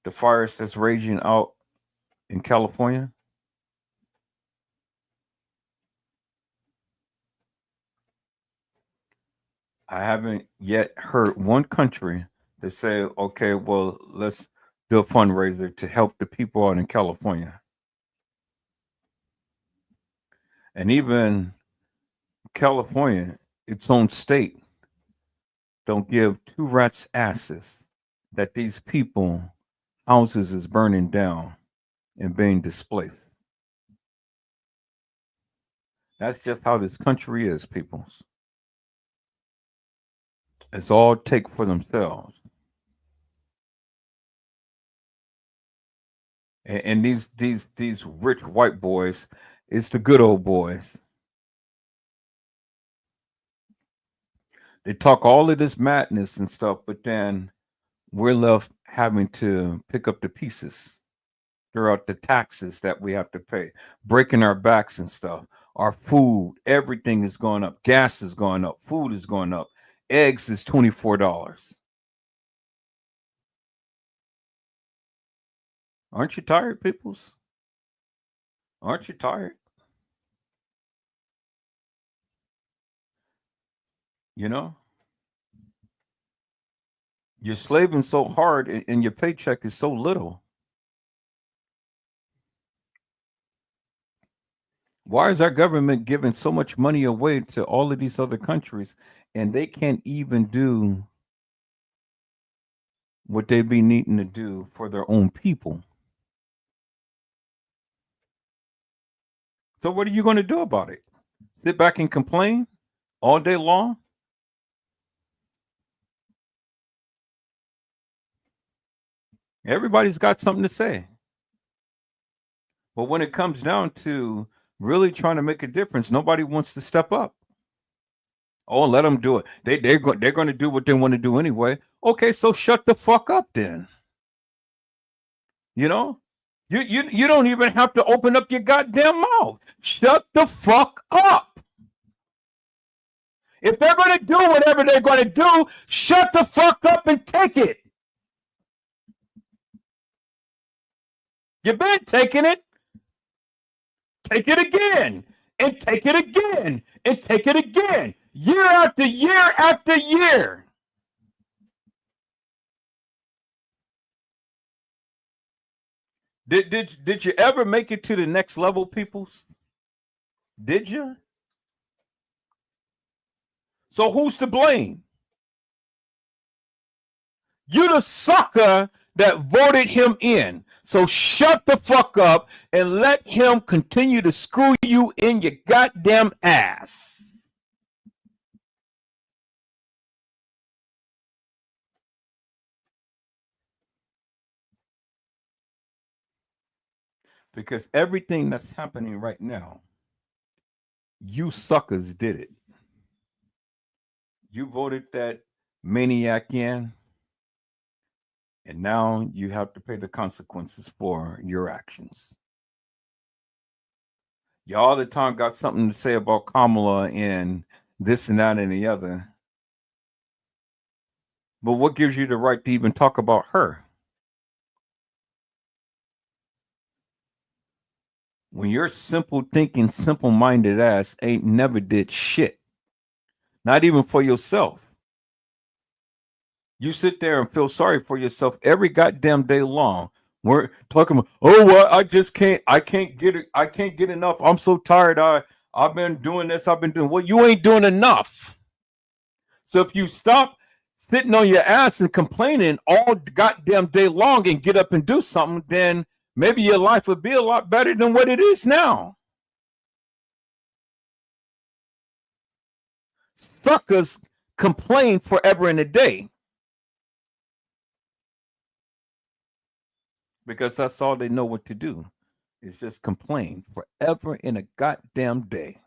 the fires that's raging out in California? I haven't yet heard one country to say, okay, well, let's do a fundraiser to help the people out in California. And even California, its own state, don't give two rats' asses that these people houses is burning down and being displaced. That's just how this country is, peoples. It's all take for themselves. And these rich white boys, it's the good old boys. They talk all of this madness and stuff, but then we're left having to pick up the pieces throughout the taxes that we have to pay, breaking our backs and stuff. Our food, everything is going up. Gas is going up. Food is going up. Eggs is $24. Aren't you tired, peoples? Aren't you tired? You're slaving so hard and your paycheck is so little. Why is our government giving so much money away to all of these other countries and they can't even do what they be needing to do for their own people? So what are you going to do about it? Sit back and complain all day long? Everybody's got something to say. But when it comes down to really trying to make a difference, nobody wants to step up. Oh, let them do it. They're going to do what they want to do anyway. Okay, so shut the fuck up then. You don't even have to open up your goddamn mouth. Shut the fuck up. If they're going to do whatever they're going to do, shut the fuck up and take it. You've been taking it. Take it again. And take it again. And take it again. Year after year after year. Did you ever make it to the next level, peoples? Did you? So who's to blame? You're the sucker that voted him in. So shut the fuck up and let him continue to screw you in your goddamn ass. Because everything that's happening right now, you suckers did it. You voted that maniac in, and now you have to pay the consequences for your actions. You all the time got something to say about Kamala and this and that and the other. But what gives you the right to even talk about her? When your simple thinking, simple minded ass ain't never did shit. Not even for yourself. You sit there and feel sorry for yourself every goddamn day long. We're talking about, oh, well, I can't get it. I can't get enough. I'm so tired. I've been doing this. I've been doing. Well, you ain't doing enough. So if you stop sitting on your ass and complaining all goddamn day long and get up and do something, then maybe your life would be a lot better than what it is now. Suckers complain forever and a day. Because that's all they know what to do, is just complain forever in a goddamn day.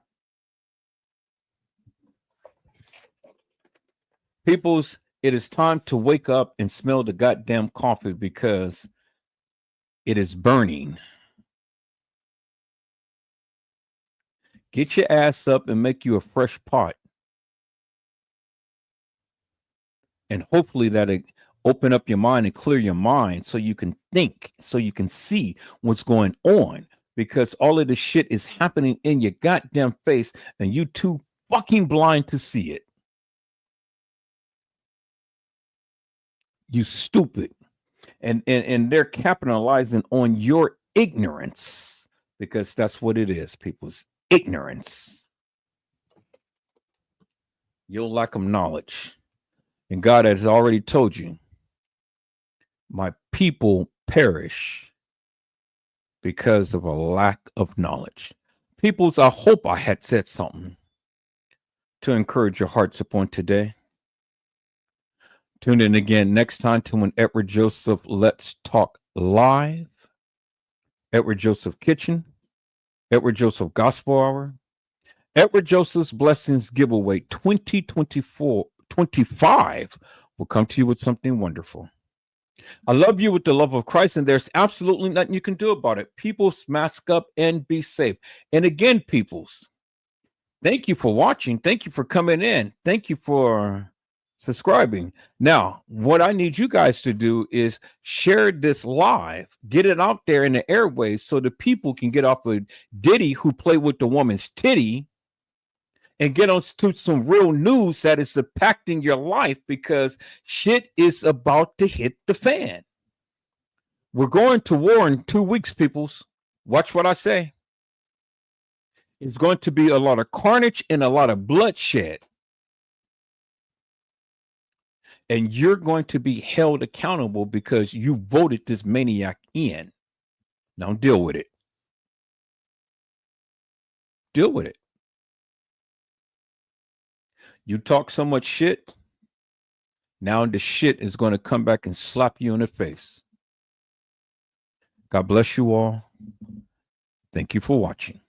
Peoples, it is time to wake up and smell the goddamn coffee because it is burning. Get your ass up and make you a fresh pot. And hopefully that'll open up your mind and clear your mind so you can think, so you can see what's going on. Because all of this shit is happening in your goddamn face and you too fucking blind to see it. You stupid. And they're capitalizing on your ignorance because that's what it is, people's ignorance. You'll lack of knowledge. And God has already told you, my people perish because of a lack of knowledge. Peoples, I hope I had said something to encourage your hearts upon today. Tune in again next time to when Edward Joseph Let's Talk Live, Edward Joseph Kitchen, Edward Joseph Gospel Hour, Edward Joseph's Blessings Giveaway 2024-25 will come to you with something wonderful. I love you with the love of Christ, and there's absolutely nothing you can do about it. Peoples, mask up and be safe. And again, peoples, thank you for watching. Thank you for coming in. Thank you for subscribing. Now, what I need you guys to do is share this live, get it out there in the airways so the people can get off of Diddy, who played with the woman's titty, and get on to some real news that is impacting your life, because shit is about to hit the fan. We're going to war in 2 weeks, peoples. Watch what I say. It's going to be a lot of carnage and a lot of bloodshed. And you're going to be held accountable because you voted this maniac in. Now deal with it. Deal with it. You talk so much shit, now the shit is going to come back and slap you in the face. God bless you all. Thank you for watching.